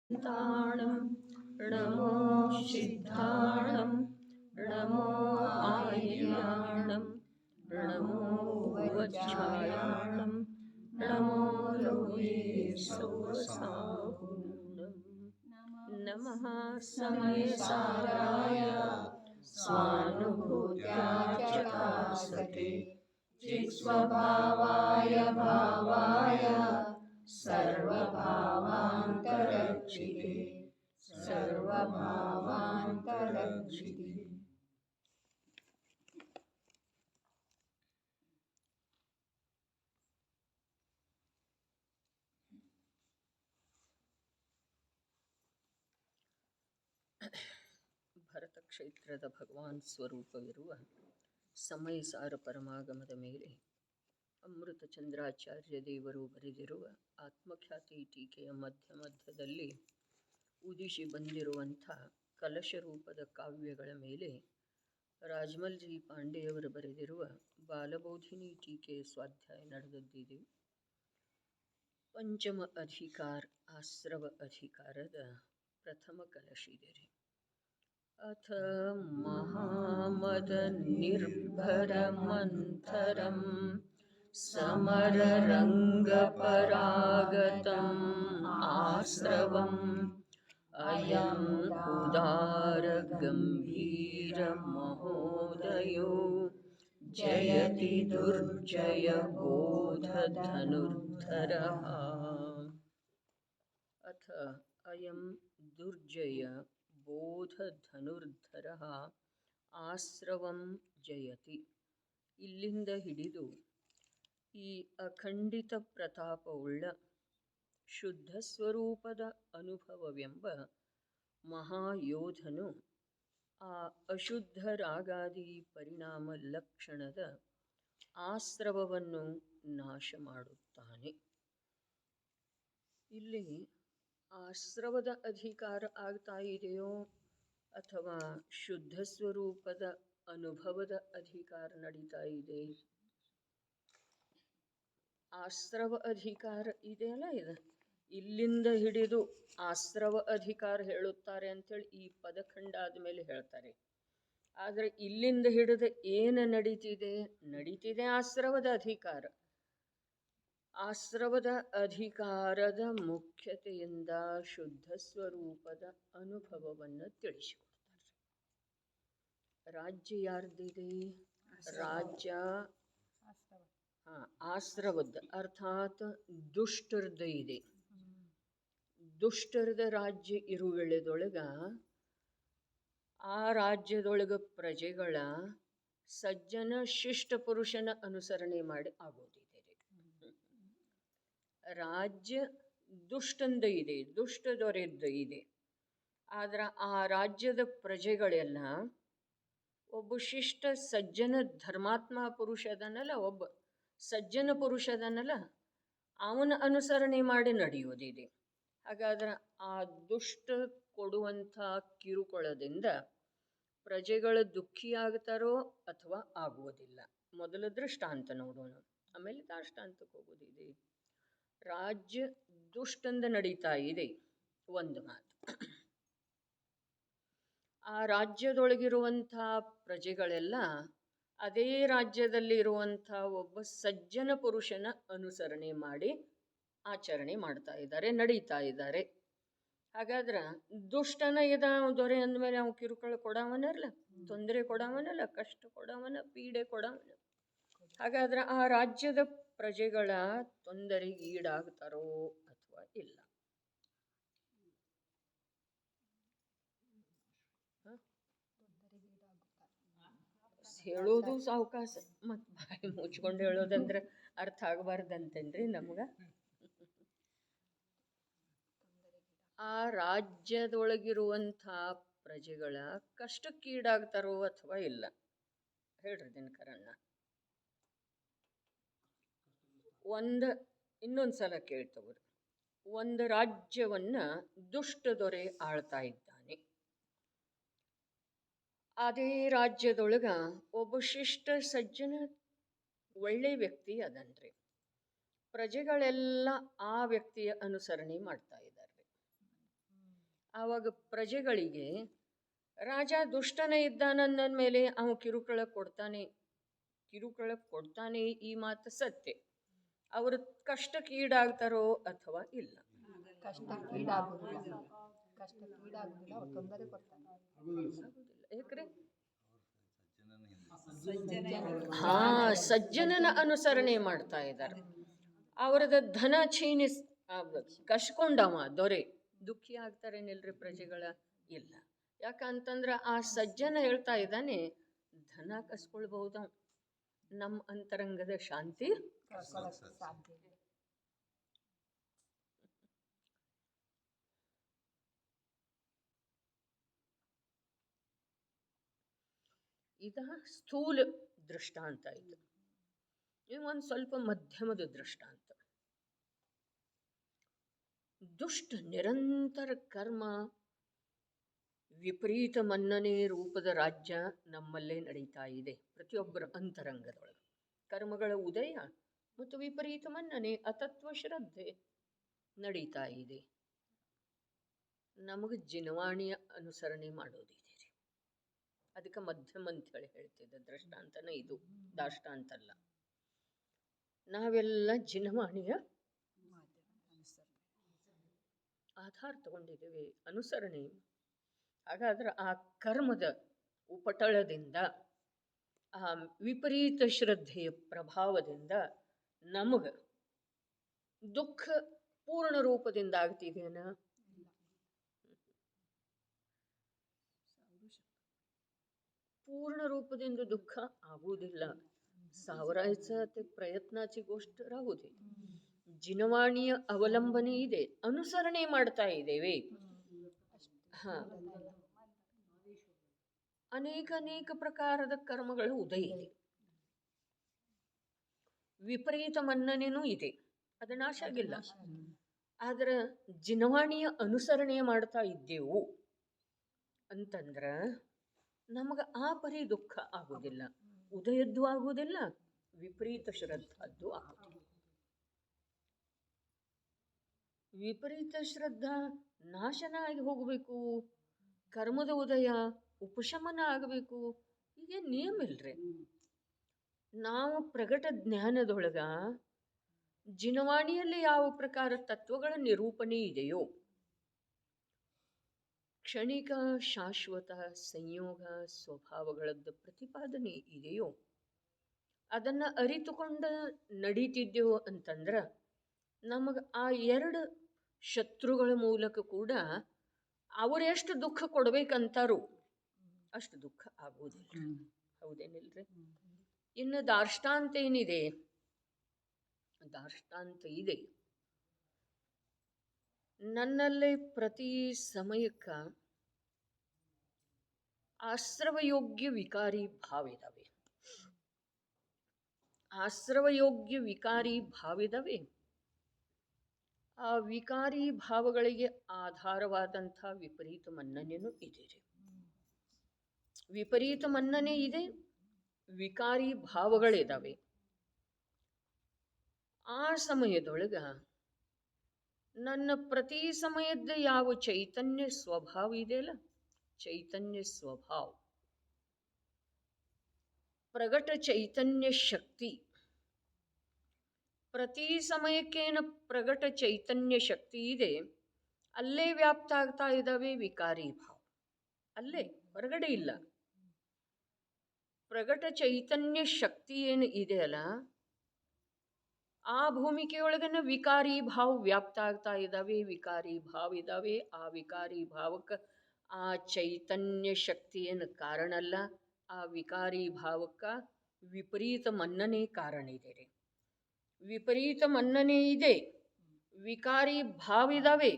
ताणं नमो सिद्धाणं नमो आयर्याणं नमो वज्रायाणं नमो लोये सौसाहुणं नमः समयसाराय स्वानुभूत्या चकासते चित्स्वभावाय भावाय सर्वभावान्तरक्षिते सर्वभावान्तरक्षिते. ಭರತ ಕ್ಷೇತ್ರದ ಭಗವಾನ್ ಸ್ವರೂಪವಿರುವ ಸಮಯಸಾರ ಪರಮಾಗಮದ ಮೇಲೆ ಅಮೃತ ಚಂದ್ರಾಚಾರ್ಯ ದೇವರು ಬರೆದಿರುವ ಆತ್ಮಖ್ಯಾತಿ ಟೀಕೆಯ ಮಧ್ಯದಲ್ಲಿ ಉದಿಸಿ ಬಂದಿರುವಂಥ ಕಲಶ ರೂಪದ ಕಾವ್ಯಗಳ ಮೇಲೆ ರಾಜಮಲ್ ಜಿ ಪಾಂಡೆಯವರು ಬರೆದಿರುವ ಬಾಲಬೋಧಿನಿ ಟೀಕೆಯ ಸ್ವಾಧ್ಯಾಯ ನಡೆದದ್ದಿದೆ. ಪಂಚಮ ಅಧಿಕಾರ ಆಶ್ರವ ಅಧಿಕಾರದ ಪ್ರಥಮ ಕಲಶಿದೆ ರೀ. ಅಥ ಮಹಾಮದ ನಿರ್ಭರ ಮಂಥರಂ ಸಮರರಂಗಪರಾಗತಂ ಆಶ್ರವಂ ಅಯಂ ಉದಾರ ಗಂಭೀರ ಮಹೋದಯೋ ಜಯತಿ ದುರ್ಜಯ ಬೋಧ ಧನುರ್ಧರಃ. ಅಥ ಅಯಂ ದುರ್ಜಯ ಬೋಧ ಧನುರ್ಧರಃ ಆಶ್ರವಂ ಜಯತಿ. ಇಲ್ಲಿಂದ ಹಿಡಿದು ಈ ಅಖಂಡಿತ ಪ್ರತಾಪವುಳ್ಳ ಶುದ್ಧ ಸ್ವರೂಪದ ಅನುಭವವೆಂಬ ಮಹಾಯೋಧನು ಆ ಅಶುದ್ಧ ರಾಗಾದಿ ಪರಿಣಾಮ ಲಕ್ಷಣದ ಆಶ್ರವವನ್ನು ನಾಶ ಮಾಡುತ್ತಾನೆ. ಇಲ್ಲಿ ಆಶ್ರವದ ಅಧಿಕಾರ ಆಗ್ತಾ ಇದೆಯೋ ಅಥವಾ ಶುದ್ಧ ಸ್ವರೂಪದ ಅನುಭವದ ಅಧಿಕಾರ ನಡೀತಾ ಇದೆ? ಆಶ್ರವ ಅಧಿಕಾರ ಇದೆಯಲ್ಲ, ಇದು ಇಲ್ಲಿಂದ ಹಿಡಿದು ಆಶ್ರವ ಅಧಿಕಾರ ಹೇಳುತ್ತಾರೆ ಅಂಥೇಳಿ ಈ ಪದಖಂಡ ಆದಮೇಲೆ ಹೇಳ್ತಾರೆ. ಆದರೆ ಇಲ್ಲಿಂದ ಹಿಡಿದು ಏನು ನಡೀತಿದೆ ಆಶ್ರವದ ಅಧಿಕಾರ. ಆಶ್ರವದ ಅಧಿಕಾರದ ಮುಖ್ಯತೆಯಿಂದ ಶುದ್ಧ ಸ್ವರೂಪದ ಅನುಭವವನ್ನು ತಿಳಿಸಿಕೊಡ್ತಾರೆ. ರಾಜ್ಯ ಯಾರ್ದಿದೆ? ರಾಜ್ಯ ಆಶ್ರವದ ಅರ್ಥಾತ್ ದುಷ್ಟರದ ಇದೆ. ದುಷ್ಟರದ ರಾಜ್ಯ ಇರುವೆಳೆದೊಳಗ ಆ ರಾಜ್ಯದೊಳಗ ಪ್ರಜೆಗಳ ಸಜ್ಜನ ಶಿಷ್ಟ ಪುರುಷನ ಅನುಸರಣೆ ಮಾಡಿ ಆಗೋದಿದೆ. ರಾಜ್ಯ ದುಷ್ಟಂದ ಇದೆ, ದುಷ್ಟ ದೊರೆದ್ದ ಇದೆ. ಆದ್ರೆ ಆ ರಾಜ್ಯದ ಪ್ರಜೆಗಳೆಲ್ಲ ಒಬ್ಬ ಶಿಷ್ಟ ಸಜ್ಜನ ಧರ್ಮಾತ್ಮ ಪುರುಷ ಅದನ್ನಲ್ಲ, ಒಬ್ಬ ಸಜ್ಜನ ಪುರುಷ ಅದನ್ನಲ್ಲ, ಅವನ ಅನುಸರಣೆ ಮಾಡಿ ನಡೆಯೋದಿದೆ. ಹಾಗಾದ್ರೆ ಆ ದುಷ್ಟ ಕೊಡುವಂಥ ಕಿರುಕುಳದಿಂದ ಪ್ರಜೆಗಳ ದುಃಖಿಯಾಗ್ತಾರೋ ಅಥವಾ ಆಗುವುದಿಲ್ಲ. ಮೊದಲ ದೃಷ್ಟಾಂತ ನೋಡೋಣ, ಆಮೇಲೆ ದಾಷ್ಟಾಂತಕ್ಕೆ ಹೋಗೋದಿದೆ. ರಾಜ್ಯ ದುಷ್ಟಂದ ನಡೀತಾ ಇದೆ ಒಂದು ಮಾತು. ಆ ರಾಜ್ಯದೊಳಗಿರುವಂಥ ಪ್ರಜೆಗಳೆಲ್ಲ ಅದೇ ರಾಜ್ಯದಲ್ಲಿ ಇರುವಂಥ ಒಬ್ಬ ಸಜ್ಜನ ಪುರುಷನ ಅನುಸರಣೆ ಮಾಡಿ ಆಚರಣೆ ಮಾಡ್ತಾ ಇದ್ದಾರೆ, ನಡೀತಾ ಇದ್ದಾರೆ. ಹಾಗಾದ್ರೆ ದುಷ್ಟನ ದೊರೆ ಅಂದಮೇಲೆ ಅವ್ನು ಕಿರುಕುಳ ಕೊಡವನಲ್ಲ, ತೊಂದರೆ ಕೊಡವನಲ್ಲ, ಕಷ್ಟ ಕೊಡವನ, ಪೀಡೆ ಕೊಡವನ. ಹಾಗಾದ್ರೆ ಆ ರಾಜ್ಯದ ಪ್ರಜೆಗಳ ತೊಂದರೆಗೆ ಈಡಾಗ್ತಾರೋ ಅಥವಾ ಇಲ್ಲ? ಹೇಳೋದು ಸಾವಕಾಶ, ಮತ್ತು ಬಾಯಿ ಮುಚ್ಕೊಂಡು ಹೇಳೋದಂದ್ರೆ ಅರ್ಥ ಆಗಬಾರ್ದಂತೇನ್ರಿ ನಮ್ಗೆ. ಆ ರಾಜ್ಯದೊಳಗಿರುವಂಥ ಪ್ರಜೆಗಳ ಕಷ್ಟಕ್ಕೀಡಾಗ್ತಾರೋ ಅಥವಾ ಇಲ್ಲ? ಹೇಳ್ರಿ ದಿನಕರಣ್ಣ. ಇನ್ನೊಂದು ಸಲ ಕೇಳ್ತವ್ರು. ಒಂದು ರಾಜ್ಯವನ್ನು ದುಷ್ಟ ದೊರೆ ಆಳ್ತಾ ಇದ್ದಾನೆ. ಅದೇ ರಾಜ್ಯದೊಳಗ ಒಬ್ಬ ಶಿಷ್ಟ ಸಜ್ಜನ ಒಳ್ಳೆ ವ್ಯಕ್ತಿ ಅದನ್ರಿ. ಪ್ರಜೆಗಳೆಲ್ಲ ಆ ವ್ಯಕ್ತಿಯ ಅನುಸರಣೆ ಮಾಡ್ತಾ ಇದ್ದಾರೆ. ಆವಾಗ ಪ್ರಜೆಗಳಿಗೆ ರಾಜ ದುಷ್ಟನೇ ಇದ್ದಾನಂದ ಮೇಲೆ ಅವ ಕಿರುಕುಳ ಕೊಡ್ತಾನೆ, ಈ ಮಾತು ಸತ್ಯ. ಅವರು ಕಷ್ಟಕ್ಕೀಡಾಗ್ತಾರೋ ಅಥವಾ ಇಲ್ಲ? ಯಾಕ್ರೆ ಸಜ್ಜನನ ಅನುಸರಣೆ ಮಾಡ್ತಾ ಇದ್ದಾರೆ. ಅವರದ ಧನ ಕಸ್ಕೊಂಡವ ದೊರೆ ದುಃಖಿ ಆಗ್ತಾರೇನಿಲ್ರಿ ಪ್ರಜೆಗಳ? ಇಲ್ಲ. ಯಾಕಂತಂದ್ರ ಆ ಸಜ್ಜನ ಹೇಳ್ತಾ ಇದ್ದಾನೆ, ಧನ ಕಸ್ಕೊಳ್ಬಹುದ, ನಮ್ಮ ಅಂತರಂಗದ ಶಾಂತಿ ಇದ ಸ್ಥೂಲ ದೃಷ್ಟಾಂತ. ಇದು ಒಂದು ಸ್ವಲ್ಪ ಮಧ್ಯಮದ ದೃಷ್ಟಾಂತ. ದುಷ್ಟ ನಿರಂತರ ಕರ್ಮ ವಿಪರೀತ ಮನ್ನಣೆ ರೂಪದ ರಾಜ್ಯ ನಮ್ಮಲ್ಲೇ ನಡೀತಾ ಇದೆ. ಪ್ರತಿಯೊಬ್ಬರ ಅಂತರಂಗದೊಳಗೆ ಕರ್ಮಗಳ ಉದಯ ಮತ್ತು ವಿಪರೀತ ಮನ್ನಣೆ, ಅತತ್ವ ಶ್ರದ್ಧೆ ನಡೀತಾ ಇದೆ. ನಮಗೆ ಜಿನವಾಣಿಯ ಅನುಸರಣೆ ಮಾಡೋದಿದೆ. ಅದಕ್ಕೆ ಮಧ್ಯಮ ಅಂತೇಳಿ ಹೇಳ್ತಿದ್ದೆ. ದೃಷ್ಟಾಂತನ ಇದು, ದಾಷ್ಟಾಂತ ಅಲ್ಲ. ನಾವೆಲ್ಲ ಜಿನವಾಣಿಯ ಆಧಾರ ತಗೊಂಡಿದ್ದೇವೆ, ಅನುಸರಣೆ. ಹಾಗಾದ್ರೆ ಆ ಕರ್ಮದ ಉಪಟಳದಿಂದ, ಆ ವಿಪರೀತ ಶ್ರದ್ಧೆಯ ಪ್ರಭಾವದಿಂದ ನಮಗೆ ದುಃಖ ಪೂರ್ಣ ರೂಪದಿಂದ ಆಗ್ತಿದೆಯೇನ? ಪೂರ್ಣ ರೂಪದಿಂದ ದುಃಖ ಆಗುವುದಿಲ್ಲ. ಸಾವರಾಯचे ಪ್ರಯತ್ನಾची गोष्ट राहुदे. ಜಿನವಾಣಿಯ ಅವಲಂಬನೆ ಇದೆ, ಅನುಸರಣೆ ಮಾಡ್ತಾ ಇದ್ದೇವೆ. ಅನೇಕ ಪ್ರಕಾರದ ಕರ್ಮಗಳ ಉದಯ ಇದೆ. ವಿಪರೀತ ಮನ್ನಣೆನೂ ಇದೆ, ಅದು ನಾಶ ಆಗಿಲ್ಲ. ಆದ್ರೆ ಜಿನವಾಣಿಯ ಅನುಸರಣೆ ಮಾಡ್ತಾ ಇದ್ದೆವು ಅಂತಂದ್ರ ನಮಗೆ ಆ ಪರಿ ದುಃಖ ಆಗುವುದಿಲ್ಲ. ಉದಯದ್ದು ಆಗುವುದಿಲ್ಲ, ವಿಪರೀತ ಶ್ರದ್ಧಾದ್ದು ಆಗುವುದಿಲ್ಲ. ವಿಪರೀತ ಶ್ರದ್ಧಾ ನಾಶನ ಆಗಿ ಹೋಗಬೇಕು, ಕರ್ಮದ ಉದಯ ಉಪಶಮನ ಆಗಬೇಕು, ಹೀಗೆ ನಿಯಮ ಇಲ್ರಿ. ನಾವು ಪ್ರಗಟ ಜ್ಞಾನದೊಳಗ ಜಿನವಾಣಿಯಲ್ಲಿ ಯಾವ ಪ್ರಕಾರ ತತ್ವಗಳ ನಿರೂಪಣೆ ಇದೆಯೋ, ಕ್ಷಣಿಕ ಶಾಶ್ವತ ಸಂಯೋಗ ಸ್ವಭಾವಗಳದ್ದು ಪ್ರತಿಪಾದನೆ ಇದೆಯೋ, ಅದನ್ನು ಅರಿತುಕೊಂಡು ನಡೀತಿದ್ದೆವು ಅಂತಂದ್ರೆ ನಮಗೆ ಆ ಎರಡು ಶತ್ರುಗಳ ಮೂಲಕ ಕೂಡ ಅವರೆಷ್ಟು ದುಃಖ ಕೊಡ್ಬೇಕಂತಾರೋ ಅಷ್ಟು ದುಃಖ ಆಗುವುದಿಲ್ಲ. ಹೌದೇನಿಲ್ರಿ? ಇನ್ನು ದಾಷ್ಟಾಂತ ಏನಿದೆ, ದಾಷ್ಟಾಂತ ಇದೆ. ನನ್ನಲ್ಲಿ ಪ್ರತಿ ಸಮಯಕ್ಕ ಆಶ್ರವಯೋಗ್ಯ ವಿಕಾರಿ ಭಾವ ಇದಾವೆ. ಆಶ್ರವಯೋಗ್ಯ ವಿಕಾರಿ ಭಾವ ಇದಾವೆ. ಆ ವಿಕಾರಿ ಭಾವಗಳಿಗೆ ಆಧಾರವಾದಂಥ ವಿಪರೀತ ಮನ್ನಣೆನೂ ಇದೆ. ವಿಪರೀತ ಮನ್ನಣೆ ಇದೆ, ವಿಕಾರಿ ಭಾವಗಳಿದಾವೆ. ಆ ಸಮಯದೊಳಗ ನನ್ನ ಪ್ರತಿ ಸಮಯದ ಯಾವ ಚೈತನ್ಯ ಸ್ವಭಾವ ಇದೆಯಲ್ಲ, ಚೈತನ್ಯ ಸ್ವಭಾವ, ಪ್ರಗಟ ಚೈತನ್ಯ ಶಕ್ತಿ, ಪ್ರತಿ ಸಮಯಕ್ಕೇನು ಪ್ರಗಟ ಚೈತನ್ಯ ಶಕ್ತಿ ಇದೆ ಅಲ್ಲೇ ವ್ಯಾಪ್ತ ಆಗ್ತಾ ಇದ್ದಾವೆ ವಿಕಾರಿ ಭಾವ. ಅಲ್ಲೇ, ಹೊರಗಡೆ ಇಲ್ಲ. ಪ್ರಗಟ ಚೈತನ್ಯ ಶಕ್ತಿ ಏನು ಇದೆಯಲ್ಲ, ಆ ಭೂಮಿಕೆಯೊಳಗನ ವಿಕಾರಿ ಭಾವ ವ್ಯಾಪ್ತ ಆಗ್ತಾ ಇದ್ದಾವೆ, ವಿಕಾರಿ ಭಾವ ಇದ್ದಾವೆ. ಆ ವಿಕಾರಿ ಭಾವಕ್ಕೆ ಆ ಚೈತನ್ಯ ಶಕ್ತಿ ಏನು ಕಾರಣ ಅಲ್ಲ, ಆ ವಿಕಾರಿ ಭಾವಕ್ಕೆ ವಿಪರೀತ ಮನ್ನಣೆ ಕಾರಣ ಇದೆ. ವಿಪರೀತ ಮನ್ನಣೆ ಇದೆ, ವಿಕಾರಿ ಭಾವ ಇದ್ದಾವೆ.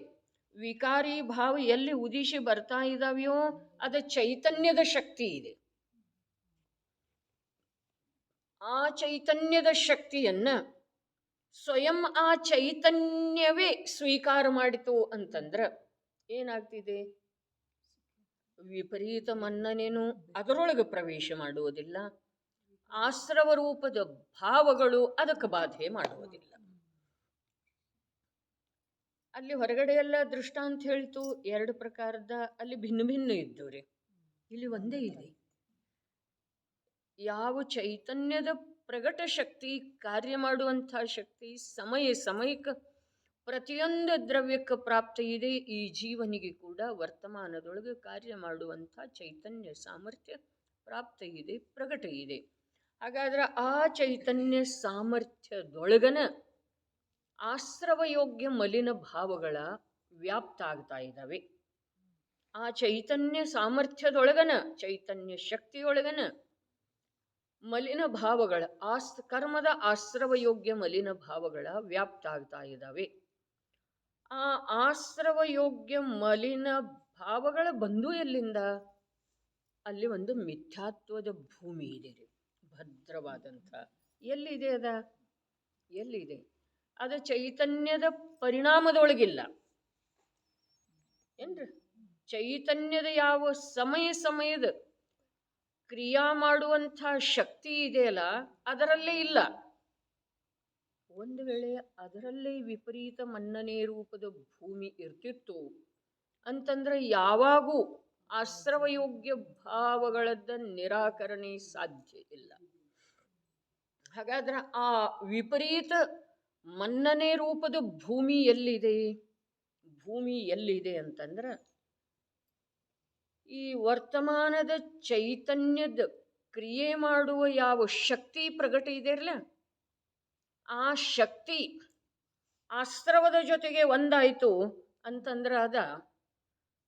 ವಿಕಾರಿ ಭಾವ ಎಲ್ಲಿ ಉದಿಸಿ ಬರ್ತಾ ಇದ್ದಾವೆಯೋ ಅದು ಚೈತನ್ಯದ ಶಕ್ತಿ ಇದೆ. ಆ ಚೈತನ್ಯದ ಶಕ್ತಿಯನ್ನ ಸ್ವಯಂ ಆ ಚೈತನ್ಯವೇ ಸ್ವೀಕಾರ ಮಾಡಿತು ಅಂತಂದ್ರೆ ಏನಾಗ್ತಿದೆ? ವಿಪರೀತ ಮನ್ನಣೆನೂ ಅದರೊಳಗೆ ಪ್ರವೇಶ ಮಾಡುವುದಿಲ್ಲ, ಆಶ್ರವ ರೂಪದ ಭಾವಗಳು ಅದಕ್ಕೆ ಬಾಧೆ ಮಾಡುವುದಿಲ್ಲ. ಅಲ್ಲಿ ಹೊರಗಡೆ ಎಲ್ಲ ದೃಷ್ಟಾಂತ ಹೇಳ್ತು, 2 ಪ್ರಕಾರದ ಅಲ್ಲಿ ಭಿನ್ನ ಭಿನ್ನ ಇದ್ದು ರೀ. ಇಲ್ಲಿ ಒಂದೇ ಇದೆ. ಯಾವ ಚೈತನ್ಯದ ಪ್ರಗಟ ಶಕ್ತಿ, ಕಾರ್ಯ ಮಾಡುವಂಥ ಶಕ್ತಿ ಸಮಯಕ್ಕೆ ಪ್ರತಿಯೊಂದು ದ್ರವ್ಯಕ್ಕೆ ಪ್ರಾಪ್ತಿ ಇದೆ, ಈ ಜೀವನಿಗೆ ಕೂಡ ವರ್ತಮಾನದೊಳಗೆ ಕಾರ್ಯ ಮಾಡುವಂಥ ಚೈತನ್ಯ ಸಾಮರ್ಥ್ಯ ಪ್ರಾಪ್ತಿ ಇದೆ, ಪ್ರಗಟ ಇದೆ. ಹಾಗಾದ್ರೆ ಆ ಚೈತನ್ಯ ಸಾಮರ್ಥ್ಯದೊಳಗನ ಆಶ್ರವಯೋಗ್ಯ ಮಲಿನ ಭಾವಗಳ ವ್ಯಾಪ್ತ ಆಗ್ತಾ ಇದ್ದಾವೆ. ಆ ಚೈತನ್ಯ ಸಾಮರ್ಥ್ಯದೊಳಗನ, ಚೈತನ್ಯ ಶಕ್ತಿಯೊಳಗನ ಮಲಿನ ಭಾವಗಳ ಕರ್ಮದ ಆಶ್ರವಯೋಗ್ಯ ಮಲಿನ ಭಾವಗಳ ವ್ಯಾಪ್ತ ಆಗ್ತಾ ಇದ್ದಾವೆ. ಆ ಆಶ್ರವಯೋಗ್ಯ ಮಲಿನ ಭಾವಗಳ ಬಂಧು ಎಲ್ಲಿಂದ? ಅಲ್ಲಿ ಒಂದು ಮಿಥ್ಯಾತ್ವದ ಭೂಮಿ ಇದೆ ರೀ, ಭದ್ರವಾದಂಥ. ಎಲ್ಲಿದೆ ಅದ? ಎಲ್ಲಿದೆ? ಅದು ಚೈತನ್ಯದ ಪರಿಣಾಮದೊಳಗಿಲ್ಲ ಏನ್ರಿ? ಚೈತನ್ಯದ ಯಾವ ಸಮಯದ ಕ್ರಿಯಾ ಮಾಡುವಂಥ ಶಕ್ತಿ ಇದೆಯಲ್ಲ, ಅದರಲ್ಲೇ ಇಲ್ಲ. ಒಂದು ವೇಳೆ ಅದರಲ್ಲೇ ವಿಪರೀತ ಮನ್ನಣೆ ರೂಪದ ಭೂಮಿ ಇರ್ತಿತ್ತು ಅಂತಂದ್ರೆ ಯಾವಾಗೂ ಆಶ್ರವಯೋಗ್ಯ ಭಾವಗಳದ್ದ ನಿರಾಕರಣೆ ಸಾಧ್ಯ ಇಲ್ಲ. ಹಾಗಾದ್ರೆ ಆ ವಿಪರೀತ ಮನ್ನಣೆ ರೂಪದ ಭೂಮಿ ಎಲ್ಲಿದೆ? ಭೂಮಿ ಎಲ್ಲಿದೆ ಅಂತಂದ್ರೆ ಈ ವರ್ತಮಾನದ ಚೈತನ್ಯದ ಕ್ರಿಯೆ ಮಾಡುವ ಯಾವ ಶಕ್ತಿ ಪ್ರಗಟ ಇದೆಯಲ್ಲ, ಆ ಶಕ್ತಿ ಆಶ್ರವದ ಜೊತೆಗೆ ಒಂದಾಯಿತು ಅಂತಂದ್ರೆ ಅದ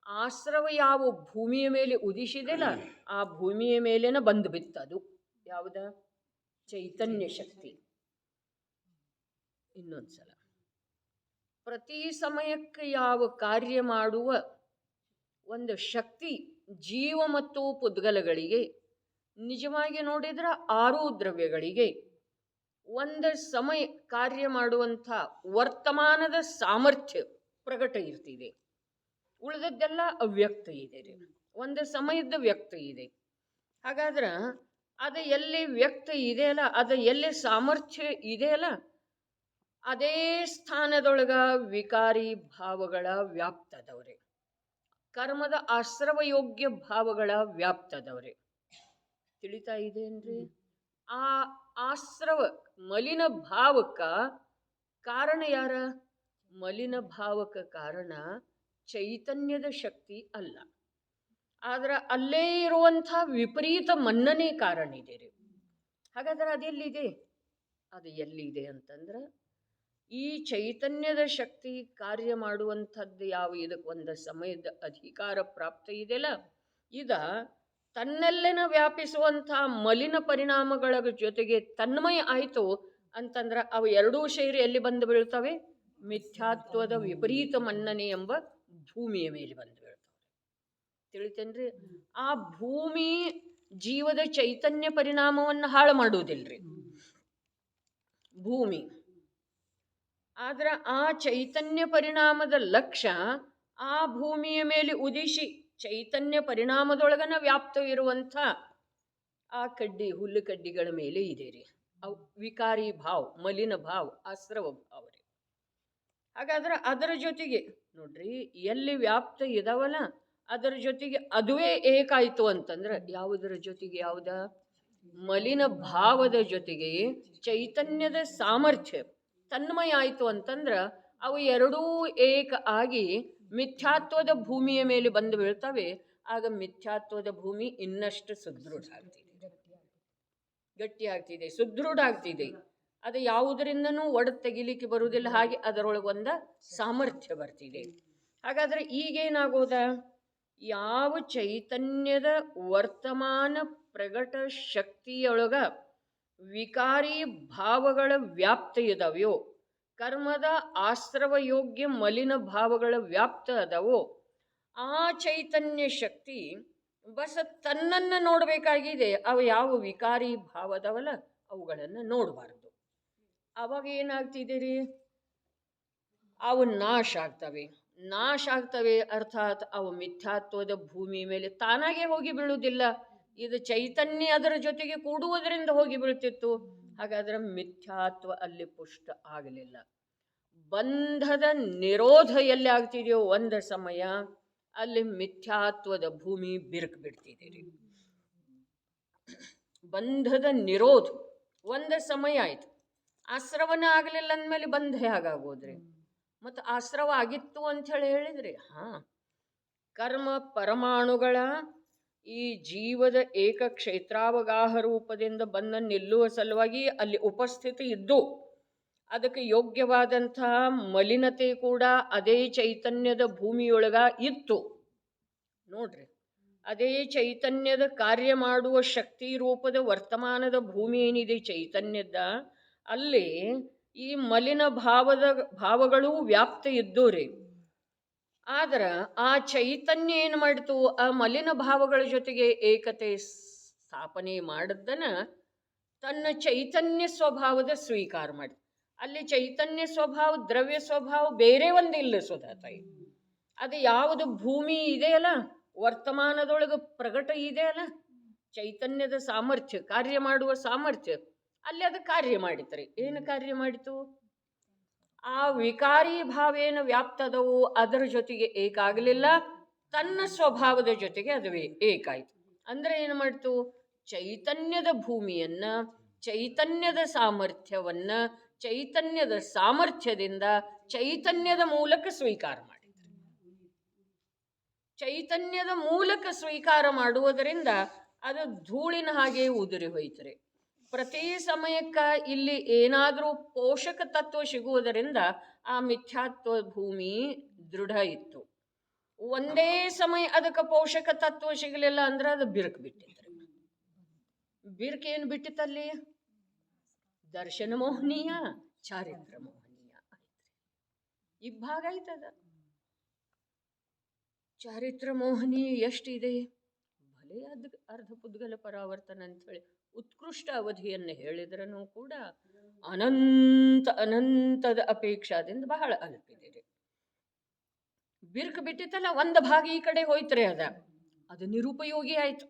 ಆಶ್ರವ ಯಾವ ಭೂಮಿಯ ಮೇಲೆ ಉದಿಸಿದೆಲ್ಲ, ಆ ಭೂಮಿಯ ಮೇಲೇನ ಬಂದು ಬಿತ್ತದು. ಯಾವುದ? ಚೈತನ್ಯ ಶಕ್ತಿ. ಇನ್ನೊಂದ್ಸಲ, ಪ್ರತಿ ಸಮಯಕ್ಕೆ ಯಾವ ಕಾರ್ಯ ಮಾಡುವ ಒಂದು ಶಕ್ತಿ ಜೀವ ಮತ್ತು ಪುದ್ಗಲಗಳಿಗೆ, ನಿಜವಾಗಿ ನೋಡಿದ್ರೆ 6 ದ್ರವ್ಯಗಳಿಗೆ ಒಂದು ಸಮಯ ಕಾರ್ಯ ಮಾಡುವಂಥ ವರ್ತಮಾನದ ಸಾಮರ್ಥ್ಯ ಪ್ರಗಟ ಇರ್ತಿದೆ. ಉಳಿದದ್ದೆಲ್ಲ ಅವ್ಯಕ್ತ ಇದೆ ರೀ, ಒಂದು ಸಮಯದ ವ್ಯಕ್ತ ಇದೆ. ಹಾಗಾದ್ರೆ ಅದು ಎಲ್ಲಿ ವ್ಯಕ್ತ ಇದೆಯಲ್ಲ, ಅದು ಎಲ್ಲಿ ಸಾಮರ್ಥ್ಯ ಇದೆಯಲ್ಲ, ಅದೇ ಸ್ಥಾನದೊಳಗ ವಿಕಾರಿ ಭಾವಗಳ ವ್ಯಾಪ್ತದವ್ರೆ, ಕರ್ಮದ ಆಶ್ರವಯೋಗ್ಯ ಭಾವಗಳ ವ್ಯಾಪ್ತದವ್ರೆ. ತಿಳಿತಾ ಇದೆಯೇನ್ರಿ? ಆ ಆಶ್ರವ ಮಲಿನ ಭಾವಕ್ಕ ಕಾರಣ ಯಾರ? ಮಲಿನ ಭಾವಕ್ಕೆ ಕಾರಣ ಚೈತನ್ಯದ ಶಕ್ತಿ ಅಲ್ಲ, ಆದ್ರೆ ಅಲ್ಲೇ ಇರುವಂಥ ವಿಪರೀತ ಮನ್ನಣೆ ಕಾರಣ ಇದೆ ರೀ. ಹಾಗಾದ್ರೆ ಅದೆಲ್ಲಿದೆ? ಅದು ಎಲ್ಲಿದೆ ಅಂತಂದ್ರೆ ಈ ಚೈತನ್ಯದ ಶಕ್ತಿ ಕಾರ್ಯ ಮಾಡುವಂಥದ್ದು ಯಾವ ಇದಕ್ಕೆ ಒಂದು ಸಮಯದ ಅಧಿಕಾರ ಪ್ರಾಪ್ತ ಇದೆಯಲ್ಲ, ಇದ ತನ್ನೆಲ್ಲೆನ ವ್ಯಾಪಿಸುವಂಥ ಮಲಿನ ಪರಿಣಾಮಗಳ ಜೊತೆಗೆ ತನ್ಮಯ ಆಯಿತು ಅಂತಂದ್ರೆ ಅವು ಎರಡೂ ಸೇರಿ ಎಲ್ಲಿ ಬಂದು ಬೀಳ್ತವೆ? ಮಿಥ್ಯಾತ್ವದ ವಿಪರೀತ ಮನ್ನಣೆ ಎಂಬ ಭೂಮಿಯ ಮೇಲೆ ಬಂದು ಬೀಳ್ತವೆ. ತಿಳಿತೇನ್ರಿ? ಆ ಭೂಮಿ ಜೀವದ ಚೈತನ್ಯ ಪರಿಣಾಮವನ್ನು ಹಾಳು ಮಾಡುವುದಿಲ್ರಿ ಭೂಮಿ. ಆದ್ರೆ ಆ ಚೈತನ್ಯ ಪರಿಣಾಮದ ಲಕ್ಷ್ಯ ಆ ಭೂಮಿಯ ಮೇಲೆ ಉದಿಸಿ ಚೈತನ್ಯ ಪರಿಣಾಮದೊಳಗನ ವ್ಯಾಪ್ತವಿರುವಂಥ ಆ ಕಡ್ಡಿ, ಹುಲ್ಲು ಕಡ್ಡಿಗಳ ಮೇಲೆ ಇದೆ ರೀ. ಅವು ವಿಕಾರಿ ಭಾವ, ಮಲಿನ ಭಾವ, ಆಶ್ರವ ಭಾವ ರೀ. ಹಾಗಾದ್ರೆ ಅದರ ಜೊತೆಗೆ ನೋಡ್ರಿ, ಎಲ್ಲಿ ವ್ಯಾಪ್ತ ಇದಾವಲ್ಲ ಅದರ ಜೊತೆಗೆ ಅದುವೇ ಏಕಾಯ್ತು ಅಂತಂದ್ರೆ ಯಾವುದರ ಜೊತೆಗೆ? ಯಾವುದ? ಮಲಿನ ಭಾವದ ಜೊತೆಗೆ ಚೈತನ್ಯದ ಸಾಮರ್ಥ್ಯ ತನ್ಮಯ ಆಯಿತು ಅಂತಂದ್ರೆ ಅವು ಎರಡೂ ಏಕ ಆಗಿ ಮಿಥ್ಯಾತ್ವದ ಭೂಮಿಯ ಮೇಲೆ ಬಂದು ಬೀಳ್ತವೆ. ಆಗ ಮಿಥ್ಯಾತ್ವದ ಭೂಮಿ ಇನ್ನಷ್ಟು ಸುದೃಢ ಆಗ್ತಿದೆ, ಗಟ್ಟಿ ಆಗ್ತಿದೆ, ಸುದೃಢ ಆಗ್ತಿದೆ. ಅದು ಯಾವುದರಿಂದನೂ ಒಡೆದು ತೆಗಿಲಿಕ್ಕೆ ಬರುವುದಿಲ್ಲ, ಹಾಗೆ ಅದರೊಳಗೊಂದ ಸಾಮರ್ಥ್ಯ ಬರ್ತಿದೆ. ಹಾಗಾದ್ರೆ ಈಗೇನಾಗೋದ? ಯಾವ ಚೈತನ್ಯದ ವರ್ತಮಾನ ಪ್ರಗಟ ಶಕ್ತಿಯೊಳಗ ವಿಕಾರಿ ಭಾವಗಳ ವ್ಯಾಪ್ತ ಇದಾವೆಯೋ, ಕರ್ಮದ ಆಶ್ರವಯೋಗ್ಯ ಮಲಿನ ಭಾವಗಳ ವ್ಯಾಪ್ತ ಅದಾವೋ, ಆ ಚೈತನ್ಯ ಶಕ್ತಿ ಬಸ್ ತನ್ನನ್ನು ನೋಡಬೇಕಾಗಿದೆ. ಅವು ಯಾವ ವಿಕಾರಿ ಭಾವದವಲ್ಲ ಅವುಗಳನ್ನು ನೋಡಬಾರ್ದು. ಅವಾಗ ಏನಾಗ್ತಿದೆ ರೀ? ಅವು ನಾಶ ಆಗ್ತವೆ. ನಾಶ ಆಗ್ತವೆ ಅರ್ಥಾತ್ ಅವು ಮಿಥ್ಯಾತ್ವದ ಭೂಮಿ ಮೇಲೆ ತಾನಾಗೆ ಹೋಗಿ ಬೀಳುವುದಿಲ್ಲ. ಇದು ಚೈತನ್ಯ ಅದರ ಜೊತೆಗೆ ಕೂಡುವುದರಿಂದ ಹೋಗಿ ಬೀಳ್ತಿತ್ತು. ಹಾಗಾದ್ರೆ ಮಿಥ್ಯಾತ್ವ ಅಲ್ಲಿ ಪುಷ್ಟ ಆಗಲಿಲ್ಲ. ಬಂಧದ ನಿರೋಧ ಎಲ್ಲಿ ಆಗ್ತಿದೆಯೋ ಒಂದು ಸಮಯ ಅಲ್ಲಿ ಮಿಥ್ಯಾತ್ವದ ಭೂಮಿ ಬಿರುಕು ಬಿಡ್ತಿದ್ದೀರಿ. ಬಂಧದ ನಿರೋಧ ಒಂದು ಸಮಯ ಆಯ್ತು. ಆಶ್ರವನ ಆಗಲಿಲ್ಲ ಅಂದಮೇಲೆ ಬಂಧ ಹೇಗಾಗೋದ್ರಿ? ಮತ್ತು ಆಶ್ರವ ಆಗಿತ್ತು ಅಂಥೇಳಿ ಹೇಳಿದ್ರಿ. ಕರ್ಮ ಪರಮಾಣುಗಳ ಈ ಜೀವದ ಏಕ ಕ್ಷೇತ್ರಾವಗಾಹ ರೂಪದಿಂದ ಬಂದ ನಿಲ್ಲುವ ಸಲುವಾಗಿ ಅಲ್ಲಿ ಉಪಸ್ಥಿತಿ ಇದ್ದು ಅದಕ್ಕೆ ಯೋಗ್ಯವಾದಂಥ ಮಲಿನತೆ ಕೂಡ ಅದೇ ಚೈತನ್ಯದ ಭೂಮಿಯೊಳಗ ಇತ್ತು ನೋಡ್ರಿ. ಅದೇ ಚೈತನ್ಯದ ಕಾರ್ಯ ಮಾಡುವ ಶಕ್ತಿ ರೂಪದ ವರ್ತಮಾನದ ಭೂಮಿ ಏನಿದೆ ಚೈತನ್ಯದ, ಅಲ್ಲಿ ಈ ಮಲಿನ ಭಾವಗಳು ವ್ಯಾಪ್ತ ಇದ್ದು ರೀ. ಆದ್ರೆ ಆ ಚೈತನ್ಯ ಏನು ಮಾಡಿತು, ಆ ಮಲಿನ ಭಾವಗಳ ಜೊತೆಗೆ ಏಕತೆ ಸ್ಥಾಪನೆ ಮಾಡಿದ್ದನ ತನ್ನ ಚೈತನ್ಯ ಸ್ವಭಾವದ ಸ್ವೀಕಾರ ಮಾಡಿ. ಅಲ್ಲಿ ಚೈತನ್ಯ ಸ್ವಭಾವ ದ್ರವ್ಯ ಸ್ವಭಾವ ಬೇರೆ ಒಂದಿಲ್ಲ ಸುಧಾತಾಯಿ. ಅದು ಯಾವುದು ಭೂಮಿ ಇದೆಯಲ್ಲ ವರ್ತಮಾನದೊಳಗೆ ಪ್ರಗಟ ಇದೆಯಲ್ಲ ಚೈತನ್ಯದ ಸಾಮರ್ಥ್ಯ, ಕಾರ್ಯ ಮಾಡುವ ಸಾಮರ್ಥ್ಯ, ಅಲ್ಲಿ ಅದು ಕಾರ್ಯ ಮಾಡಿತ್ರಿ. ಏನು ಕಾರ್ಯ ಮಾಡಿತು? ಆ ವಿಕಾರಿ ಭಾವ ಏನು ವ್ಯಾಪ್ತದವು ಅದರ ಜೊತೆಗೆ ಏಕಾಗಲಿಲ್ಲ, ತನ್ನ ಸ್ವಭಾವದ ಜೊತೆಗೆ ಅದು ಏಕಾಯ್ತು. ಅಂದ್ರೆ ಏನು ಮಾಡ್ತು? ಚೈತನ್ಯದ ಭೂಮಿಯನ್ನ, ಚೈತನ್ಯದ ಸಾಮರ್ಥ್ಯವನ್ನ, ಚೈತನ್ಯದ ಸಾಮರ್ಥ್ಯದಿಂದ ಚೈತನ್ಯದ ಮೂಲಕ ಸ್ವೀಕಾರ ಮಾಡಿದ್ರು. ಚೈತನ್ಯದ ಮೂಲಕ ಸ್ವೀಕಾರ ಮಾಡುವುದರಿಂದ ಅದು ಧೂಳಿನ ಹಾಗೆ ಉದುರಿ ಹೋಯ್ತರೆ. ಪ್ರತಿ ಸಮಯಕ್ಕ ಇಲ್ಲಿ ಏನಾದರೂ ಪೋಷಕ ತತ್ವ ಸಿಗುವುದರಿಂದ ಆ ಮಿಥ್ಯಾತ್ವ ಭೂಮಿ ದೃಢ ಇತ್ತು. ಒಂದೇ ಸಮಯ ಅದಕ್ಕೆ ಪೋಷಕ ತತ್ವ ಸಿಗಲಿಲ್ಲ ಅಂದ್ರೆ ಅದು ಬಿರುಕು ಬಿಟ್ಟಿತ್ತು. ಬಿರುಕು ಏನು ಬಿಟ್ಟಿತ್ತಲ್ಲಿ? ದರ್ಶನ ಮೋಹನೀಯ, ಚಾರಿತ್ರ ಮೋಹನೀಯ ಇಬ್ಬಾಗ ಆಯ್ತದ. ಚಾರಿತ್ರ ಮೋಹನೀಯ ಎಷ್ಟಿದೆ? ಭಲೆ ಅರ್ಧ ಪುದ್ಗಲ ಪರಾವರ್ತನ ಅಂತ ಹೇಳಿ ಉತ್ಕೃಷ್ಟ ಅವಧಿಯನ್ನು ಹೇಳಿದ್ರೂ ಕೂಡ ಅನಂತದ ಅಪೇಕ್ಷಾದಿಂದ ಬಹಳ ಅಲ್ಪಿದೆ. ಬಿರುಕು ಬಿಟ್ಟಿತ್ತಲ್ಲ, ಒಂದು ಭಾಗ ಈ ಕಡೆ ಹೋಯ್ತ್ರೆ ಅದು ನಿರುಪಯೋಗಿ ಆಯ್ತು.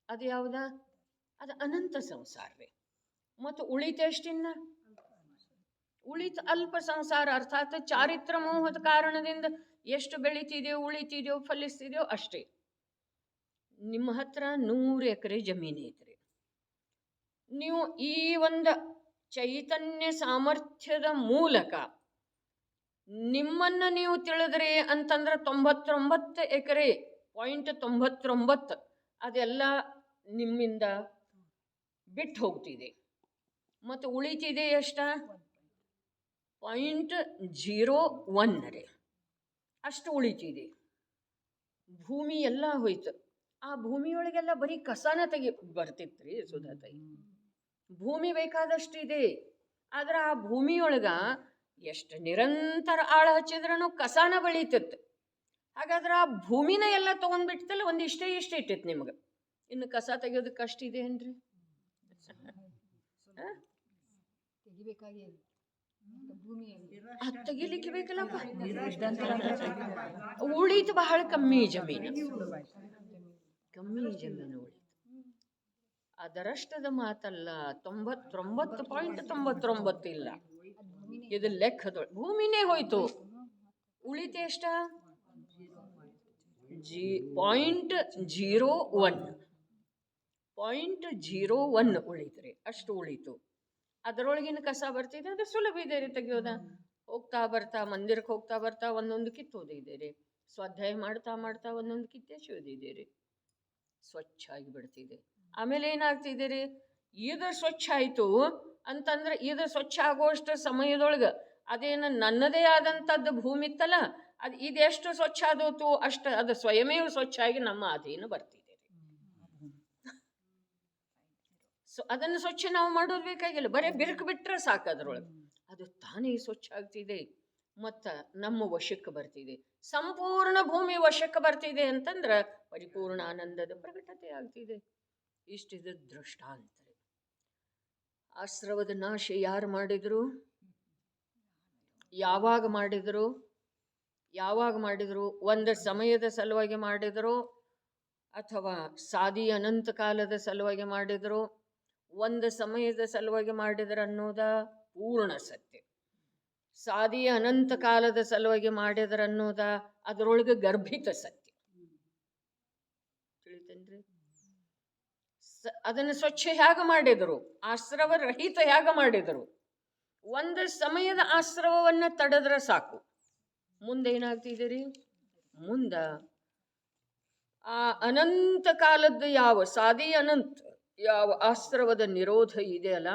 ಅದು ಯಾವ್ದ? ಅದು ಅನಂತ ಸಂಸಾರವೇ. ಮತ್ತು ಉಳಿತೆಷ್ಟಿನ್ನ? ಉಳಿತ ಅಲ್ಪ ಸಂಸಾರ. ಅರ್ಥಾತ್ ಚಾರಿತ್ರ ಮೋಹದ ಕಾರಣದಿಂದ ಎಷ್ಟು ಬೆಳಿತಿದೆಯೋ, ಉಳಿತಿದೆಯೋ, ಫಲಿಸ್ತಿದೆಯೋ ಅಷ್ಟೇ. ನಿಮ್ಮ ಹತ್ರ 100 ಎಕರೆ ಜಮೀನು ಐತ್ರಿ. ನೀವು ಈ ಒಂದು ಚೈತನ್ಯ ಸಾಮರ್ಥ್ಯದ ಮೂಲಕ ನಿಮ್ಮನ್ನು ನೀವು ತಿಳಿದ್ರಿ ಅಂತಂದ್ರೆ 99 ಎಕರೆ .99 ಅದೆಲ್ಲ ನಿಮ್ಮಿಂದ ಬಿಟ್ಟು ಹೋಗ್ತಿದೆ. ಮತ್ತು ಉಳಿತಿದೆ ಎಷ್ಟ? .01 ಅಷ್ಟು ಉಳಿತಿದೆ. ಭೂಮಿ ಎಲ್ಲ ಹೋಯ್ತು. ಆ ಭೂಮಿಯೊಳಗೆಲ್ಲ ಬರೀ ಕಸನ ಬರ್ತಿತ್ರಿ ಸುಧಾತಾಯಿ. ಭೂಮಿ ಬೇಕಾದಷ್ಟಿದೆ, ಆದ್ರೆ ಆ ಭೂಮಿಯೊಳಗ ಎಷ್ಟು ನಿರಂತರ ಆಳ ಹಚ್ಚಿದ್ರೂ ಕಸಾನ ಬೆಳೀತಿತ್ತು. ಹಾಗಾದ್ರೆ ಆ ಭೂಮಿನ ಎಲ್ಲ ತೊಗೊಂಡ್ಬಿಡ್ತಲ್ಲ, ಒಂದು ಇಷ್ಟೇ ಇಟ್ಟಿತ್ತು ನಿಮ್ಗೆ. ಇನ್ನು ಕಸ ತೆಗೆಯೋದಕ್ಕೆ ಅಷ್ಟಿದೆ ಏನ್ರಿ? ತೆಗಿಲಿಕ್ಕೆ ಬೇಕಲ್ಲಪ್ಪ. ಉಳಿತು ಬಹಳ ಕಮ್ಮಿ ಜಮೀನು ಉಳಿತು. ಅದರಷ್ಟದ ಮಾತಲ್ಲ, 99.99 ಇಲ್ಲ. ಇದು ಲೆಕ್ಕದೊಳಗೆ ಭೂಮಿನೇ ಹೋಯ್ತು. ಉಳಿತೆ ಎಷ್ಟ? .01 ಉಳಿತ್ರಿ. ಅಷ್ಟು ಉಳಿತು. ಅದರೊಳಗಿನ ಕಸ ಬರ್ತಿದೆ, ಅದು ಸುಲಭ ಇದೆ ರೀ ತೆಗಿಯೋದ. ಹೋಗ್ತಾ ಬರ್ತಾ ಮಂದಿರಕ್ಕೆ ಹೋಗ್ತಾ ಬರ್ತಾ ಒಂದೊಂದು ಕಿತ್ತೋದಿದೆ. ಸ್ವಾಧ್ಯಾಯ ಮಾಡ್ತಾ ಮಾಡ್ತಾ ಒಂದೊಂದು ಕಿತ್ತೆಸೋದಿದೆ ರೀ. ಸ್ವಚ್ಛ ಆಗಿ ಬಿಡ್ತಿದೆ. ಆಮೇಲೆ ಏನಾಗ್ತಿದೆ ರೀ, ಇದು ಸ್ವಚ್ಛ ಆಯಿತು ಅಂತಂದ್ರೆ ಇದು ಸ್ವಚ್ಛ ಆಗುವಷ್ಟು ಸಮಯದೊಳಗೆ ಅದೇನು ನನ್ನದೇ ಆದಂಥದ್ದು ಭೂಮಿ ಇತ್ತಲ್ಲ, ಅದು ಇದೆಷ್ಟು ಸ್ವಚ್ಛ ಆದೋತು ಅಷ್ಟು ಅದು ಸ್ವಯಮೇವ ಸ್ವಚ್ಛ ಆಗಿ ನಮ್ಮ ಅಧೀನ ಬರ್ತಿದೆ. ಅದನ್ನು ಸ್ವಚ್ಛ ನಾವು ಮಾಡೋದು ಬೇಕಾಗಿಲ್ಲ, ಬರೀ ಬಿರುಕು ಬಿಟ್ಟರೆ ಸಾಕು. ಅದರೊಳಗೆ ಅದು ತಾನೇ ಸ್ವಚ್ಛ ಆಗ್ತಿದೆ ಮತ್ತು ನಮ್ಮ ವಶಕ್ಕೆ ಬರ್ತಿದೆ. ಸಂಪೂರ್ಣ ಭೂಮಿ ವಶಕ್ಕೆ ಬರ್ತಿದೆ ಅಂತಂದ್ರೆ ಪರಿಪೂರ್ಣ ಆನಂದದ ಪ್ರಕಟತೆ ಆಗ್ತಿದೆ. ಇಷ್ಟಿದ ದೃಷ್ಟಾಂತ. ಆಶ್ರವದ ನಾಶ ಯಾರು ಮಾಡಿದ್ರು? ಯಾವಾಗ ಮಾಡಿದ್ರು? ಒಂದು ಸಮಯದ ಸಲುವಾಗಿ ಮಾಡಿದ್ರು ಅಥವಾ ಸಾದಿ ಅನಂತ ಕಾಲದ ಸಲುವಾಗಿ ಮಾಡಿದ್ರು? ಒಂದು ಸಮಯದ ಸಲುವಾಗಿ ಮಾಡಿದ್ರು ಅನ್ನೋದ ಪೂರ್ಣ ಸತ್ಯ. ಸಾದಿ ಅನಂತ ಕಾಲದ ಸಲುವಾಗಿ ಮಾಡಿದರನ್ನೋದ ಅದರೊಳಗೆ ಗರ್ಭಿತ ಸತ್ಯ. ತಿಳಿತೇನ್ರಿ? ಅದನ್ನು ಸ್ವಚ್ಛ ಹೇಗೆ ಮಾಡಿದರು, ಆಶ್ರವ ರಹಿತ ಹೇಗೆ ಮಾಡಿದರು. ಒಂದು ಸಮಯದ ಆಶ್ರವವನ್ನು ತಡೆದ್ರೆ ಸಾಕು, ಮುಂದೇನಾಗ್ತಿದ್ದೀರಿ, ಮುಂದ ಆ ಅನಂತ ಕಾಲದ ಯಾವ ಸಾದಿ ಅನಂತ ಯಾವ ಆಶ್ರವದ ನಿರೋಧ ಇದೆಯಲ್ಲ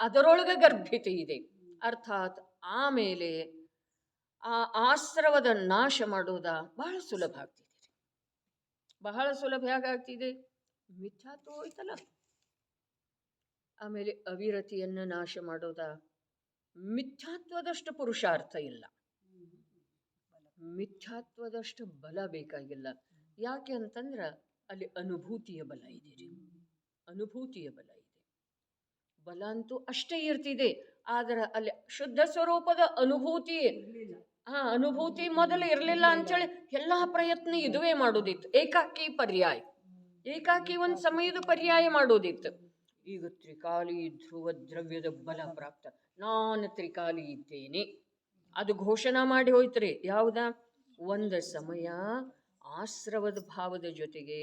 ಅದರೊಳಗೆ ಗರ್ಭಿತ ಇದೆ. ಅರ್ಥಾತ್ ಆಮೇಲೆ ಆ ಆಶ್ರವದ ನಾಶ ಮಾಡೋದ ಬಹಳ ಸುಲಭ ಆಗ್ತಿದೆ. ಬಹಳ ಸುಲಭ ಹೇಗಾಗ್ತಿದೆ, ಮಿಥ್ಯಾತ್ವ ಹೋಯ್ತಲ್ಲ. ಆಮೇಲೆ ಅವಿರತಿಯನ್ನು ನಾಶ ಮಾಡೋದ, ಮಿಥ್ಯಾತ್ವದಷ್ಟು ಪುರುಷಾರ್ಥ ಇಲ್ಲ, ಮಿಥ್ಯಾತ್ವದಷ್ಟು ಬಲ ಬೇಕಾಗಿಲ್ಲ. ಯಾಕೆ ಅಂತಂದ್ರೆ ಅಲ್ಲಿ ಅನುಭೂತಿಯ ಬಲ ಇದೆ ರೀ, ಅನುಭೂತಿಯ ಬಲ ಇದೆ. ಬಲ ಅಂತೂ ಅಷ್ಟೇ ಇರ್ತಿದೆ, ಆದ್ರೆ ಅಲ್ಲಿ ಶುದ್ಧ ಸ್ವರೂಪದ ಅನುಭೂತಿ ಅನುಭೂತಿ ಮೊದಲು ಇರಲಿಲ್ಲ ಅಂತೇಳಿ ಎಲ್ಲಾ ಪ್ರಯತ್ನ ಇದುವೇ ಮಾಡೋದಿತ್ತು. ಏಕಾಕಿ ಪರ್ಯಾಯ, ಏಕಾಕಿ ಒಂದು ಸಮಯದ ಪರ್ಯಾಯ ಮಾಡೋದಿತ್ತು. ಈಗ ತ್ರಿಕಾಲಿ ಧ್ರುವ ದ್ರವ್ಯದ ಬಲ ಪ್ರಾಪ್ತ, ನಾನು ತ್ರಿಕಾಲಿ ಇದ್ದೇನೆ ಅದು ಘೋಷಣಾ ಮಾಡಿ ಹೋಯ್ತ್ರಿ. ಯಾವುದ ಒಂದು ಸಮಯ ಆಶ್ರವದ ಭಾವದ ಜೊತೆಗೆ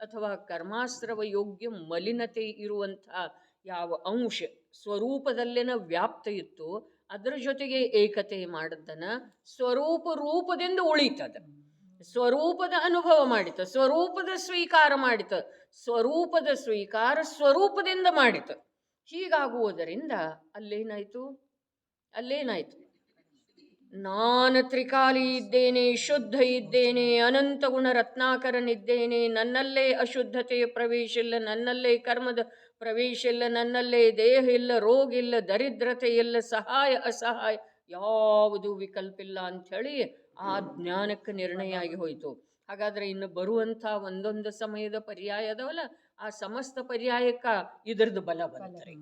ಅಥವಾ ಕರ್ಮಾಶ್ರವ ಯೋಗ್ಯ ಮಲಿನತೆ ಇರುವಂಥ ಯಾವ ಅಂಶ ಸ್ವರೂಪದಲ್ಲೇನ ವ್ಯಾಪ್ತ ಇತ್ತು ಅದರ ಜೊತೆಗೆ ಏಕತೆ ಮಾಡಿದ್ದನ ಸ್ವರೂಪ ರೂಪದಿಂದ ಉಳಿತದ, ಸ್ವರೂಪದ ಅನುಭವ ಮಾಡಿತ, ಸ್ವರೂಪದ ಸ್ವೀಕಾರ ಮಾಡಿತ, ಸ್ವರೂಪದ ಸ್ವೀಕಾರ ಸ್ವರೂಪದಿಂದ ಮಾಡಿತ. ಹೀಗಾಗುವುದರಿಂದ ಅಲ್ಲೇನಾಯ್ತು, ನಾನು ತ್ರಿಕಾಲಿ ಇದ್ದೇನೆ, ಶುದ್ಧ ಇದ್ದೇನೆ, ಅನಂತ ಗುಣ ರತ್ನಾಕರನಿದ್ದೇನೆ, ನನ್ನಲ್ಲೇ ಅಶುದ್ಧತೆಯ ಪ್ರವೇಶ ಇಲ್ಲ, ನನ್ನಲ್ಲೇ ಕರ್ಮದ ಪ್ರವೇಶ ಇಲ್ಲ, ನನ್ನಲ್ಲೇ ದೇಹ ಇಲ್ಲ, ರೋಗ ಇಲ್ಲ, ದರಿದ್ರತೆ ಇಲ್ಲ, ಸಹಾಯ ಅಸಹಾಯ ಯಾವುದು ವಿಕಲ್ಪ ಇಲ್ಲ ಅಂಥೇಳಿ ಆ ಜ್ಞಾನಕ್ಕೆ ನಿರ್ಣಯ ಆಗಿ ಹೋಯಿತು. ಹಾಗಾದ್ರೆ ಇನ್ನು ಬರುವಂಥ ಒಂದೊಂದು ಸಮಯದ ಪರ್ಯಾಯ ಅದವಲ್ಲ, ಆ ಸಮಸ್ತ ಪರ್ಯಾಯಕ್ಕೆ ಇದರದ್ದು ಬಲ ಬರ್ತದೆ.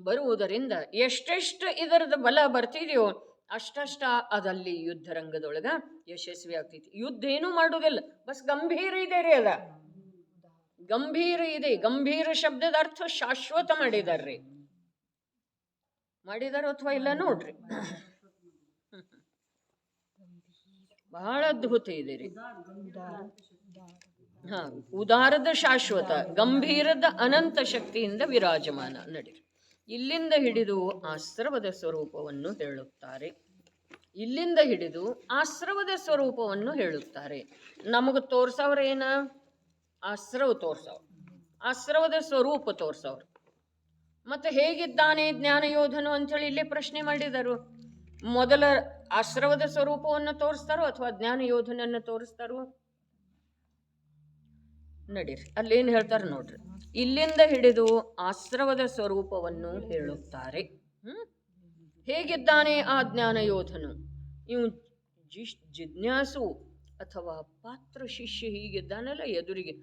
ಬರುವುದರಿಂದ ಎಷ್ಟೆಷ್ಟು ಇದರದ ಬಲ ಬರ್ತಿದೆಯೋ ಅಷ್ಟಷ್ಟ ಅದಲ್ಲಿ ಯುದ್ಧ ರಂಗದೊಳಗ ಯಶಸ್ವಿ ಆಗ್ತೈತಿ. ಯುದ್ಧ ಏನೂ ಮಾಡುವುದಿಲ್ಲ, ಬಸ್ ಗಂಭೀರ ಇದೆ ರೀ, ಅದ ಗಂಭೀರ ಇದೆ. ಗಂಭೀರ ಶಬ್ದದ ಅರ್ಥ ಶಾಶ್ವತ ಮಾಡಿದಾರ್ರಿ, ಮಾಡಿದಾರ ಅಥವಾ ಇಲ್ಲ ನೋಡ್ರಿ. ಬಹಳ ಅದ್ಭುತ ಇದೆ ರೀ. ಉದಾರದ ಶಾಶ್ವತ, ಗಂಭೀರದ ಅನಂತ ಶಕ್ತಿಯಿಂದ ವಿರಾಜಮಾನ. ನಡೀರಿ, ಇಲ್ಲಿಂದ ಹಿಡಿದು ಆಶ್ರವದ ಸ್ವರೂಪವನ್ನು ಹೇಳುತ್ತಾರೆ. ಇಲ್ಲಿಂದ ಹಿಡಿದು ಆಶ್ರವದ ಸ್ವರೂಪವನ್ನು ಹೇಳುತ್ತಾರೆ. ನಮಗೆ ತೋರ್ಸವ್ರ ಏನ, ಆಶ್ರವ ತೋರ್ಸವ್ರು, ಆಶ್ರವದ ಸ್ವರೂಪ ತೋರ್ಸವ್ರು. ಮತ್ತೆ ಹೇಗಿದ್ದಾನೆ ಜ್ಞಾನಯೋಧನು ಅಂಥೇಳಿ ಇಲ್ಲೇ ಪ್ರಶ್ನೆ ಮಾಡಿದರು. ಮೊದಲ ಆಶ್ರವದ ಸ್ವರೂಪವನ್ನು ತೋರಿಸ್ತಾರೋ ಅಥವಾ ಜ್ಞಾನಯೋಧನನ್ನು ತೋರಿಸ್ತಾರೋ? ನಡೀರಿ, ಅಲ್ಲೇನು ಹೇಳ್ತಾರೆ ನೋಡ್ರಿ. ಇಲ್ಲಿಂದ ಹಿಡಿದು ಆಶ್ರವದ ಸ್ವರೂಪವನ್ನು ಹೇಳುತ್ತಾರೆ. ಹೇಗಿದ್ದಾನೆ ಆ ಜ್ಞಾನಯೋಧನು? ಇವು ಜಿಜ್ಞಾಸು ಅಥವಾ ಪಾತ್ರ ಶಿಷ್ಯ ಹೀಗಿದ್ದಾನಲ್ಲ, ಎದುರಿಗೆ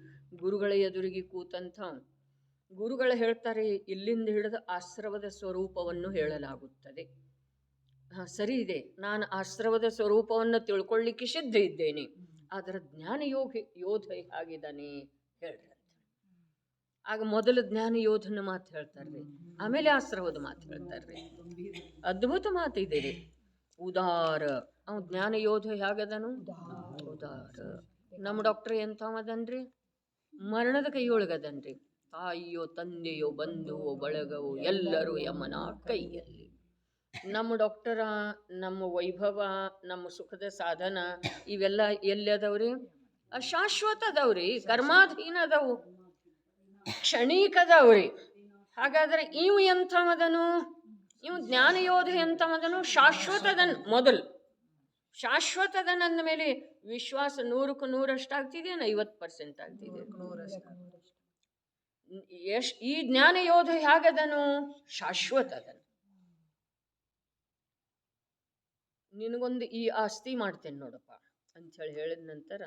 ಗುರುಗಳ ಎದುರಿಗೆ ಕೂತಂಥ ಗುರುಗಳು ಹೇಳ್ತಾರೆ, ಇಲ್ಲಿಂದ ಹಿಡಿದು ಆಶ್ರವದ ಸ್ವರೂಪವನ್ನು ಹೇಳಲಾಗುತ್ತದೆ. ಸರಿ ಇದೆ, ನಾನು ಆಶ್ರವದ ಸ್ವರೂಪವನ್ನು ತಿಳ್ಕೊಳ್ಳಿಕ್ಕೆ ಸಿದ್ಧ ಇದ್ದೇನೆ, ಆದರೆ ಜ್ಞಾನ ಯೋಧ ಹೇಗಿದ್ದಾನೆ ಹೇಳ್ರಿ. ಆಗ ಮೊದಲು ಜ್ಞಾನ ಯೋಧನ ಮಾತು ಹೇಳ್ತಾರ್ರಿ, ಆಮೇಲೆ ಆಶ್ರವದ ಮಾತು ಹೇಳ್ತಾರ್ರಿ. ಅದ್ಭುತ ಮಾತು ಇದೆ ರೀ. ಉದಾರ, ಅವ್ ಜ್ಞಾನ ಯೋಧ ಹೇಗದನು? ಉದಾರ. ನಮ್ಮ ಡಾಕ್ಟರ್ ಎಂಥವದನ್ರಿ? ಮರಣದ ಕೈಯೊಳಗದನ್ರಿ. ತಾಯಿಯೋ ತಂದೆಯೋ ಬಂಧುವೋ ಬಳಗವೋ ಎಲ್ಲರೂ ಯಮನ ಕೈಯಲ್ಲಿ. ನಮ್ಮ ಡಾಕ್ಟರ, ನಮ್ಮ ವೈಭವ, ನಮ್ಮ ಸುಖದ ಸಾಧನ ಇವೆಲ್ಲ ಎಲ್ಲದವ್ರಿ? ಅಶಾಶ್ವತ ಅದಾವ್ರಿ, ಕರ್ಮಾಧೀನ ಅದಾವು, ಕ್ಷಣಿಕದವ್ರಿ. ಹಾಗಾದ್ರೆ ಇವು ಎಂಥವದನು? ಇವು ಜ್ಞಾನಯೋಧ ಎಂಥವದನು? ಶಾಶ್ವತದನ್. ಮೊದಲು ಶಾಶ್ವತದನಂದ ಮೇಲೆ ವಿಶ್ವಾಸ 100ಕ್ಕೆ 100 ಆಗ್ತಿದೆಯೇನು? 50% ಆಗ್ತಿದೆ. ಈ ಜ್ಞಾನಯೋಧ ಹೇಗದನು? ಶಾಶ್ವತದನು. ನಿನಗೊಂದು ಈ ಆಸ್ತಿ ಮಾಡ್ತೇನೆ ನೋಡಪ್ಪ ಅಂಥೇಳಿ ಹೇಳಿದ ನಂತರ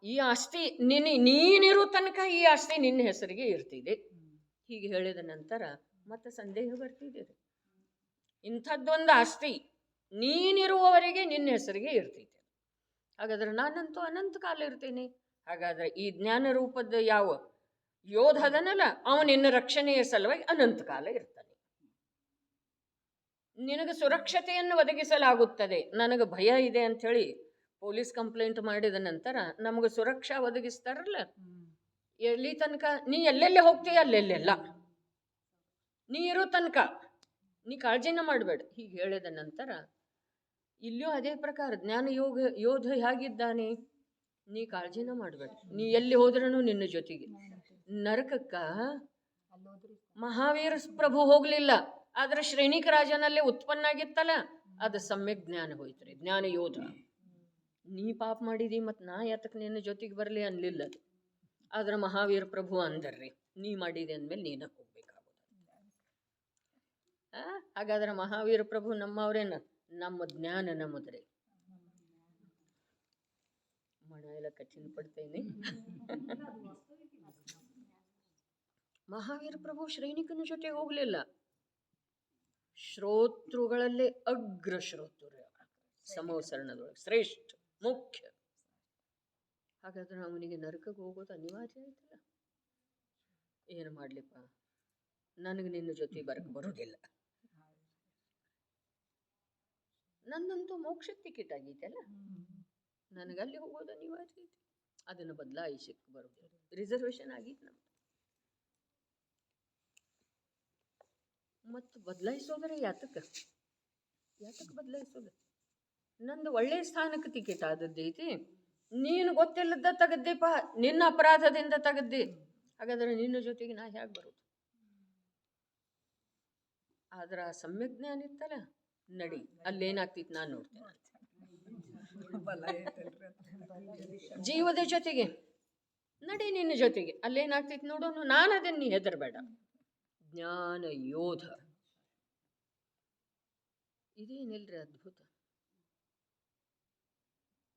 ಈ ಆಸ್ತಿ ನೀನಿರೋ ತನಕ ಈ ಆಸ್ತಿ ನಿನ್ನ ಹೆಸರಿಗೆ ಇರ್ತಿದೆ. ಹೀಗೆ ಹೇಳಿದ ನಂತರ ಮತ್ತೆ ಸಂದೇಹ ಬರ್ತಿದೆ. ಇಂಥದ್ದೊಂದು ಆಸ್ತಿ ನೀನಿರುವವರೆಗೆ ನಿನ್ನ ಹೆಸರಿಗೆ ಇರ್ತೈತೆ, ಹಾಗಾದ್ರೆ ನಾನಂತೂ ಅನಂತ ಕಾಲ ಇರ್ತೇನೆ. ಹಾಗಾದ್ರೆ ಈ ಜ್ಞಾನ ರೂಪದ ಯಾವ ಯೋಧ ಅದನಲ್ಲ, ಅವನಿನ್ನ ರಕ್ಷಣೆಯ ಸಲುವಾಗಿ ಅನಂತ ಕಾಲ ಇರ್ತಾನೆ. ನಿನಗೆ ಸುರಕ್ಷತೆಯನ್ನು ಒದಗಿಸಲಾಗುತ್ತದೆ. ನನಗೆ ಭಯ ಇದೆ ಅಂಥೇಳಿ ಪೊಲೀಸ್ ಕಂಪ್ಲೇಂಟ್ ಮಾಡಿದ ನಂತರ ನಮಗೆ ಸುರಕ್ಷಾ ಒದಗಿಸ್ತಾರಲ್ಲ, ಎಲ್ಲಿ ತನಕ ನೀ ಎಲ್ಲೆಲ್ಲಿ ಹೋಗ್ತೀಯ ಅಲ್ಲೆಲ್ಲೆಲ್ಲ ನೀ ಇರೋ ತನಕ ನೀ ಕಾಳಜಿನ ಮಾಡಬೇಡ. ಹೀಗೆ ಹೇಳಿದ ನಂತರ ಇಲ್ಲಿಯೂ ಅದೇ ಪ್ರಕಾರ ಜ್ಞಾನ ಯೋಧ ಹೇಗಿದ್ದಾನೆ, ನೀ ಕಾಳಜಿನ ಮಾಡಬೇಡ. ನೀ ಎಲ್ಲಿ ಹೋದ್ರೂ ನಿನ್ನ ಜೊತೆಗೆ. ನರಕಕ್ಕ ಮಹಾವೀರ ಪ್ರಭು ಹೋಗ್ಲಿಲ್ಲ, ಆದ್ರೆ ಶ್ರೇಣಿಕ ರಾಜನಲ್ಲಿ ಉತ್ಪನ್ನ ಆಗಿತ್ತಲ್ಲ, ಅದು ಸಮ್ಯಕ್ ಜ್ಞಾನ ಹೋಯ್ತ್ರಿ. ಜ್ಞಾನ ಯೋಧ. ನೀ ಪಾಪ ಮಾಡಿದಿ ಮತ್ತು ನಾ ಯಾತಕ್ಕೆ ನಿನ್ನ ಜೊತೆಗೆ ಬರಲಿ ಅನ್ಲಿಲ್ಲ. ಆದ್ರೆ ಮಹಾವೀರ ಪ್ರಭು ಅಂದರ್ರಿ, ನೀ ಮಾಡಿದೆ ಅಂದಮೇಲೆ ನೀನ ಹೋಗ್ಬೇಕಾಗೋದು. ಹಾಗಾದ್ರೆ ಮಹಾವೀರ ಪ್ರಭು ನಮ್ಮವ್ರೇನ? ನಮ್ಮ ಜ್ಞಾನ ನಮ್ಮದ್ರಿ. ಮಣ ಎಲ್ಲ ಕಠಿಣ ಪಡ್ತೇನೆ. ಮಹಾವೀರ ಪ್ರಭು ಶ್ರೇಣಿಕನ ಜೊತೆ ಹೋಗ್ಲಿಲ್ಲ. ಶ್ರೋತೃಗಳಲ್ಲೇ ಅಗ್ರ ಶ್ರೋತೃ, ಸಮವಸರಣದೊಳಗೆ ಶ್ರೇಷ್ಠ ಮುಖ್ಯ. ಹಾಗಾದ್ರೆ ಅವನಿಗೆ ನರಕಕ್ಕೆ ಹೋಗೋದು ಅನಿವಾರ್ಯ ಆಯ್ತಲ್ಲ. ಏನು ಮಾಡ್ಲಿಪ್ಪ, ನನಗೆ ನಿನ್ನ ಜೊತೆ ಬರೋದಿಲ್ಲ. ನನ್ನಂತೂ ಮೋಕ್ಷ ಟಿಕೆಟ್ ಆಗೈತಲ್ಲ, ನನಗಲ್ಲಿ ಹೋಗೋದು ಅನಿವಾರ್ಯ ಐತಿ. ಅದನ್ನು ಬದಲಾಯಿಸಕ್ಕೆ ಬರೋದಿಲ್ಲ. ರಿಸರ್ವೇಷನ್ ಆಗಿತ್ತು ನಮ್ಗೆ. ಮತ್ತು ಬದಲಾಯಿಸೋದ್ರೆ ಯಾತಕ್ಕೆ ಬದಲಾಯಿಸೋದು? ನಂದು ಒಳ್ಳೆಯ ಸ್ಥಾನಕ್ಕೆ ಟಿಕೆಟ್ ಆದದ್ದೈತಿ, ನೀನು ಗೊತ್ತಿಲ್ಲದ ತೆಗೆದ್ದೀಪ, ನಿನ್ನ ಅಪರಾಧದಿಂದ ತೆಗೆದ್ದಿ. ಹಾಗಾದ್ರೆ ನಿನ್ನ ಜೊತೆಗೆ ನಾ ಹೇಗೆ ಬರೋದು? ಆದ್ರೆ ಆ ಸಮ್ಯಕ್ ಜ್ಞಾನ ಇತ್ತಲ್ಲ, ನಡಿ ಅಲ್ಲೇನಾಗ್ತಿತ್ತು ನಾನು ನೋಡ್ತೇನೆ. ಜೀವದ ಜೊತೆಗೆ ನಡಿ, ನಿನ್ನ ಜೊತೆಗೆ ಅಲ್ಲೇನಾಗ್ತಿತ್ತು ನೋಡೋನು. ನಾನು ಅದನ್ನು ನೀ ಹೆದರಬೇಡ. ಜ್ಞಾನ ಯೋಧ ಇದೇನಿಲ್ರಿ ಅದ್ಭುತ.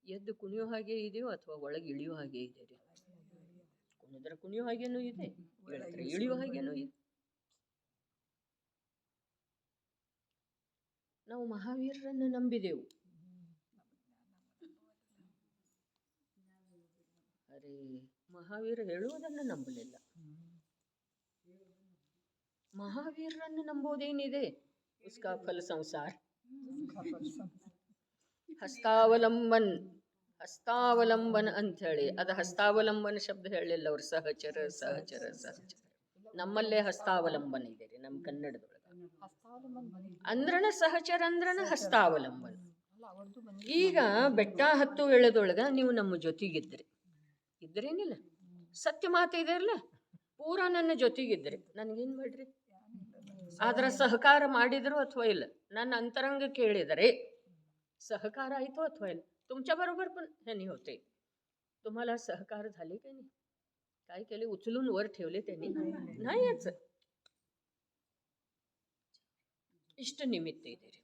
ಎದ್ದು ಕುಣಿಯೋ ಹಾಗೆ ಇದೆಯೋ ಅಥವಾ ಒಳಗೆ ಇಳಿಯೋ ಹಾಗೆ ಇದೆ? ಕುಣಿದ್ರೆ ಕುಣಿಯೋ ಹಾಗೇನೂ ಇದೆ, ಇಳಿಯೋ ಹಾಗೇನೂ ಇದೆ. ನಾವು ಮಹಾವೀರರನ್ನು ನಂಬಿದೆವು. ಅರೆ, ಮಹಾವೀರ ಹೇಳುವುದನ್ನು ನಂಬಲಿಲ್ಲ. ಮಹಾವೀರರನ್ನು ನಂಬೋದೇನಿದೆ? ಉಸ್ಕಾ ಫಲ ಸಂಸಾರ. ಹಸ್ತಾವಲಂಬನ್ ಅಂಥೇಳಿ, ಅದು ಹಸ್ತಾವಲಂಬನ ಶಬ್ದ ಹೇಳಿಲ್ಲ ಅವ್ರು. ಸಹಚರ. ನಮ್ಮಲ್ಲೇ ಹಸ್ತಾವಲಂಬನ ಇದೆ ರೀ, ನಮ್ಮ ಕನ್ನಡದೊಳಗೆ. ಅಂದ್ರನ ಸಹಚರ, ಅಂದ್ರನ ಹಸ್ತಾವಲಂಬನ. ಈಗ ಬೆಟ್ಟ ಹತ್ತು ವೇಳೆದೊಳಗ ನೀವು ನಮ್ಮ ಜೊತೆಗಿದ್ರಿ, ಇದ್ರೇನಿಲ್ಲ, ಸತ್ಯ ಮಾತು ಇದೆಯಲ್ಲ, ಪೂರಾ ನನ್ನ ಜೊತೆಗಿದ್ರಿ, ನನಗೇನು ಮಾಡ್ರಿ? ಆದ್ರ ಸಹಕಾರ ಮಾಡಿದ್ರು ಅಥವಾ ಇಲ್ಲ? ನನ್ನ अंतरंग ಕೇಳಿದರೆ सहकार आयतो अथवा ಇಲ್ಲ? तुमच्या बरोबर पण ह्यांनी होते. तुम्हाला सहकार झाले की नाही? काय केले? उचलून वर ठेवले त्यांनी? नाहीच. ಇಷ್ಟ ನಿಮಿತ್ತ ಇದೆ ರೀ.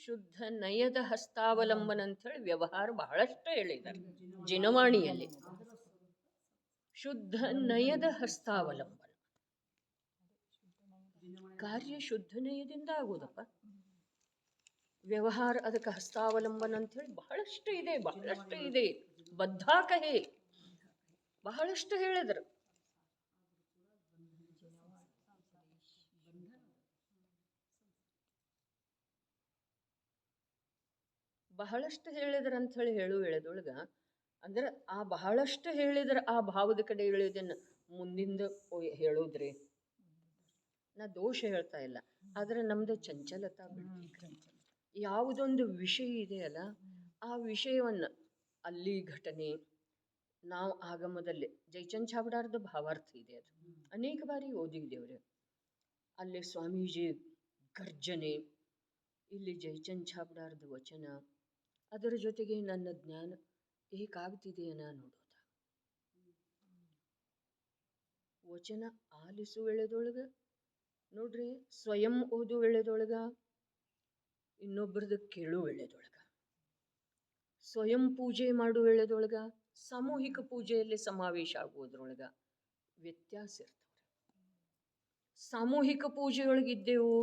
ಶುದ್ಧ ನಯದ ಹಸ್ತಾವಲಂಬನ ಅಂತ ಹೇಳಿ ವ್ಯವಹಾರ ಬಹಳಷ್ಟು ಹೇಳಿದ್ದಾರೆ ಜಿನವಾಣಿಯಲ್ಲಿ. ಶುದ್ಧ ನಯದ ಹಸ್ತಾವಲಂಬನ ಕಾರ್ಯ ಶುದ್ಧ ನಯದಿಂದ ಆಗೋದಪ್ಪ. ವ್ಯವಹಾರ ಅದಕ್ಕೆ ಹಸ್ತಾವಲಂಬನ ಅಂತ ಹೇಳಿ ಬಹಳಷ್ಟು ಇದೆ. ಬದ್ಧಾಕಹೆ ಬಹಳಷ್ಟು ಹೇಳಿದರು. ಬಹಳಷ್ಟು ಹೇಳಿದ್ರ ಅಂತ ಹೇಳಿ ಹೇಳೋದೊಳಗ ಅಂದ್ರೆ ಆ ಬಹಳಷ್ಟು ಹೇಳಿದ್ರ ಆ ಭಾವದ ಕಡೆ ಹೇಳೋದನ್ನ ಮುಂದಿಂದ ಹೇಳೋದ್ರಿ. ನಾ ದೋಷ ಹೇಳ್ತಾ ಇಲ್ಲ, ಆದ್ರೆ ನಮ್ದು ಚಂಚಲತಾ ಬಿಡ್ಬೇಕು. ಯಾವುದೊಂದು ವಿಷಯ ಇದೆಯಲ್ಲ, ಆ ವಿಷಯವನ್ನು ಅಲ್ಲಿ ಘಟನೆ ನಾವು ಆಗಮದಲ್ಲಿ ಜಯಚಂದ್ ಛಾಬಡಾರ್ದು ಭಾವಾರ್ಥ ಇದೆ, ಅದು ಅನೇಕ ಬಾರಿ ಓದಿದ್ದೇವ್ರಿ. ಅಲ್ಲಿ ಸ್ವಾಮೀಜಿ ಗರ್ಜನೆ, ಇಲ್ಲಿ ಜಯಚಂದ್ ಛಾಬಡಾರ್ದು ವಚನ, ಅದರ ಜೊತೆಗೆ ನನ್ನ ಜ್ಞಾನ ಹೇಗಾಗ್ತಿದೆಯನ್ನ ನೋಡೋದ. ವಚನ ಆಲಿಸು ವೇಳೆದೊಳಗ ನೋಡ್ರಿ, ಸ್ವಯಂ ಓದು ವೇಳೆದೊಳಗ, ಇನ್ನೊಬ್ಬರದ್ದು ಕೇಳು ವೇಳೆದೊಳಗ, ಸ್ವಯಂ ಪೂಜೆ ಮಾಡುವ ವೇಳೆದೊಳಗ, ಸಾಮೂಹಿಕ ಪೂಜೆಯಲ್ಲಿ ಸಮಾವೇಶ ಆಗುವುದ್ರೊಳಗ ವ್ಯತ್ಯಾಸ ಇರ್ತವ್ರೆ. ಸಾಮೂಹಿಕ ಪೂಜೆಯೊಳಗಿದ್ದೆವು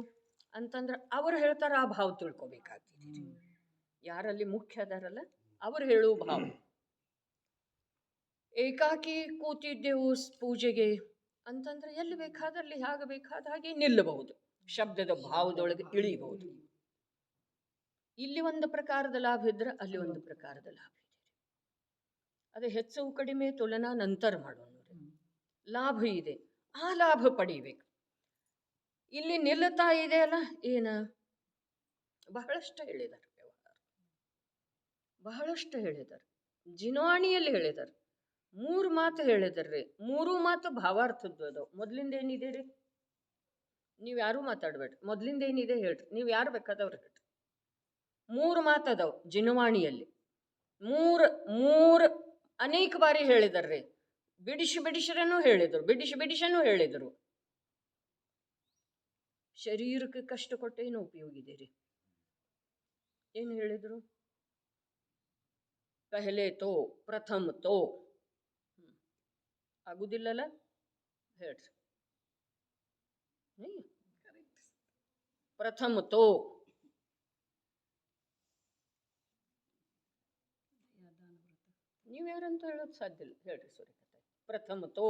ಅಂತಂದ್ರೆ ಅವ್ರು ಹೇಳ್ತಾರ, ಆ ಭಾವ ತಿಳ್ಕೊಬೇಕಾಗ್ತದೆ. ಯಾರಲ್ಲಿ ಮುಖ್ಯ ಅದಾರಲ್ಲ ಅವ್ರು ಹೇಳುವ ಭಾವ. ಏಕಾಕಿ ಕೂತಿದ್ದೆವು ಪೂಜೆಗೆ, ಅಂತಂದ್ರೆ ಎಲ್ಲಿ ಬೇಕಾದಲ್ಲಿ ಹೇಗೆ ಬೇಕಾದ ಹಾಗೆ ನಿಲ್ಲಬಹುದು, ಶಬ್ದದ ಭಾವದೊಳಗೆ ಇಳಿಬಹುದು. ಇಲ್ಲಿ ಒಂದು ಪ್ರಕಾರದ ಲಾಭ ಇದ್ರೆ ಅಲ್ಲಿ ಒಂದು ಪ್ರಕಾರದ ಲಾಭ ಇದೆ. ಅದು ಹೆಚ್ಚು ಕಡಿಮೆ ತುಲನಾ ನಂತರ ಮಾಡೋಣ. ಲಾಭ ಇದೆ, ಆ ಲಾಭ ಪಡಿಬೇಕು. ಇಲ್ಲಿ ನಿಲ್ಲುತ್ತಾ ಇದೆ ಅಲ್ಲ, ಏನ ಬಹಳಷ್ಟು ಹೇಳಿದ್ದಾರೆ, ವ್ಯವಹಾರ ಬಹಳಷ್ಟು ಹೇಳಿದ್ದಾರೆ. ಜಿನವಾಣಿಯಲ್ಲಿ ಹೇಳಿದ್ದಾರೆ, 3 ಮಾತು ಹೇಳಿದಾರ್ರಿ. 3 ಮಾತು ಭಾವಾರ್ಥದ್ದು ಅದಾವ. ಮೊದ್ಲಿಂದ ಏನಿದೆ ರೀ, ನೀವು ಯಾರು ಮಾತಾಡ್ಬೇಡ್ರಿ. ಮೊದ್ಲಿಂದ ಏನಿದೆ ಹೇಳ್ರಿ, ನೀವು ಯಾರು ಬೇಕಾದವ್ರು ಹೇಳ್ರಿ. 3 ಮಾತು ಅದಾವ ಜಿನವಾಣಿಯಲ್ಲಿ. 3 ಅನೇಕ ಬಾರಿ ಹೇಳಿದಾರ್ರಿ. ಬಿಡಿಸಿರನು ಹೇಳಿದರು, ಬಿಡಿಸನು ಹೇಳಿದರು. ಶರೀರಕ್ಕೆ ಕಷ್ಟ ಕೊಟ್ಟು ಏನು ಉಪಯೋಗ ಇದೆ ರೀ? ಏನು ಹೇಳಿದ್ರು? ಪಹಲೆ ತೋ, ಪ್ರಥಮ ತೋ ಆಗುದಿಲ್ಲಲ್ಲ, ಹೇಳ್ರಿ. ಪ್ರಥಮ ತೋ ನೀವ್ಯಾರಂತ ಹೇಳೋದು ಸಾಧ್ಯ ಇಲ್ಲ, ಹೇಳ್ರಿ ಸೂರ್ಯಕಥೆ. ಪ್ರಥಮ ತೋ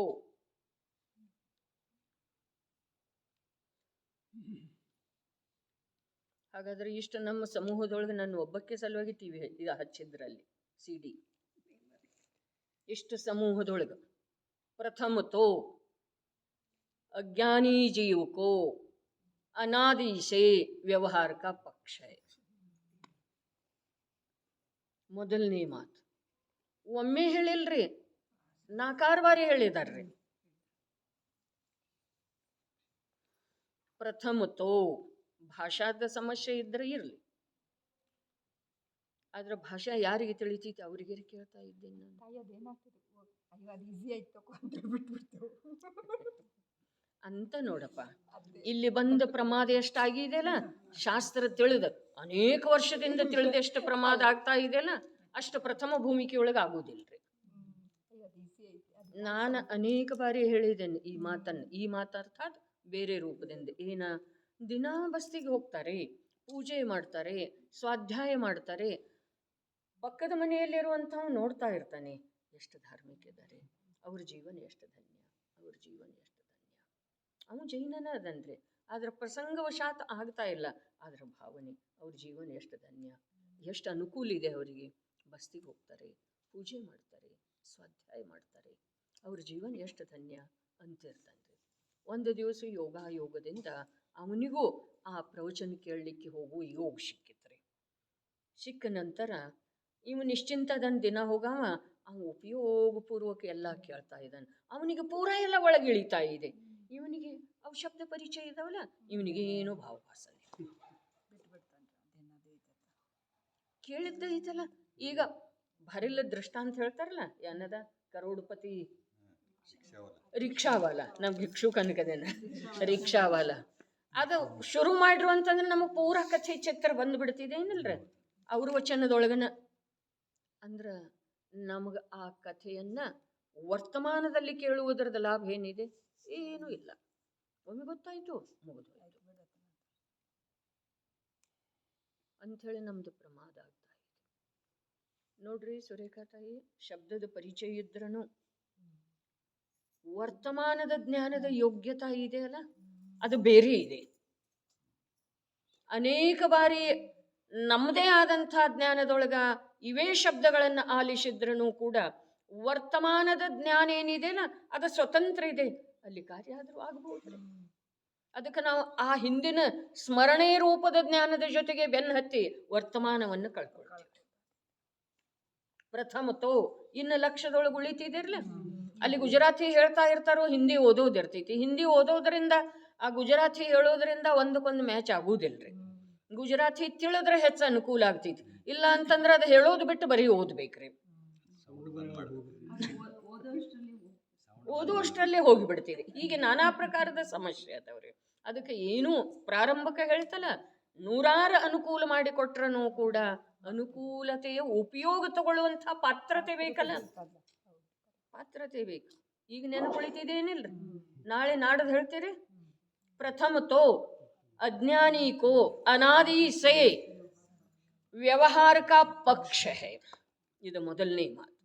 ಹಾಗಾದ್ರೆ ಇಷ್ಟು ನಮ್ಮ ಸಮೂಹದೊಳಗೆ ನಾನು ಒಬ್ಬಕ್ಕೆ ಸಲುವಾಗಿ ಟಿವಿ ಹಚ್ಚಿದ್ರಲ್ಲಿ CD. ಇಷ್ಟು ಸಮೂಹದೊಳಗೆ ಪ್ರಥಮ ತೋ ಅಜ್ಞಾನಿ ಜೀವ ಕೋ ಅನಾದಿ ಸೇ ವ್ಯವಹಾರ ಕಾ ಪಕ್ಷ. ಮೊದಲನೇ ಮಾತು ಒಮ್ಮೆ ಹೇಳಿಲ್ರಿ, 4 ಬಾರಿ ಹೇಳಿದಾರ್ರಿ. ಪ್ರಥಮ ತೋ ಭಾಷಾದ ಸಮಸ್ಯೆ ಇದ್ರೆ ಇರಲಿ, ಆದ್ರೆ ಭಾಷಾ ಯಾರಿಗೆ ತಿಳಿತೈತಿ ಅವರಿಗೆ ಕೇಳ್ತಾ ಇದ್ದೇನೆ ಅಂತ. ನೋಡಪ್ಪ, ಇಲ್ಲಿ ಬಂದ ಪ್ರಮಾದ ಎಷ್ಟಾಗಿದೆಯಲ್ಲ, ಶಾಸ್ತ್ರ ತಿಳಿದ ಅನೇಕ ವರ್ಷದಿಂದ ತಿಳಿದ ಎಷ್ಟು ಪ್ರಮಾದ ಆಗ್ತಾ ಇದೆಯಲ್ಲ, ಅಷ್ಟು ಪ್ರಥಮ ಭೂಮಿಕೆಯೊಳಗೆ ಆಗುವುದಿಲ್ರಿ. ನಾನು ಅನೇಕ ಬಾರಿ ಹೇಳಿದ್ದೇನೆ ಈ ಮಾತನ್ನು. ಈ ಮಾತಾರ್ಥಾತ್ ಬೇರೆ ರೂಪದಿಂದ ಏನ, ದಿನ ಬಸ್ತಿಗೆ ಹೋಗ್ತಾರೆ, ಪೂಜೆ ಮಾಡ್ತಾರೆ, ಸ್ವಾಧ್ಯಾಯ ಮಾಡ್ತಾರೆ. ಪಕ್ಕದ ಮನೆಯಲ್ಲಿರುವಂಥವ್ ನೋಡ್ತಾ ಇರ್ತಾನೆ, ಎಷ್ಟು ಧಾರ್ಮಿಕ ಇದ್ದಾರೆ, ಅವ್ರ ಜೀವನ ಎಷ್ಟು ಧನ್ಯ, ಅವ್ರ ಜೀವನ ಎಷ್ಟು ಧನ್ಯ. ಅವನು ಜೈನನ ಅದನ್ರಿ, ಆದ್ರೆ ಪ್ರಸಂಗವಶಾತ್ ಆಗ್ತಾ ಇಲ್ಲ. ಆದ್ರ ಭಾವನೆ, ಅವ್ರ ಜೀವನ ಎಷ್ಟು ಧನ್ಯ, ಎಷ್ಟು ಅನುಕೂಲ ಇದೆ ಅವರಿಗೆ. ಬಸ್ತಿಗೆ ಹೋಗ್ತಾರೆ, ಪೂಜೆ ಮಾಡ್ತಾರೆ, ಸ್ವಾಧ್ಯಾಯ ಮಾಡ್ತಾರೆ, ಅವ್ರ ಜೀವನ ಎಷ್ಟು ಧನ್ಯ ಅಂತಿರ್ತಾನೆ. ಒಂದು ದಿವಸ ಯೋಗದಿಂದ ಅವನಿಗೂ ಆ ಪ್ರವಚನ ಕೇಳಲಿಕ್ಕೆ ಹೋಗು ಯೋಗ ಸಿಕ್ಕಿತ್ರಿ. ಸಿಕ್ಕ ನಂತರ ಇವ ನಿಶ್ಚಿಂತದನ್ ದಿನ ಹೋಗವ, ಅವ ಉಪಯೋಗಪೂರ್ವಕ ಎಲ್ಲ ಕೇಳ್ತಾ ಇದ್ದಾನೆ. ಅವನಿಗೆ ಪೂರಾ ಎಲ್ಲ ಒಳಗಿಳಿತಾ ಇದೆ. ಇವನಿಗೆ ಅವು ಶಬ್ದ ಪರಿಚಯ ಇದಾವಲ್ಲ, ಇವನಿಗೆ ಏನೋ ಭಾವಭಾಸ ಕೇಳಿದ್ದ ಐತಲ್ಲ. ಈಗ ಭರಿಲ್ಲ ದೃಷ್ಟಾಂತ ಹೇಳ್ತಾರಲ್ಲ, ಏನದ ಕರೋಡ್ಪತಿ ರಿಕ್ಷಾವಾಲ, ನಾವು ಭಿಕ್ಷುಕ್ ಅನ್ಕದೇನ ರಿಕ್ಷಾವಾಲ, ಅದು ಶುರು ಮಾಡ್ರು ಅಂತಂದ್ರೆ ನಮಗೆ ಪೂರಾ ಕಥೆ ಚಿತ್ರ ಬಂದ್ಬಿಡ್ತಿದೆ ಏನಿಲ್ರ ಅವ್ರ ವಚನದೊಳಗನ. ಅಂದ್ರ ನಮಗೆ ಆ ಕಥೆಯನ್ನ ವರ್ತಮಾನದಲ್ಲಿ ಕೇಳುವುದರದ ಲಾಭ ಏನಿದೆ? ಏನೂ ಇಲ್ಲ. ಒಮ್ಮೆ ಗೊತ್ತಾಯ್ತು, ಮುಗಿದು ಅಂಥೇಳಿ ನಮ್ದು ಪ್ರಮಾದ ಆಗ್ತಾ ಇದೆ ನೋಡ್ರಿ. ಸುರೇಖಾತಾಯಿ, ಶಬ್ದದ ಪರಿಚಯ ಇದ್ರನು ವರ್ತಮಾನದ ಜ್ಞಾನದ ಯೋಗ್ಯತಾ ಇದೆಯಲ್ಲ, ಅದು ಬೇರೆ ಇದೆ. ಅನೇಕ ಬಾರಿ ನಮ್ಮದೇ ಆದಂಥ ಜ್ಞಾನದೊಳಗ ಇವೇ ಶಬ್ದಗಳನ್ನು ಆಲಿಸಿದ್ರೂ ಕೂಡ ವರ್ತಮಾನದ ಜ್ಞಾನ ಏನಿದೆಯಲ್ಲ ಅದು ಸ್ವತಂತ್ರ ಇದೆ, ಅಲ್ಲಿ ಕಾರ್ಯ ಆದರೂ ಆಗಬಹುದು. ಅದಕ್ಕೆ ನಾವು ಆ ಹಿಂದಿನ ಸ್ಮರಣೆ ರೂಪದ ಜ್ಞಾನದ ಜೊತೆಗೆ ಬೆನ್ನು ಹತ್ತಿ ವರ್ತಮಾನವನ್ನು ಕಳ್ಕೊಳ್ತೀವಿ. ಪ್ರಥಮ ತೋ ಇನ್ನು ಲಕ್ಷದೊಳಗೆ ಉಳಿತಿದಿರಲ್ಲ, ಅಲ್ಲಿ ಗುಜರಾತಿ ಹೇಳ್ತಾ ಇರ್ತಾರೋ, ಹಿಂದಿ ಓದೋದಿರ್ತೈತಿ. ಹಿಂದಿ ಓದೋದ್ರಿಂದ ಆ ಗುಜರಾತಿ ಹೇಳೋದ್ರಿಂದ ಒಂದಕ್ಕೊಂದು ಮ್ಯಾಚ್ ಆಗುವುದಿಲ್ರಿ. ಗುಜರಾತಿ ತಿಳಿದ್ರೆ ಹೆಚ್ಚು ಅನುಕೂಲ ಆಗ್ತೈತಿ, ಇಲ್ಲ ಅಂತಂದ್ರೆ ಅದು ಹೇಳೋದು ಬಿಟ್ಟು ಬರೀ ಓದ್ಬೇಕ್ರಿ. ಓದುವಷ್ಟರಲ್ಲೇ ಹೋಗಿಬಿಡ್ತೀರಿ. ಹೀಗೆ ನಾನಾ ಪ್ರಕಾರದ ಸಮಸ್ಯೆ ಅದಾವ್ರಿ. ಅದಕ್ಕೆ ಏನೂ ಪ್ರಾರಂಭಕ್ಕೆ ಹೇಳ್ತಲ್ಲ, 100 ಅನುಕೂಲ ಮಾಡಿಕೊಟ್ರನೂ ಕೂಡ ಅನುಕೂಲತೆಯ ಉಪಯೋಗ ತಗೊಳ್ಳುವಂಥ ಪಾತ್ರತೆ ಬೇಕಲ್ಲ, ಪಾತ್ರತೆ ಬೇಕು. ಈಗ ನೆನಪುಳಿತಿದೇನಿಲ್ರಿ, ನಾಳೆ ನಾಡದು ಹೇಳ್ತೀರಿ. ಪ್ರಥಮ ತೋ ಅಜ್ಞಾನಿ ಕೋ ಅನಾದಿ ಸೇ ವ್ಯವಹಾರ ಕಾ ಪಕ್ಷ ಹೈ. ಇದು ಮೊದಲನೇ ಮಾತು.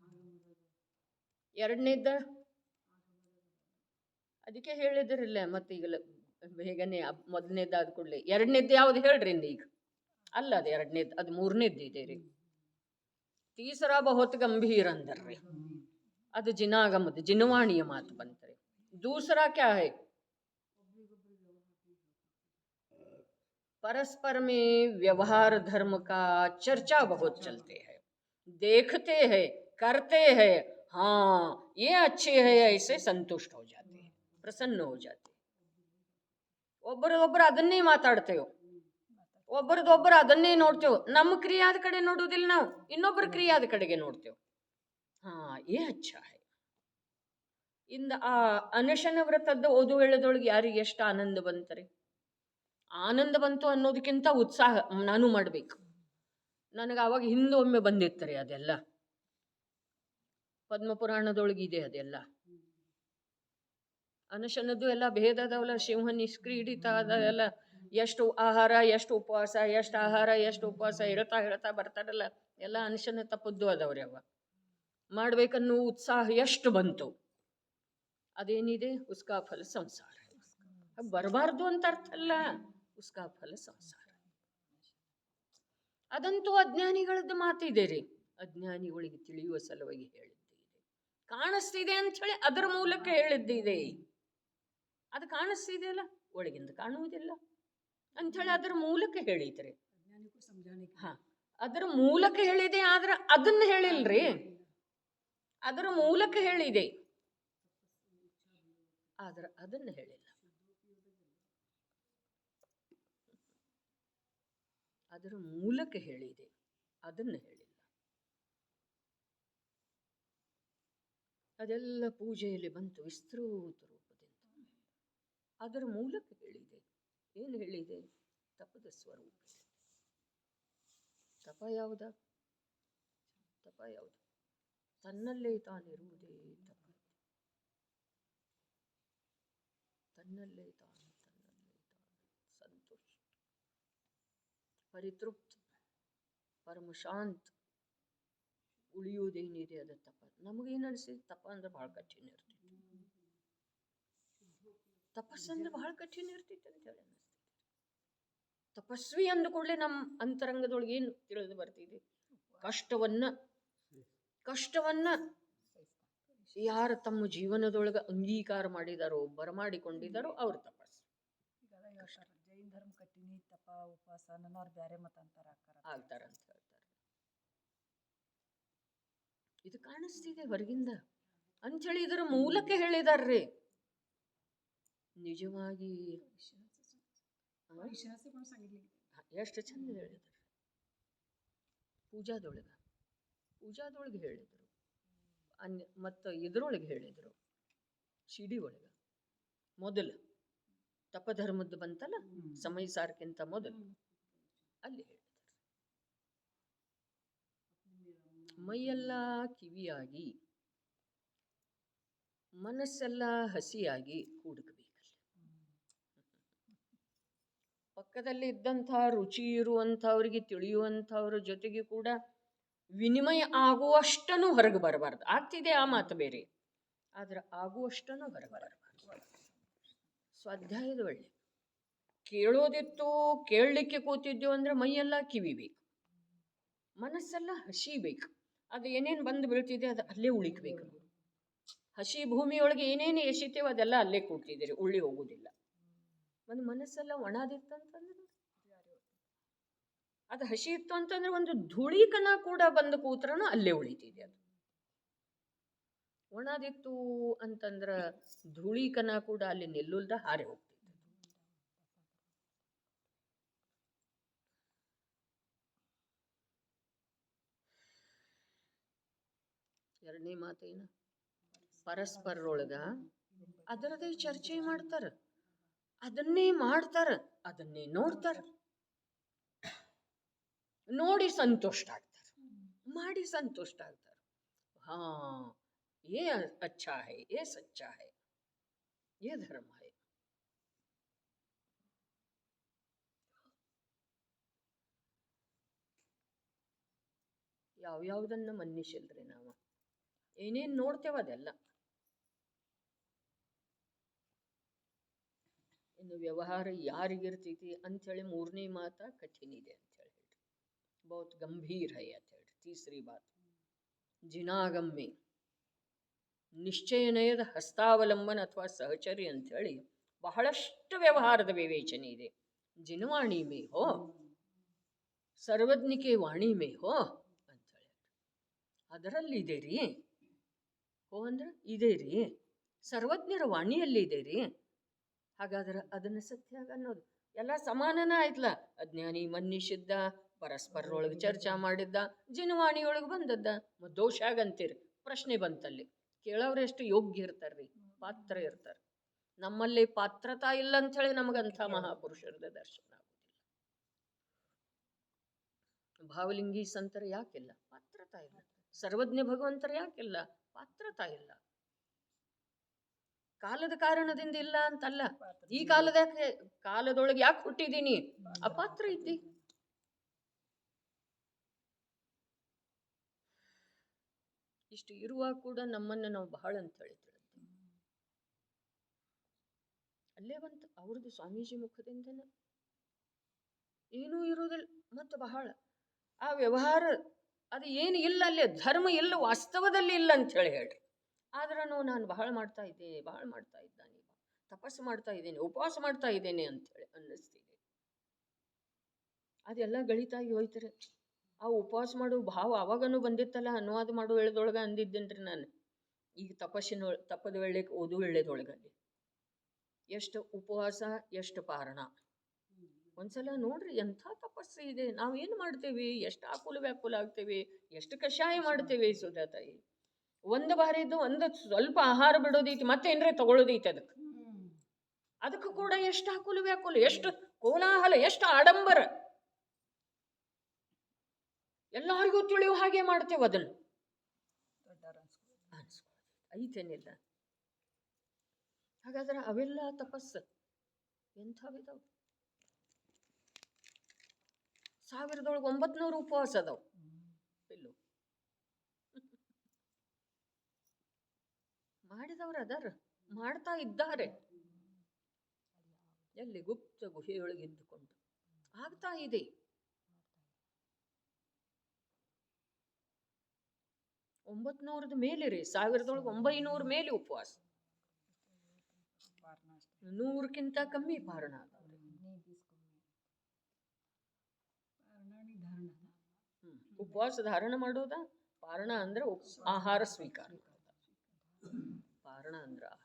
ಎರಡನೇದ ಅದಕ್ಕೆ ಹೇಳಿದ್ರಿಲ್ಲ ಮತ್ತೆ ಈಗ ಬೇಗನೆ ಮೊದಲನೇದಾದ ಕೂಡಲೇ ಎರಡನೇದ್ದು ಯಾವ್ದು ಹೇಳ್ರಿ ಈಗ? ಅಲ್ಲ ಅದು ಎರಡನೇದು, ಅದು ಮೂರನೇದ್ದು ಇದೆ ರೀ. ತೀಸರಾ ಬಹುತ್ ಗಂಭೀರ ಅಂದರ್ರಿ, ಅದು ಜಿನಾಗಮದ ಜಿನವಾಣಿಯ ಮಾತು ಬಂತ್ರಿ. दूसरा क्या है? परस्पर में व्यवहार धर्म का चर्चा बहुत चलते हैं, देखते हैं, करते हैं, हाँ ये अच्छे है, ऐसे संतुष्ट हो जाते हैं, प्रसन्न हो जाते हैं. ಒಬ್ಬರದೊಬ್ಬರು ಅದನ್ನೇ ಮಾತಾಡ್ತೇವೆ, ಒಬ್ಬರದೊಬ್ಬರು ಅದನ್ನೇ ನೋಡ್ತೇವೆ. ನಮ್ಮ ಕ್ರಿಯಾದ ಕಡೆ ನೋಡುವುದಿಲ್ಲ, ನಾವು ಇನ್ನೊಬ್ಬರ ಕ್ರಿಯಾದ ಕಡೆಗೆ ನೋಡ್ತೇವೆ. ಹಾ ಏ ಅಚ್ಚ ಹೈ. ಇಂದ ಆ ಅನಶನ ವ್ರತದ ಓದು ಹೇಳದೊಳಗೆ ಯಾರಿಗೆ ಎಷ್ಟು ಆನಂದ ಬಂತರಿ? ಆನಂದ ಬಂತು ಅನ್ನೋದಕ್ಕಿಂತ ಉತ್ಸಾಹ ನಾನು ಮಾಡಬೇಕು. ನನಗೆ ಆವಾಗ ಹಿಂದೊಮ್ಮೆ ಬಂದಿತ್ತರಿ ಅದೆಲ್ಲ, ಪದ್ಮಪುರಾಣದೊಳಗಿದೆ ಅದೆಲ್ಲ. ಅನಶನದ್ದು ಎಲ್ಲ ಭೇದದವಲ್ಲ, ಸಿಂಹ ನಿಷ್ಕ್ರೀಡಿತ ಅದೆಲ್ಲ, ಎಷ್ಟು ಆಹಾರ ಎಷ್ಟು ಉಪವಾಸ, ಎಷ್ಟು ಆಹಾರ ಎಷ್ಟು ಉಪವಾಸ ಹೇಳ್ತಾ ಹೇಳ್ತಾ ಬರ್ತಾರಲ್ಲ, ಎಲ್ಲ ಅನಶನ ತಪ್ಪದ್ದು ಅದವ್ರಿ. ಅವ ಮಾಡ್ಬೇಕನ್ನೋ ಉತ್ಸಾಹ ಎಷ್ಟು ಬಂತು, ಅದೇನಿದೆ ಉಸ್ಕಾ ಫಲ ಸಂಸಾರ. ಬರಬಾರ್ದು ಅಂತ ಅರ್ಥ ಅಲ್ಲ, ಉಸ್ಕಾ ಫಲ ಸಂಸಾರ. ಅದಂತೂ ಅಜ್ಞಾನಿಗಳದ್ದು ಮಾತಿದೆ ರೀ, ಅಜ್ಞಾನಿಗಳಿಗೆ ತಿಳಿಯುವ ಸಲುವಾಗಿ ಹೇಳಿದ್ದಿದೆ. ಕಾಣಿಸ್ತಿದೆ ಅಂತ ಹೇಳಿ ಅದರ ಮೂಲಕ ಹೇಳಿದ್ದಿದೆ. ಅದು ಕಾಣಿಸ್ತಿದೆ ಅಲ್ಲ, ಒಳಗಿಂದ ಕಾಣುವುದಿಲ್ಲ ಅಂಥೇಳಿ ಅದರ ಮೂಲಕ ಹೇಳಿದ್ರಿ. ಹಾ ಅದರ ಮೂಲಕ ಹೇಳಿದೆ, ಆದ್ರೆ ಅದನ್ನ ಹೇಳಿಲ್ರಿ, ಅದರ ಮೂಲಕ ಹೇಳಿದೆ, ಆದ್ರೆ ಅದನ್ನ ಹೇಳಿಲ್ಲ. ಅದರ ಮೂಲಕ ಹೇಳಿದೆ, ಅದನ್ನ ಹೇಳಿಲ್ಲ. ಅದೆಲ್ಲ ಪೂಜೆಯಲ್ಲಿ ಬಂತು ವಿಸ್ತೃತ ರೂಪದಿಂದ. ಅದರ ಮೂಲಕ ಹೇಳಿದೆ. ಏನು ಹೇಳಿದೆ? ತಪದ ಸ್ವರೂಪ. ತಪ ಯಾವುದು? ತಪ ಯಾವುದು? ತನ್ನಲ್ಲೇ ತಾನಿರುವುದೇ ತಪ. ತನ್ನಲ್ಲೇ ತಾನು, ತನ್ನಲ್ಲೇ ತಾನು ಸಂತೋಷ, ಪರಿತೃಪ್ತ, ಪರಮ ಶಾಂತ ಉಳಿಯುವುದೇನಿದೆ ಅದ ತಪ. ನಮಗೇನು ಅನಿಸಿದೆ? ತಪ ಅಂದ್ರೆ ಬಹಳ ಕಠಿಣ ಇರ್ತಿತ್ತು, ತಪಸ್ಸಂದ್ರೆ ಬಹಳ ಕಠಿಣ ಇರ್ತಿತ್ತು ಅಂತ ಹೇಳಿ ಅನಿಸ್ತಿದೆ. ತಪಸ್ವಿ ಅಂದ ಕೂಡಲೇ ನಮ್ಮ ಅಂತರಂಗದೊಳಗೆ ಏನು ತಿಳಿದು ಬರ್ತಿದೆ? ಕಷ್ಟವನ್ನ ಯಾರು ತಮ್ಮ ಜೀವನದೊಳಗೆ ಅಂಗೀಕಾರ ಮಾಡಿದಾರೋ, ಬರಮಾಡಿಕೊಂಡಿದ್ದಾರೋ ಅವ್ರ ತಪಸ್ಸು. ಜೈನ ಧರ್ಮ ಕಠಿಣ, ತಪ ಉಪವಾಸ ಅವ್ರು ಬೇರೆ ಮತ ಆಗ್ತಾರಂತ ಹೇಳ್ತಾರೆ. ಇದು ಕಾಣಿಸ್ತಿದೆ ಹೊರಗಿಂದ ಅಂಥೇಳಿ ಇದರ ಮೂಲಕ ಹೇಳಿದಾರ್ರಿ. ನಿಜವಾಗಿ ಎಷ್ಟು ಚಂದ ಹೇಳಿದ್ರು. ಪೂಜಾದೊಳಗೆ ಹೇಳಿದರು, ಮತ್ತು ಇದ್ರೊಳಗೆ ಹೇಳಿದರು, ಶಿಡಿ ಒಳಗೆ ಮೊದಲು ತಪಧರ್ಮದ್ದು ಬಂತಲ್ಲ, ಸಮಯ ಸಾರಕ್ಕಿಂತ ಮೊದಲು ಅಲ್ಲಿ ಹೇಳಿದರು. ಮೈಯೆಲ್ಲ ಕಿವಿಯಾಗಿ, ಮನಸ್ಸೆಲ್ಲ ಹಸಿಯಾಗಿ ಹುಡುಕಬೇಕಲ್ಲಿ. ಪಕ್ಕದಲ್ಲಿ ಇದ್ದಂಥ ರುಚಿ ಇರುವಂಥವ್ರಿಗೆ, ತಿಳಿಯುವಂಥವ್ರ ಜೊತೆಗೆ ಕೂಡ ವಿನಿಮಯ ಆಗುವಷ್ಟನ್ನು ಹೊರಗೆ ಬರಬಾರ್ದು. ಆಗ್ತಿದೆ ಆ ಮಾತು ಬೇರೆ, ಆದ್ರೆ ಆಗುವಷ್ಟನ್ನು ಹೊರಗೆ ಬರಬಾರ್ದು. ಸ್ವಾಧ್ಯಾಯದ ಒಳ್ಳೆ ಕೇಳೋದಿತ್ತು, ಕೇಳಲಿಕ್ಕೆ ಕೂತಿದ್ದೆವು ಅಂದ್ರೆ ಮೈಯೆಲ್ಲ ಕಿವಿಬೇಕು, ಮನಸ್ಸೆಲ್ಲ ಹಸಿಬೇಕು. ಅದು ಏನೇನು ಬಂದು ಬೀಳ್ತಿದೆ ಅದು ಅಲ್ಲೇ ಉಳಿಕಬೇಕು. ಹಸಿ ಭೂಮಿಯೊಳಗೆ ಏನೇನು ಎಸಿತೇವೆ ಅದೆಲ್ಲ ಅಲ್ಲೇ ಕೂಡ್ತಿದ್ದೀರಿ, ಉಳ್ಳಿ ಹೋಗುವುದಿಲ್ಲ. ಒಂದು ಮನಸ್ಸೆಲ್ಲ ಒಣದಿತ್ತಂತಂದ್ರೆ, ಅದು ಹಸಿ ಇತ್ತು ಅಂತಂದ್ರೆ ಒಂದು ಧೂಳಿಕನ ಕೂಡ ಬಂದು ಕೂತ್ರನು ಅಲ್ಲೇ ಉಳಿತಿದೆ. ಅದು ಒಣದಿತ್ತು ಅಂತಂದ್ರ ಧೂಳಿಕನ ಕೂಡ ಅಲ್ಲಿ ನಿಲ್ಲುಲ್ದ ಹಾರಿ ಹೋಗ್ತಿದೆ. ಎರಡನೇ ಮಾತೇನ? ಪರಸ್ಪರೊಳಗ ಅದರದೇ ಚರ್ಚೆ ಮಾಡ್ತಾರ, ಅದನ್ನೇ ಮಾಡ್ತಾರ, ಅದನ್ನೇ ನೋಡ್ತಾರ, ನೋಡಿ ಸಂತುಷ್ಟ ಆಗ್ತಾರ, ಮಾಡಿ ಸಂತುಷ್ಟ ಆಗ್ತಾರ. ಹಾ ये अच्छा है, ये सच्चा है, ये धर्म है. ಯಾವ್ಯಾವುದನ್ನ ಮನ್ನಿಸಿಲ್ರಿ ನಾವು, ಏನೇನು ನೋಡ್ತೇವೆ ಅದೆಲ್ಲ ಇನ್ನು ವ್ಯವಹಾರ ಯಾರಿಗಿರ್ತೈತಿ ಅಂಥೇಳಿ ಮೂರನೇ ಮಾತ ಕಠಿಣ ಇದೆ ಅಂಥೇಳಿ ಹೇಳ್ರಿ. ಬಹುತ್ ಗಂಭೀರ ಹೈ ಅಂತ ಹೇಳ್ರಿ. ತೀಸರಿ ಬಾತ್ ಜಿನಾಗಮ್ಮೆ ನಿಶ್ಚಯನಯದ ಹಸ್ತಾವಲಂಬನ ಅಥವಾ ಸಹಚರಿ ಅಂಥೇಳಿ ಬಹಳಷ್ಟು ವ್ಯವಹಾರದ ವಿವೇಚನೆ ಇದೆ. ಜಿನವಾಣಿ ಮೇ ಹೋ ಸರ್ವಜ್ಞಿಕೆ ವಾಣಿ ಮೇ ಹೋ ಅಂಥೇಳಿ ಅದರಲ್ಲಿ ಇದೆ ರೀ. ಹೋ ಅಂದ್ರೆ ಇದೆ ರೀ, ಸರ್ವಜ್ಞರ ವಾಣಿಯಲ್ಲಿ ಇದೆ ರೀ. ಹಾಗಾದ್ರೆ ಅದನ್ನು ಸತ್ಯ ಅನ್ನೋದು ಎಲ್ಲ ಸಮಾನನ ಆಯ್ತಲ್ಲ. ಅಜ್ಞಾನಿ ಮನ್ನಿಷಿದ್ದ ಪರಸ್ಪರೊಳಗೆ ಚರ್ಚಾ ಮಾಡಿದ್ದ ಜಿನವಾಣಿಯೊಳಗೆ ಬಂದದ್ದ. ಮತ್ತು ದೋಷ ಆಗಂತೀರಿ. ಪ್ರಶ್ನೆ ಬಂತಲ್ಲಿ. ಕೇಳೋರು ಎಷ್ಟು ಯೋಗ್ಯ ಇರ್ತಾರ್ರಿ, ಪಾತ್ರ ಇರ್ತಾರೆ. ನಮ್ಮಲ್ಲಿ ಪಾತ್ರತಾ ಇಲ್ಲ ಅಂಥೇಳಿ ನಮಗಂಥ ಮಹಾಪುರುಷರದ ದರ್ಶನ ಆಗೋದಿಲ್ಲ. ಭಾವಲಿಂಗಿ ಸಂತರ ಯಾಕಿಲ್ಲ? ಪಾತ್ರತಾ ಇಲ್ಲ. ಸರ್ವಜ್ಞ ಭಗವಂತರ ಯಾಕಿಲ್ಲ? ಪಾತ್ರತಾ ಇಲ್ಲ. ಕಾಲದ ಕಾರಣದಿಂದ ಇಲ್ಲ ಅಂತಲ್ಲ. ಈ ಕಾಲದೊಳಗೆ ಯಾಕೆ ಹುಟ್ಟಿದೀನಿ? ಅಪಾತ್ರ ಇದ್ದಿ. ಇಷ್ಟು ಇರುವಾಗ ಕೂಡ ನಮ್ಮನ್ನು ನಾವು ಬಹಳ ಅಂತ ಹೇಳಿ ತಿಳಿದ್ವಿ. ಅಲ್ಲೇ ಬಂತು ಅವ್ರದ್ದು ಸ್ವಾಮೀಜಿ ಮುಖದಿಂದನ ಏನೂ ಇರೋದಿಲ್ಲ. ಮತ್ತು ಬಹಳ ಆ ವ್ಯವಹಾರ ಅದು ಏನು ಇಲ್ಲ, ಅಲ್ಲೇ ಧರ್ಮ ಇಲ್ಲ, ವಾಸ್ತವದಲ್ಲಿ ಇಲ್ಲ ಅಂತ ಹೇಳ್ರಿ. ಆದ್ರೂ ನಾನು ಬಹಳ ಮಾಡ್ತಾ ಇದ್ದೇನೆ, ಬಹಳ ಮಾಡ್ತಾ ಇದ್ದಾನೆ, ತಪಸ್ಸು ಮಾಡ್ತಾ ಇದ್ದೇನೆ, ಉಪವಾಸ ಮಾಡ್ತಾ ಇದ್ದೇನೆ ಅಂಥೇಳಿ ಅನ್ನಿಸ್ತಿದೆ. ಅದೆಲ್ಲ ಗಳಿತಾಗಿ ಹೋಯ್ತಾರೆ. ಆ ಉಪವಾಸ ಮಾಡೋ ಭಾವ ಅವಾಗನೂ ಬಂದಿತ್ತಲ್ಲ. ಅನುವಾದ ಮಾಡೋ ವೇಳೆದೊಳಗೆ ಅಂದಿದ್ದೇನ್ರಿ ನಾನು. ಈಗ ತಪ್ಪದ ವೇಳೆಗೆ ಓದು ವೇಳೆದೊಳಗಲ್ಲಿ ಎಷ್ಟು ಉಪವಾಸ, ಎಷ್ಟು ಪಾರಣ. ಒಂದ್ಸಲ ನೋಡ್ರಿ ಎಂಥ ತಪಸ್ಸು ಇದೆ. ನಾವೇನು ಮಾಡ್ತೇವೆ, ಎಷ್ಟು ಆಕುಲ ವ್ಯಾಕುಲ ಆಗ್ತೇವೆ, ಎಷ್ಟು ಕಷಾಯ ಮಾಡ್ತೇವೆ. ಸುಧಾತಾಯಿ ಒಂದು ಬಾರಿದು ಒಂದು ಸ್ವಲ್ಪ ಆಹಾರ ಬಿಡೋದೈತಿ, ಮತ್ತೇನ್ರೆ ತಗೊಳ್ಳೋದೈತಿ. ಅದಕ್ಕೂ ಕೂಡ ಎಷ್ಟು ಆಕುಲ ವ್ಯಾಕುಲ, ಎಷ್ಟು ಕೋಲಾಹಲ, ಎಷ್ಟು ಆಡಂಬರ. ಎಲ್ಲರಿಗೂ ತಿಳಿಯುವ ಹಾಗೆ ಮಾಡ್ತೇವೆ ಅದನ್ನು. ಐತೇನಿಲ್ಲ. ಹಾಗಾದ್ರೆ ಅವೆಲ್ಲ ತಪಸ್ಸು ಎಂಥವಿದಾವ? 1900 ಉಪವಾಸ ಅದಾವ. ಇಲ್ಲೋ ಮಾಡಿದವ್ರು ಅದಾರ, ಮಾಡ್ತಾ ಇದ್ದಾರೆ. ಎಲ್ಲಿ ಗುಪ್ತ ಗುಹೆಯೊಳಗೆ ಇದ್ದುಕೊಂಡು ಆಗ್ತಾ ಇದೆ. ಮೇಲೆ ರೀ, 1900 ಮೇಲೆ ಉಪವಾಸ, 100ಕ್ಕಿಂತ ಕಮ್ಮಿ ಪಾರಣ. ಉಪವಾಸ ಧಾರಣ ಮಾಡೋದ. ಪಾರಣ ಅಂದ್ರೆ ಆಹಾರ ಸ್ವೀಕಾರ. ಪಾರಣ ಅಂದ್ರೆ ಆಹಾರ.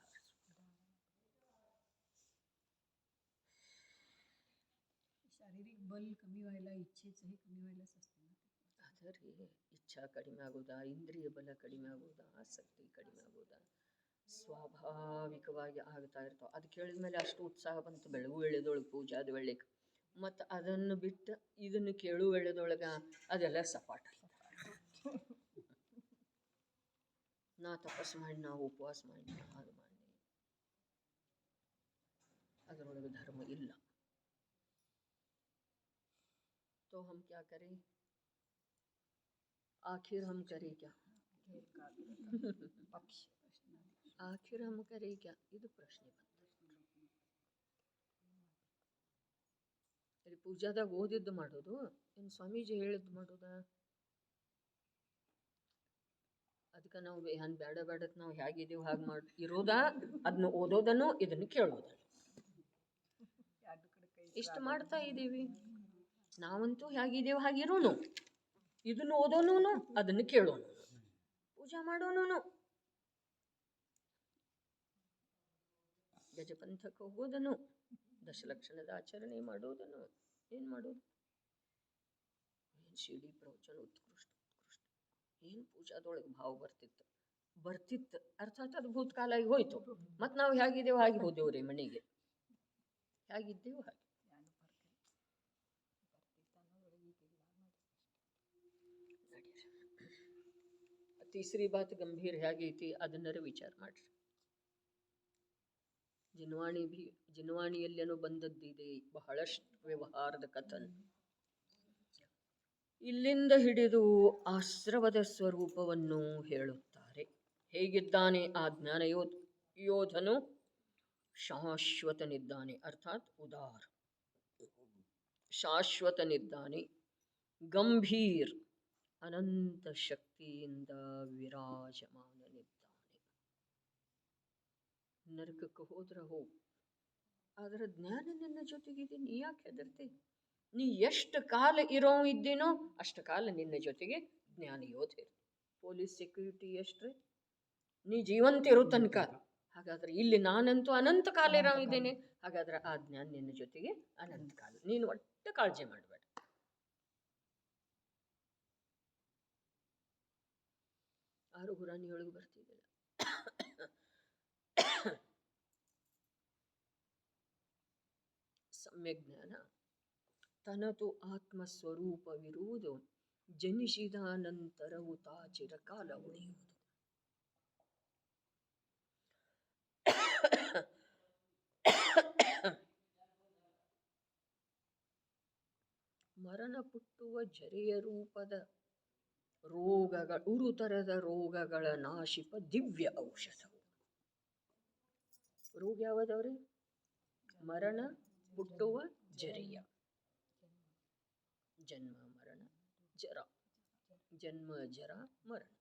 शारीरिक बल कमी व्हायला, इच्छेचंही कमी व्हायला असते ना. ಅದರಿ ಇಚ್ಛಾ ಕಡಿಮೆ ಆಗೋದಾ, ಇಂದ್ರಿಯ ಬಲ ಕಡಿಮೆ ಆಗೋದಾ, ಆಸಕ್ತಿ ಕಡಿಮೆ ಆಗೋದಾ ಸ್ವಾಭಾವಿಕವಾಗಿ ಆಗ್ತಾ ಇರ್ತಾವೆ. ಅದು ಕೇಳಿದ ಮೇಲೆ ಅಷ್ಟು ಉತ್ಸಾಹ ಬಂತು ಬೆಳಗು ವೇಳೆದೊಳಗೆ, ಪೂಜಾದ ವೇಳೆಗೆ. ಮತ್ತು ಅದನ್ನು ಬಿಟ್ಟು ಇದನ್ನು ಕೇಳು ವೇಳೆದೊಳಗೆ ಅದೆಲ್ಲ ಸಪಾಟ. ನಾ ತಪಸ್ಸು ಮಾಡಿ, ನಾವು ಉಪವಾಸ ಮಾಡಿ, ಅದು ಮಾಡಿ, ಅದರೊಳಗೆ ಧರ್ಮ ಇಲ್ಲ. तो हम क्या करें? आखिर हम करें क्या? आखिर हम करें क्या? ಇದು ಪ್ರಶ್ನೆ ಬಂತು. ಇಲ್ಲಿ ಪೂಜಾದಾಗ ಓದಿದ್ದು ಮಾಡೋದು, ಇನ್ನು ಸ್ವಾಮೀಜಿ ಹೇಳಿದ್ದು ಮಾಡೋದಾ? ಅದಕ್ಕೆ ನಾವು ಏನು ಬೇಡ ಬೇಡತ್ ನಾವು ಹೇಗಿದ್ದೀವಿ ಹಾಗೆ ಮಾಡಿ ಇರೋದಾ? ಅದನ್ನ ಓದೋದನ್ನು ಇದನ್ನು ಕೇಳೋದನ್ನು ಇಷ್ಟು ಮಾಡ್ತಾ ಇದ್ದೀವಿ. ನಾವಂತೂ ಹೇಗಿದ್ದೇವೆ ಹಾಗಿರೋನು, ಇದನ್ನು ಓದೋನು, ಅದನ್ನು ಕೇಳೋನು, ಪೂಜಾ ಮಾಡೋನು, ಗಜಪಂಥಕ್ಕೆ ಹೋಗೋದನು, ದಶಲಕ್ಷಣದ ಆಚರಣೆ ಮಾಡೋದನು. ಏನು ಮಾಡೋದು? ಏನು ಶಿಡಿ ಪ್ರವಚನ ಉತ್ಕೃಷ್ಟ ಉತ್ಕೃಷ್ಟ. ಏನು ಪೂಜಾದೊಳಗೆ ಭಾವ ಬರ್ತಿತ್ತು ಅರ್ಥಾತ್ ಅದು ಭೂತಕಾಲ ಆಗಿ ಹೋಯ್ತು. ಮತ್ತು ನಾವು ಹೇಗಿದ್ದೇವೆ ಹಾಗೆ ಹೋದೆವ್ರಿ ಮನೆಗೆ, ಹೇಗಿದ್ದೇವೆ ಹಾಗೆ. तीसरी बात गंभीर ಹೇಗೈತಿ ಅದನ್ನರ ವಿಚಾರ ಮಾಡ್ರಿ. ಜಿನವಾಣಿಯಲ್ಲೇನೋ ಬಂದದ್ದಿದೆ ಬಹಳಷ್ಟು ವ್ಯವಹಾರದ ಕಥನ. ಇಲ್ಲಿಂದ ಹಿಡಿದು ಆಶ್ರವದ ಸ್ವರೂಪವನ್ನು ಹೇಳುತ್ತಾರೆ. ಹೇಗಿದ್ದಾನೆ ಆ ಜ್ಞಾನ ಯೋಧನು? ಶಾಶ್ವತನಿದ್ದಾನೆ ಅರ್ಥಾತ್ ಉದಾರ್, ಶಾಶ್ವತನಿದ್ದಾನೆ. ಗಂಭೀರ್ ಅನಂತ ಶಕ್ತಿಯಿಂದ ವಿರಾಜಮಾನನಿದ್ದಾನೆ. ನರಕಕ್ಕೆ ಹೋದ್ರೆ ಹೋಗು, ಅದರ ಜ್ಞಾನ ನಿನ್ನ ಜೊತೆಗಿದೆ, ನೀ ಯಾಕೆ ಹೆದರ್ತಿ? ನೀ ಎಷ್ಟು ಕಾಲ ಇರೋ ಇದ್ದೀನೋ ಅಷ್ಟು ಕಾಲ ನಿನ್ನ ಜೊತೆಗೆ ಜ್ಞಾನ ಯೋಧೆ. ಪೊಲೀಸ್ ಸೆಕ್ಯೂರಿಟಿ ಎಷ್ಟ್ರಿ? ನೀ ಜೀವಂತ ಇರೋ ತನಕ. ಹಾಗಾದ್ರೆ ಇಲ್ಲಿ ನಾನಂತೂ ಅನಂತ ಕಾಲ ಇರೋ ಇದ್ದೇನೆ. ಹಾಗಾದ್ರೆ ಆ ಜ್ಞಾನ ನಿನ್ನ ಜೊತೆಗೆ ಅನಂತ ಕಾಲ. ನೀನು ಒಟ್ಟು ಕಾಳಜಿ ಮಾಡಬೇಡ. ಆರು ಗುರಾಣಿಯೊಳಗೆ ಬರ್ತಿದ್ದಿಲ್ಲ. ಸಮ್ಯಕ್ ಜ್ಞಾನ ತನತು ಆತ್ಮಸ್ವರೂಪವಿರುವುದು ಜನಿಸಿದ ನಂತರವು ತಾ ಚಿರಕಾಲ ಉಳಿಯುವುದು. ಮರಣ ಪುಟ್ಟುವ ಜರೆಯ ರೂಪದ ಉರುತರದ ರೋಗಗಳ ನಾಶಿಪ ದಿವ್ಯ ಔಷಧವು. ರೋಗ ಯಾವುದವ್ರಿ? ಮರಣ ಹುಟ್ಟುವ ಜರಿಯ. ಜನ್ಮ ಮರಣ ಜರ, ಜನ್ಮ ಜರ ಮರಣ.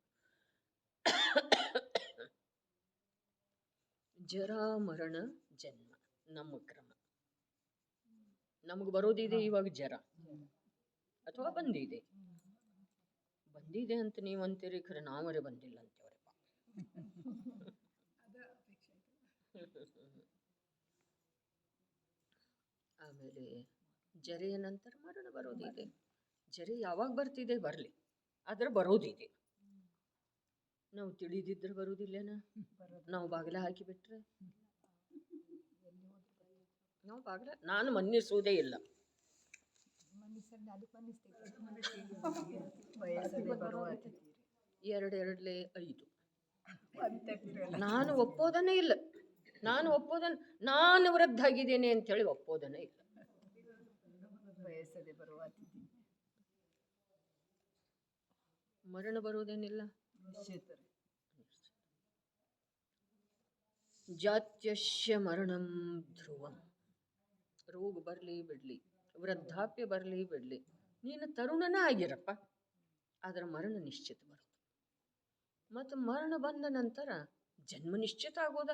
ಜರ ಮರಣ ಜನ್ಮ ನಮ್ಮ ಕ್ರಮ. ನಮಗೆ ಬರೋದಿದೆ ಇವಾಗ ಜರ, ಅಥವಾ ಬಂದಿದೆ. ಬಂದಿದೆ ಅಂತ ನೀವು ಅಂತೀರಿ, ಖರೆ ನಾವರೇ ಬಂದಿಲ್ಲ ಅಂತೇವ್ರಪ್ಪ. ಆಮೇಲೆ ಜರೆಯ ನಂತರ ಮರಣ ಬರೋದಿದೆ. ಜರೆ ಯಾವಾಗ ಬರ್ತಿದೆ ಬರಲಿ, ಆದ್ರೆ ಬರೋದಿದೆ. ನಾವು ತಿಳಿದಿದ್ರೆ ಬರೋದಿಲ್ಲನ? ನಾವು ಬಾಗಿಲ ಹಾಕಿಬಿಟ್ರೆ ನಾವು ಬಾಗಿಲ, ನಾನು ಮನ್ನಿಸುವುದೇ ಇಲ್ಲ. ಎರಡೆರಡ್ಲೆ 5 ನಾನು ಒಪ್ಪೋದನೇ ಇಲ್ಲ. ನಾನು ವೃದ್ಧ ಆಗಿದ್ದೇನೆ ಅಂತೇಳಿ ಒಪ್ಪೋದನೇ ಇಲ್ಲ. ಮರಣ ಬರೋದೇನಿಲ್ಲ. ಜಾತ್ಯಶ್ಯ ಮರಣಂ ಧ್ರುವಂ. ರೋಗ ಬರಲಿ ಬಿಡಲಿ, ವೃದ್ಧಾಪ್ಯ ಬರಲಿ ಬಿಡಲಿ, ನೀನು ತರುಣನ ಆಗಿರಪ್ಪ, ಅದರ ಮರಣ ನಿಶ್ಚಿತ ಬರೋದು. ಮತ್ತು ಮರಣ ಬಂದ ನಂತರ ಜನ್ಮ ನಿಶ್ಚಿತ ಆಗೋದ.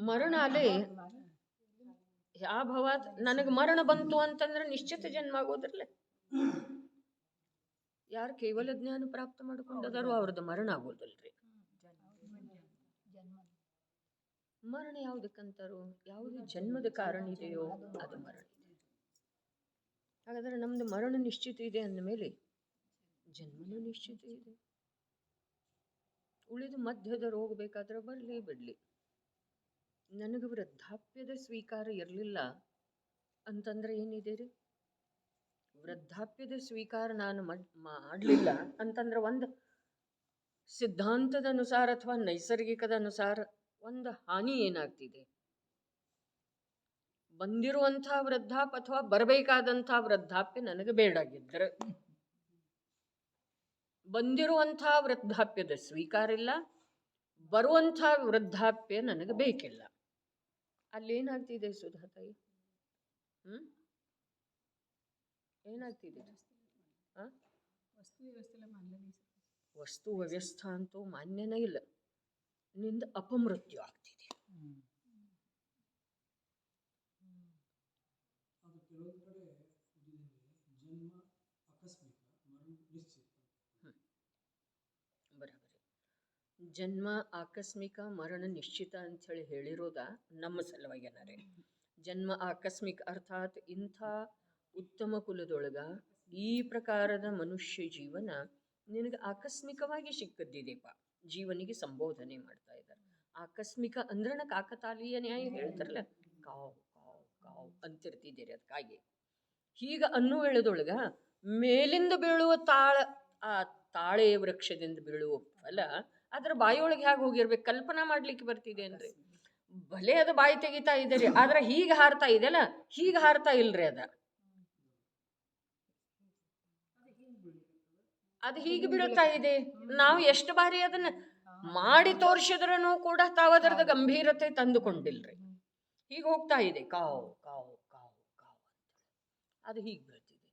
ಮರಣ ಅಲ್ಲೇ ಯಾವ ಭವ ನನಗೆ ಮರಣ ಬಂತು ಅಂತಂದ್ರೆ ನಿಶ್ಚಿತ ಜನ್ಮ ಆಗೋದ್ರಲ್ಲ. ಯಾರು ಕೇವಲ ಜ್ಞಾನ ಪ್ರಾಪ್ತ ಮಾಡ್ಕೊಂಡದಾರೋ ಅವ್ರದ್ದು ಮರಣ ಆಗೋದಲ್ರಿ. ಮರಣ ಯಾವುದಕ್ಕಂತಾರೋ, ಯಾವುದು ಜನ್ಮದ ಕಾರಣ ಇದೆಯೋ ಅದು ಮರಣ ಇದೆ. ಹಾಗಾದ್ರೆ ನಮ್ದು ಮರಣ ನಿಶ್ಚಿತ ಇದೆ ಅಂದಮೇಲೆ ಜನ್ಮನೂ ನಿಶ್ಚಿತ ಇದೆ. ಉಳಿದು ಮಧ್ಯದ ರೋಗ ಬೇಕಾದ್ರೆ ಬರಲಿ ಬಿಡಲಿ. ನನಗೆ ವೃದ್ಧಾಪ್ಯದ ಸ್ವೀಕಾರ ಇರಲಿಲ್ಲ ಅಂತಂದ್ರೆ ಏನಿದೆ ರೀ? ವೃದ್ಧಾಪ್ಯದ ಸ್ವೀಕಾರ ನಾನು ಮಾಡಲಿಲ್ಲ ಅಂತಂದ್ರೆ ಒಂದು ಸಿದ್ಧಾಂತದ ಅನುಸಾರ ಅಥವಾ ನೈಸರ್ಗಿಕದ ಅನುಸಾರ ಒಂದು ಹಾನಿ ಏನಾಗ್ತಿದೆ? ಬಂದಿರುವಂಥ ವೃದ್ಧಾಪ್ಯ ಅಥವಾ ಬರಬೇಕಾದಂಥ ವೃದ್ಧಾಪ್ಯ ನನಗೆ ಬೇಡಾಗಿದ್ರೆ, ಬಂದಿರುವಂಥ ವೃದ್ಧಾಪ್ಯದ ಸ್ವೀಕಾರ ಇಲ್ಲ, ಬರುವಂಥ ವೃದ್ಧಾಪ್ಯ ನನಗೆ ಬೇಕಿಲ್ಲ. ಅಲ್ಲೇನಾಗ್ತಿದೆ ಸುಧಾತಾಯಿ? ಏನಾಗ್ತಿದೆ? ವಸ್ತು ವ್ಯವಸ್ಥೆ ಅಂತೂ ಮಾನ್ಯನೇ ಇಲ್ಲ. ನಿಂದ ಅಪಮೃತ್ಯು ಆಗ್ತಿದೆ. ಬರಾಬರಿ. ಜನ್ಮ ಆಕಸ್ಮಿಕ, ಮರಣ ನಿಶ್ಚಿತ ಅಂಥೇಳಿ ಹೇಳಿರೋದ ನಮ್ಮ ಸಲುವಾಗೇನಾರೆ. ಜನ್ಮ ಆಕಸ್ಮಿಕ ಅರ್ಥಾತ್ ಇಂಥ ಉತ್ತಮ ಕುಲದೊಳಗ ಈ ಪ್ರಕಾರದ ಮನುಷ್ಯ ಜೀವನ ನಿನಗೆ ಆಕಸ್ಮಿಕವಾಗಿ ಸಿಕ್ಕದ್ದಿದೆಪ್ಪ. ಜೀವನಿಗೆ ಸಂಬೋಧನೆ ಮಾಡ್ತಾ ಇದ್ದಾರೆ. ಆಕಸ್ಮಿಕ ಅಂದ್ರನ ಕಾಕತಾಳೀಯ ನ್ಯಾಯ ಹೇಳ್ತಾರಲ್ಲ, ಕಾವು ಕಾವು ಕಾವು ಅಂತಿರ್ತಿದ್ದೀರಿ. ಅದಕ್ಕಾಗಿ ಹೀಗ ಅನ್ನೋ ವೇಳದೊಳಗ ಮೇಲಿಂದ ಬೀಳುವ ಆ ತಾಳೆ ವೃಕ್ಷದಿಂದ ಬೀಳುವ ಫಲ ಅದ್ರ ಬಾಯಿಯೊಳಗೆ ಹೇಗೆ ಹೋಗಿರ್ಬೇಕು ಕಲ್ಪನಾ ಮಾಡ್ಲಿಕ್ಕೆ ಬರ್ತಿದೆ ಅಂದ್ರೆ. ಭಲೆ ಅದು ಬಾಯಿ ತೆಗಿತಾ ಇದ್ದೀರಿ, ಆದ್ರೆ ಹೀಗೆ ಹಾರ್ತಾ ಇದೆಯಲ್ಲ, ಹೀಗೆ ಹಾರ್ತಾ ಇಲ್ರಿ. ಅದು ಹೀಗೆ ಬೀಳ್ತಾ ಇದೆ. ನಾವು ಎಷ್ಟು ಬಾರಿ ಅದನ್ನ ಮಾಡಿ ತೋರಿಸಿದ್ರೂ ಕೂಡ ತಾವು ಅದರದ ಗಂಭೀರತೆ ತಂದುಕೊಂಡಿಲ್ರಿ. ಹೀಗೆ ಹೋಗ್ತಾ ಇದೆ, ಕಾವು ಕಾವು ಕಾವು ಕಾವು. ಅದು ಹೀಗೆ ಬೀಳ್ತಿದೆ.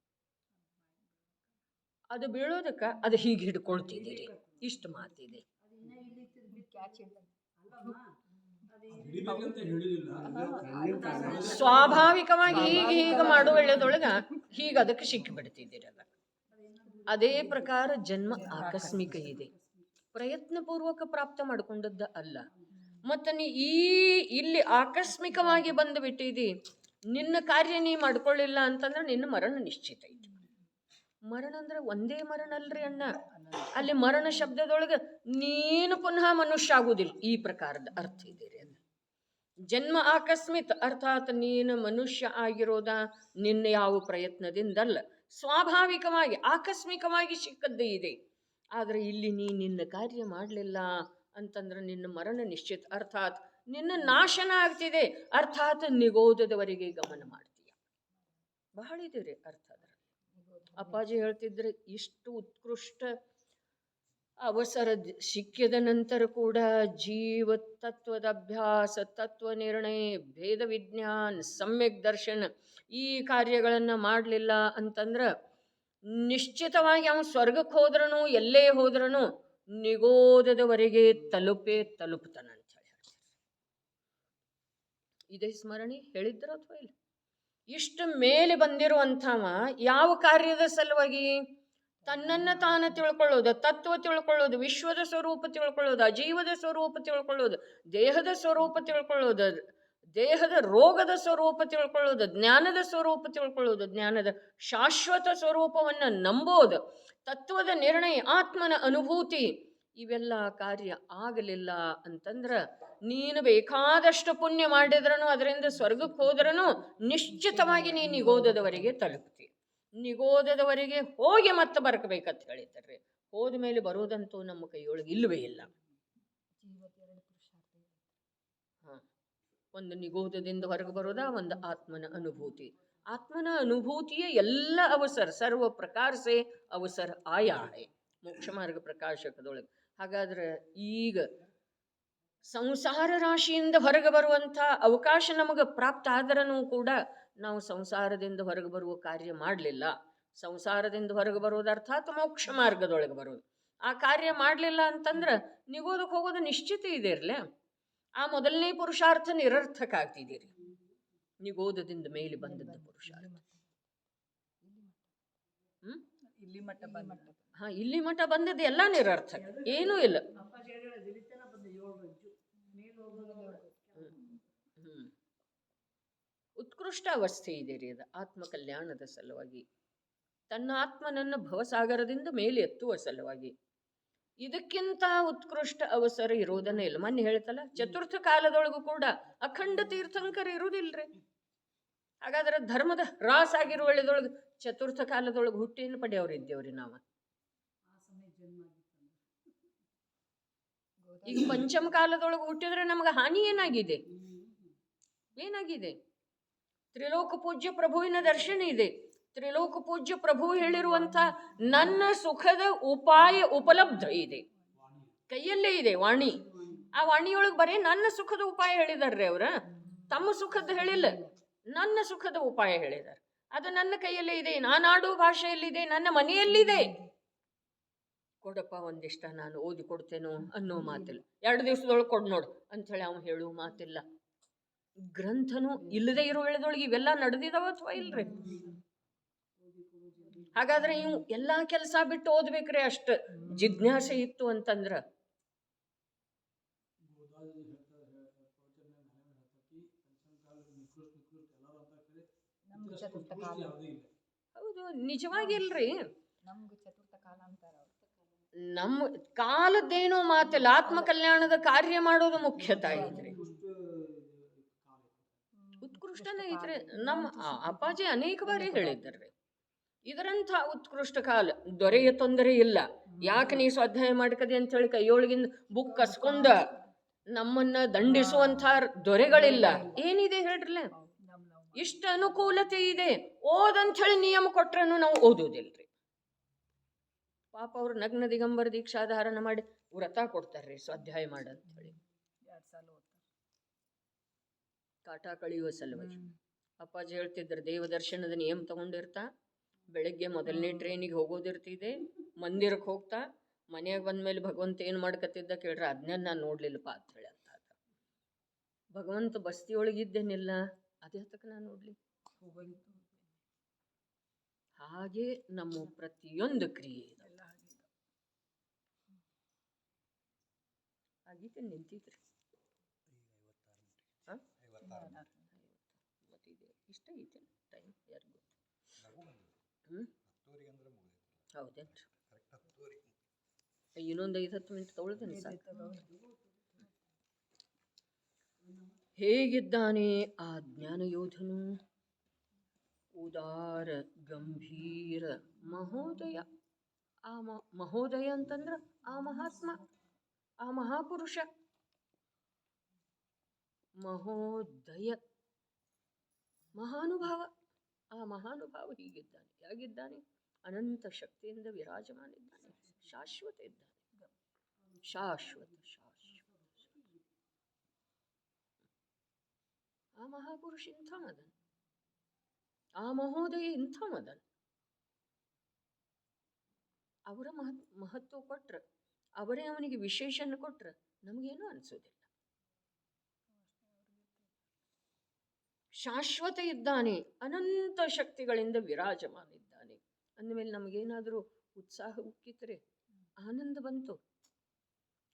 ಅದು ಬೀಳೋದಕ್ಕ ಅದು ಹೀಗೆ ಹಿಡ್ಕೊಳ್ತಿದ್ದೀರಿ. ಇಷ್ಟು ಮಾತಿದೆ. ಸ್ವಾಭಾವಿಕವಾಗಿ ಹೀಗೆ ಮಾಡುವ ವೇಳೆದೊಳಗ ಹೀಗೆ ಅದಕ್ಕೆ ಸಿಕ್ಕಿ ಬಿಡ್ತಿದ್ದೀರಲ್ಲ. ಅದೇ ಪ್ರಕಾರ ಜನ್ಮ ಆಕಸ್ಮಿಕ ಇದೆ, ಪ್ರಯತ್ನಪೂರ್ವಕ ಪ್ರಾಪ್ತ ಮಾಡ್ಕೊಂಡದ್ದ ಅಲ್ಲ. ಮತ್ತ ನೀ ಇಲ್ಲಿ ಆಕಸ್ಮಿಕವಾಗಿ ಬಂದು ಬಿಟ್ಟಿದಿ, ನಿನ್ನ ಕಾರ್ಯ ನೀ ಮಾಡ್ಕೊಳ್ಳಿಲ್ಲ ಅಂತಂದ್ರೆ ನಿನ್ನ ಮರಣ ನಿಶ್ಚಿತ ಐತಿ. ಮರಣ ಅಂದ್ರೆ ಒಂದೇ ಮರಣ ಅಲ್ರಿ ಅಣ್ಣ. ಅಲ್ಲಿ ಮರಣ ಶಬ್ದದೊಳಗೆ ನೀನು ಪುನಃ ಮನುಷ್ಯ ಆಗುವುದಿಲ್ಲ, ಈ ಪ್ರಕಾರದ ಅರ್ಥ ಇದೆ. ಅದು ಜನ್ಮ ಆಕಸ್ಮಿಕ ಅರ್ಥಾತ್ ನೀನು ಮನುಷ್ಯ ಆಗಿರೋದ ನಿನ್ನ ಯಾವ ಪ್ರಯತ್ನದಿಂದಲ್ಲ, ಸ್ವಾಭಾವಿಕವಾಗಿ ಆಕಸ್ಮಿಕವಾಗಿ ಸಿಕ್ಕದ್ದೇ ಇದೆ. ಆದರೆ ಇಲ್ಲಿ ನಿನ್ನ ಕಾರ್ಯ ಮಾಡಲಿಲ್ಲ ಅಂತಂದ್ರೆ ನಿನ್ನ ಮರಣ ನಿಶ್ಚಿತ, ಅರ್ಥಾತ್ ನಿನ್ನ ನಾಶನ ಆಗ್ತಿದೆ, ಅರ್ಥಾತ್ ನಿಗೋದದವರೆಗೆ ಗಮನ ಮಾಡ್ತೀಯ. ಬಹಳ ಇದೆ ರೀ ಅರ್ಥ ಅದರಲ್ಲಿ. ಅಪ್ಪಾಜಿ ಹೇಳ್ತಿದ್ರೆ ಇಷ್ಟು ಉತ್ಕೃಷ್ಟ ಅವಸರ ಸಿಕ್ಕಿದ ನಂತರ ಕೂಡ ಜೀವ ತತ್ವದ ಅಭ್ಯಾಸ, ತತ್ವ ನಿರ್ಣಯ, ಭೇದ ವಿಜ್ಞಾನ, ಸಮ್ಯಕ್ ದರ್ಶನ ಈ ಕಾರ್ಯಗಳನ್ನು ಮಾಡಲಿಲ್ಲ ಅಂತಂದ್ರೆ ನಿಶ್ಚಿತವಾಗಿ ಅವನು ಸ್ವರ್ಗಕ್ಕೆ ಹೋದ್ರೂ ಎಲ್ಲೇ ಹೋದ್ರೂ ನಿಗೋದದವರೆಗೆ ತಲುಪ್ತಾನ ಅಂತ ಹೇಳಿ ಹೇಳ್ತಾರೆ. ಇದೇ ಸ್ಮರಣೆ ಹೇಳಿದ್ರ ಅಥವಾ ಇಲ್ಲ? ಇಷ್ಟು ಮೇಲೆ ಬಂದಿರುವಂಥವ ಯಾವ ಕಾರ್ಯದ ಸಲುವಾಗಿ? ತನ್ನನ್ನು ತಾನು ತಿಳ್ಕೊಳ್ಳೋದು, ತತ್ವ ತಿಳ್ಕೊಳ್ಳೋದು, ವಿಶ್ವದ ಸ್ವರೂಪ ತಿಳ್ಕೊಳ್ಳೋದು, ಅಜೀವದ ಸ್ವರೂಪ ತಿಳ್ಕೊಳ್ಳೋದು, ದೇಹದ ಸ್ವರೂಪ ತಿಳ್ಕೊಳ್ಳೋದು, ದೇಹದ ರೋಗದ ಸ್ವರೂಪ ತಿಳ್ಕೊಳ್ಳೋದು, ಜ್ಞಾನದ ಸ್ವರೂಪ ತಿಳ್ಕೊಳ್ಳೋದು, ಜ್ಞಾನದ ಶಾಶ್ವತ ಸ್ವರೂಪವನ್ನು ನಂಬೋದು, ತತ್ವದ ನಿರ್ಣಯ, ಆತ್ಮನ ಅನುಭೂತಿ, ಇವೆಲ್ಲ ಕಾರ್ಯ ಆಗಲಿಲ್ಲ ಅಂತಂದ್ರೆ ನೀನು ಬೇಕಾದಷ್ಟು ಪುಣ್ಯ ಮಾಡಿದ್ರೂ ಅದರಿಂದ ಸ್ವರ್ಗಕ್ಕೆ ಹೋದ್ರೂ ನಿಶ್ಚಿತವಾಗಿ ನೀನು ನಿಗೋದದವರೆಗೆ ತಲುಪ್ತಿ. ನಿಗೋದದವರೆಗೆ ಹೋಗಿ ಮತ್ತೆ ಬರ್ಕಬೇಕಂತ ಹೇಳಿದ್ದಾರೆ. ಹೋದ ಮೇಲೆ ಬರೋದಂತೂ ನಮ್ಮ ಕೈಯೊಳಗೆ ಇಲ್ಲವೇ ಇಲ್ಲ. ಒಂದು ನಿಗೋದದಿಂದ ಹೊರಗೆ ಬರೋದ, ಒಂದು ಆತ್ಮನ ಅನುಭೂತಿ. ಆತ್ಮನ ಅನುಭೂತಿಯ ಎಲ್ಲ ಅವಸರ, ಸರ್ವ ಪ್ರಕಾರ ಸೇ ಅವಸರ ಆಯಾ ಹೈ ಮೋಕ್ಷ ಮಾರ್ಗ ಪ್ರಕಾಶಕದೊಳಗೆ. ಹಾಗಾದ್ರೆ ಈಗ ಸಂಸಾರ ರಾಶಿಯಿಂದ ಹೊರಗೆ ಬರುವಂಥ ಅವಕಾಶ ನಮಗೆ ಪ್ರಾಪ್ತ ಆದ್ರೂ ಕೂಡ ನಾವು ಸಂಸಾರದಿಂದ ಹೊರಗೆ ಬರುವ ಕಾರ್ಯ ಮಾಡಲಿಲ್ಲ. ಸಂಸಾರದಿಂದ ಹೊರಗೆ ಬರೋದು ಅರ್ಥಾತ್ ಮೋಕ್ಷ ಮಾರ್ಗದೊಳಗೆ ಬರೋದು. ಆ ಕಾರ್ಯ ಮಾಡಲಿಲ್ಲ ಅಂತಂದ್ರೆ ನಿಗೋದಕ್ಕೆ ಹೋಗೋದು ನಿಶ್ಚಿತ ಇದೆ ಇರಲೇ. ಆ ಮೊದಲನೇ ಪುರುಷಾರ್ಥ ನಿರರ್ಥಕ ಆಗ್ತಿದ್ದೀರಿ. ನಿಗೋದದಿಂದ ಮೇಲೆ ಬಂದದ್ದು ಪುರುಷಾರ್ಥ. ಇಲ್ಲಿ ಮಠ ಬಂದದ್ದು ಎಲ್ಲ ನಿರರ್ಥಕ, ಏನೂ ಇಲ್ಲ. ಉತ್ಕೃಷ್ಟ ಅವಸ್ಥೆ ಇದೆ ರೀ ಅದು, ಆತ್ಮ ಕಲ್ಯಾಣದ ಸಲುವಾಗಿ, ತನ್ನ ಆತ್ಮನನ್ನು ಭವಸಾಗರದಿಂದ ಮೇಲೆ ಎತ್ತುವ ಸಲುವಾಗಿ. ಇದಕ್ಕಿಂತ ಉತ್ಕೃಷ್ಟ ಅವಸರ ಇರೋದನ್ನೇ ಇಲ್ಲ. ಮೊನ್ನೆ ಹೇಳ್ತಲ್ಲ, ಚತುರ್ಥ ಕಾಲದೊಳಗೂ ಕೂಡ ಅಖಂಡ ತೀರ್ಥಂಕರ ಇರುವುದಿಲ್ರಿ. ಹಾಗಾದ್ರೆ ಧರ್ಮದ ರಾಸಾಗಿರುವ ವೇಳೆದೊಳಗೆ ಚತುರ್ಥ ಕಾಲದೊಳಗೆ ಹುಟ್ಟೇನು ಪಡೆಯೋರಿದ್ದೇವ್ರಿ ನಾವು. ಈಗ ಪಂಚಮ ಕಾಲದೊಳಗೆ ಹುಟ್ಟಿದ್ರೆ ನಮ್ಗೆ ಹಾನಿ ಏನಾಗಿದೆ? ಏನಾಗಿದೆ? ತ್ರಿಲೋಕ ಪೂಜ್ಯ ಪ್ರಭುವಿನ ದರ್ಶನ ಇದೆ. ತ್ರಿಲೋಕ ಪೂಜ್ಯ ಪ್ರಭು ಹೇಳಿರುವಂಥ ನನ್ನ ಸುಖದ ಉಪಾಯ ಉಪಲಬ್ಧ ಇದೆ, ಕೈಯಲ್ಲೇ ಇದೆ ವಾಣಿ. ಆ ವಾಣಿಯೊಳಗೆ ಬರೀ ನನ್ನ ಸುಖದ ಉಪಾಯ ಹೇಳಿದಾರ್ರಿ ಅವ್ರ, ತಮ್ಮ ಸುಖದ ಹೇಳಿಲ್ಲ, ನನ್ನ ಸುಖದ ಉಪಾಯ ಹೇಳಿದಾರೆ. ಅದು ನನ್ನ ಕೈಯಲ್ಲೇ ಇದೆ, ನಾನಾಡುವ ಭಾಷೆಯಲ್ಲಿದೆ, ನನ್ನ ಮನೆಯಲ್ಲಿದೆ. ಕೊಡಪ್ಪ ಒಂದಿಷ್ಟ, ನಾನು ಓದಿ ಕೊಡ್ತೇನೋ ಅನ್ನೋ ಮಾತಿಲ್ಲ. 2 ದಿವಸದೊಳಗೆ ಕೊಡ್ ನೋಡು ಅಂಥೇಳಿ ಅವನು ಹೇಳುವ ಮಾತಿಲ್ಲ. ಗ್ರಂಥನು ಇಲ್ಲದೆ ಇರೋ ವೇಳೆದೊಳಗೆ ಇವೆಲ್ಲ ನಡೆದಿದಾವ ಅಥವಾ ಇಲ್ರಿ? ಹಾಗಾದ್ರೆ ಇವು ಎಲ್ಲ ಕೆಲಸ ಬಿಟ್ಟು ಓದ್ಬೇಕ್ರಿ, ಅಷ್ಟು ಜಿಜ್ಞಾಸೆ ಇತ್ತು ಅಂತಂದ್ರ. ಹೌದು, ನಿಜವಾಗಿಲ್ರಿ. ನಮ್ಮ ಕಾಲದ್ದೇನೋ ಮಾತಿಲ್ಲ, ಆತ್ಮ ಕಲ್ಯಾಣದ ಕಾರ್ಯ ಮಾಡೋದು ಮುಖ್ಯತಾ ಐತ್ರಿ, ಉತ್ಕೃಷ್ಟನೇ ಐತ್ರಿ. ನಮ್ಮ ಅಪ್ಪಾಜಿ ಅನೇಕ ಬಾರಿ ಹೇಳಿದ್ದಾರ್ರಿ, ಇದರಂಥ ಉತ್ಕೃಷ್ಟ ಕಾಲ ದೊರೆಯ ತೊಂದರೆ ಇಲ್ಲ. ಯಾಕೆ ನೀ ಸ್ವಾಧ್ಯಾಯ ಮಾಡ್ಕದೆ ಅಂತ ಹೇಳಿ ಕೈಯೊಳಗಿಂದ ಬುಕ್ ಕಸ್ಕೊಂಡ ನಮ್ಮನ್ನ ದಂಡಿಸುವಂಥ ದೊರೆಗಳಿಲ್ಲ. ಏನಿದೆ ಹೇಳ್ರಲ್ಲ, ಇಷ್ಟು ಅನುಕೂಲತೆ ಇದೆ. ಓದಂತ ಹೇಳಿ ನಿಯಮ ಕೊಟ್ರನು ನಾವು ಓದೋದಿಲ್ರಿ. ಪಾಪ ಅವ್ರು ನಗ್ನ ದಿಗಂಬರ ದೀಕ್ಷಾಧಾರಣ ಮಾಡಿ ವ್ರತ ಕೊಡ್ತಾರ್ರಿ ಸ್ವಾಧ್ಯಾಯ ಮಾಡಂಥೇಳಿ 2 ಸಾಲ ಓದ್ತಾರೆ. ಕಾಟ ಕಳೆಯುವ ಸಲುವಾಗಿ. ಅಪ್ಪಾಜಿ ಹೇಳ್ತಿದ್ರು ದೇವ ದರ್ಶನದ ನಿಯಮ ತಗೊಂಡಿರ್ತಾ, ಬೆಳಗ್ಗೆ ಮೊದಲನೇ ಟ್ರೈನಿಗೆ ಹೋಗೋದಿರ್ತಿದೆ, ಮಂದಿರಕ್ಕೆ ಹೋಗ್ತಾ, ಮನೆಯಾಗ ಬಂದ್ಮೇಲೆ ಭಗವಂತ ಏನು ಮಾಡ್ಕತ್ತಿದ್ದ ಕೇಳ್ರಿ, ಅದನ್ನ ನಾನು ನೋಡ್ಲಿಲ್ಲಪ್ಪ ಅಂತ ಹೇಳಿ ಅಂತ. ಭಗವಂತ ಬಸ್ತಿಯೊಳಗೆ ಇದ್ದೇನಿಲ್ಲ, ಅದೇ ಹತ್ತಕ್ಕೆ ನಾನು ನೋಡ್ಲಿ. ಹೋಗೋಗಿತ್ತು ಹಾಗೆ ನಮ್ಮ ಪ್ರತಿಯೊಂದು ಕ್ರಿಯೆ ಎಲ್ಲ ಹಾಗೆ ಆಗೀತೆ ನಿಂತಿದ್ರಿ. ಹಾಂ ಮತ್ತಿದೆ ಇಷ್ಟ ಐತೆ ಟೈಮ್ ಯಾರು ಗೊತ್ತು. ಹೌದೇನ್ರಿ, ಇನ್ನೊಂದು 5-10 ಮಿನಿಟ್ ತೊಗೊಳ್ತೇನೆ ಸಾಕು. ಹೇಗಿದ್ದಾನೆ ಆ ಜ್ಞಾನಯೋಧನು? ಉದಾರ ಗಂಭೀರ ಮಹೋದಯ. ಆ ಮಹೋದಯ ಅಂತಂದ್ರೆ ಆ ಮಹಾತ್ಮ, ಆ ಮಹಾಪುರುಷ. ಮಹೋದಯ ಮಹಾನುಭಾವ. ಆ ಮಹಾನುಭಾವ ಹೀಗಿದ್ದಾನೆ. ಹೇಗಿದ್ದಾನೆ? ಅನಂತ ಶಕ್ತಿಯಿಂದ ವಿರಾಜಮಾನಿದ್ದಾನೆ, ಶಾಶ್ವತ ಇದ್ದಾನೆ. ಶಾಶ್ವತ ಆ ಮಹಾಪುರುಷ ಇಂಥ ಮದನ್, ಆ ಮಹೋದಯ ಇಂಥ ಮದನ್. ಅವರ ಮಹತ್ವ ಕೊಟ್ರೆ, ಅವರೇ ಅವನಿಗೆ ವಿಶೇಷನ ಕೊಟ್ರೆ ನಮಗೇನು ಅನಿಸೋದಿಲ್ಲ. ಶಾಶ್ವತ ಇದ್ದಾನೆ, ಅನಂತ ಶಕ್ತಿಗಳಿಂದ ವಿರಾಜಮಾನಿದ್ದಾನೆ ಅಂದಮೇಲೆ ನಮಗೇನಾದರೂ ಉತ್ಸಾಹ ಉಕ್ಕಿತರೆ, ಆನಂದ ಬಂತು.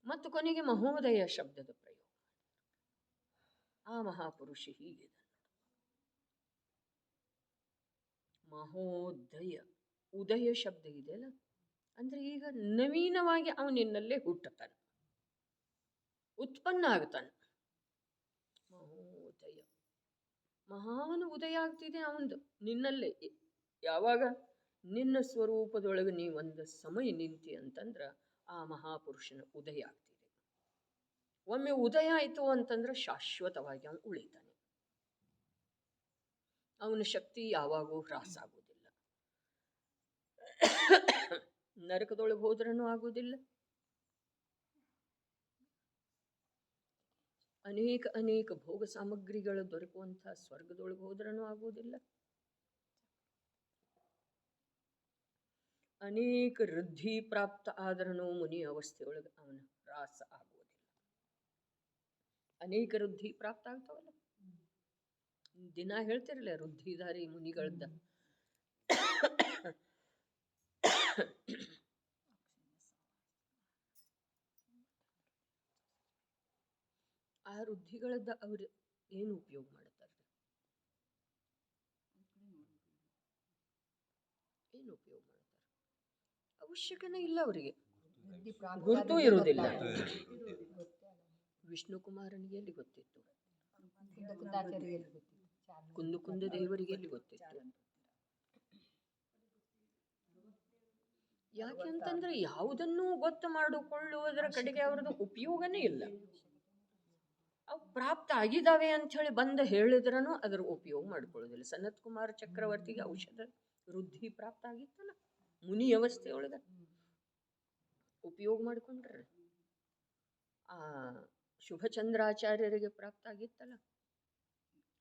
ಮತ್ತು ಕೊನೆಗೆ ಮಹೋದಯ ಶಬ್ದದ ಪ್ರಯೋಗ. ಆ ಮಹಾಪುರುಷ ಹೀಗಿದೆ. ಮಹೋದಯ, ಉದಯ ಶಬ್ದ ಇದೆಯಲ್ಲ, ಅಂದ್ರೆ ಈಗ ನವೀನವಾಗಿ ಅವನಿನ್ನಲ್ಲೇ ಹುಟ್ಟುತ್ತಾನೆ, ಉತ್ಪನ್ನ ಆಗ್ತಾನೆ. ಮಹೋದಯ, ಮಹಾನ್ ಉದಯ ಆಗ್ತಿದೆ ಅವಂದು ನಿನ್ನಲ್ಲೇ. ಯಾವಾಗ ನಿನ್ನ ಸ್ವರೂಪದೊಳಗೆ ನೀ ಒಂದು ಸಮಯ ನಿಂತಿ ಅಂತಂದ್ರೆ ಆ ಮಹಾಪುರುಷನ ಉದಯ ಆಗ್ತಿದೆ. ಒಮ್ಮೆ ಉದಯ ಆಯಿತು ಅಂತಂದ್ರೆ ಶಾಶ್ವತವಾಗಿ ಅವನು ಉಳಿತಾನೆ. ಅವನ ಶಕ್ತಿ ಯಾವಾಗೂ ಹ್ರಾಸ ಆಗುವುದಿಲ್ಲ. ನರಕದೊಳಗೆ ಹೋದ್ರೂ ಆಗುವುದಿಲ್ಲ, ಅನೇಕ ಭೋಗ ಸಾಮಗ್ರಿಗಳು ದೊರಕುವಂಥ ಸ್ವರ್ಗದೊಳಗೆ ಹೋದ್ರೂ ಆಗುವುದಿಲ್ಲ, ಅನೇಕ ವೃದ್ಧಿ ಪ್ರಾಪ್ತ ಆದ್ರೂ ಮುನಿ ಅವಸ್ಥೆಯೊಳಗೆ ಅವನ ಹ್ರಾಸ ಆಗುವುದಿಲ್ಲ. ಅನೇಕ ವೃದ್ಧಿ ಪ್ರಾಪ್ತ ಆಗ್ತಾವಲ್ಲ, ದಿನ ಹೇಳ್ತಿರಲ್ಲ ವೃದ್ಧಿದಾರಿ ಮುನಿಗಳದ್ದ. ಆ ವೃದ್ಧಿಗಳದ್ದ ಅವರು ಏನು ಉಪಯೋಗ ಮಾಡ್ತಾರೆ? ಏನು ಉಪಯೋಗ ಮಾಡ್ತಾರೆ? ಅವಶ್ಯಕನೇ ಇಲ್ಲ ಅವರಿಗೆ, ಗುರುತು ಇರುವುದಿಲ್ಲ. ವಿಷ್ಣು ಕುಮಾರನಿಗೆ ಎಲ್ಲಿ ಗೊತ್ತಿತ್ತು? ಕುಂದ ದೇವರಿಗೆ ಎಲ್ಲಿ ಗೊತ್ತಿತ್ತು? ಯಾಕೆಂತಂದ್ರೆ ಯಾವುದನ್ನೂ ಗೊತ್ತು ಮಾಡಿಕೊಳ್ಳುವುದರ ಕಡೆಗೆ ಅವ್ರದ್ದು ಉಪಯೋಗನೇ ಇಲ್ಲ. ಅವು ಪ್ರಾಪ್ತ ಆಗಿದ್ದಾವೆ ಅಂಥೇಳಿ ಬಂದು ಹೇಳಿದ್ರೂ ಅದರ ಉಪಯೋಗ ಮಾಡ್ಕೊಳ್ಳೋದಿಲ್ಲ. ಸನತ್ ಕುಮಾರ್ ಚಕ್ರವರ್ತಿಗೆ ಔಷಧ ವೃದ್ಧಿ ಪ್ರಾಪ್ತ ಆಗಿತ್ತಲ್ಲ ಮುನಿ ಅವಸ್ಥೆಯೊಳಗೆ, ಉಪಯೋಗ ಮಾಡಿಕೊಂಡ್ರೆ. ಆ ಶುಭಚಂದ್ರಾಚಾರ್ಯರಿಗೆ ಪ್ರಾಪ್ತ ಆಗಿತ್ತಲ್ಲ,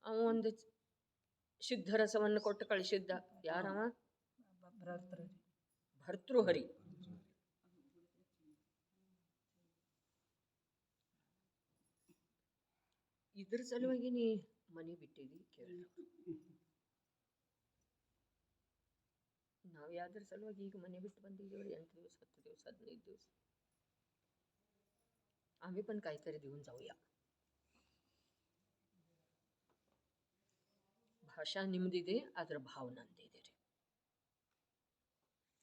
ಅವ ಒಂದು ಸಿದ್ಧರಸವನ್ನು ಕೊಟ್ಟು ಕಳಿಸಿದ್ದ. ಯಾರವ? ಭರ್ತೃಹರಿ. ಇದ್ರ ಸಲುವಾಗಿ ನೀ ಮನೆ ಬಿಟ್ಟಿದಿ ಕೇಳಿ. ನಾವು ಯಾವ್ದ್ರ ಸಲುವಾಗಿ ಈಗ ಮನೆ ಬಿಟ್ಟು ಬಂದಿದ್ದೇವೆ? 8 ದಿವಸ 10 ದಿವಸ 15 दिवस आम्ही पण काहीतरी देऊन जाऊया. ಭಾಷಾ ನಿಮ್ದಿದೆ, ಅದರ ಭಾವ ನಂದಿದೆ ರೀ.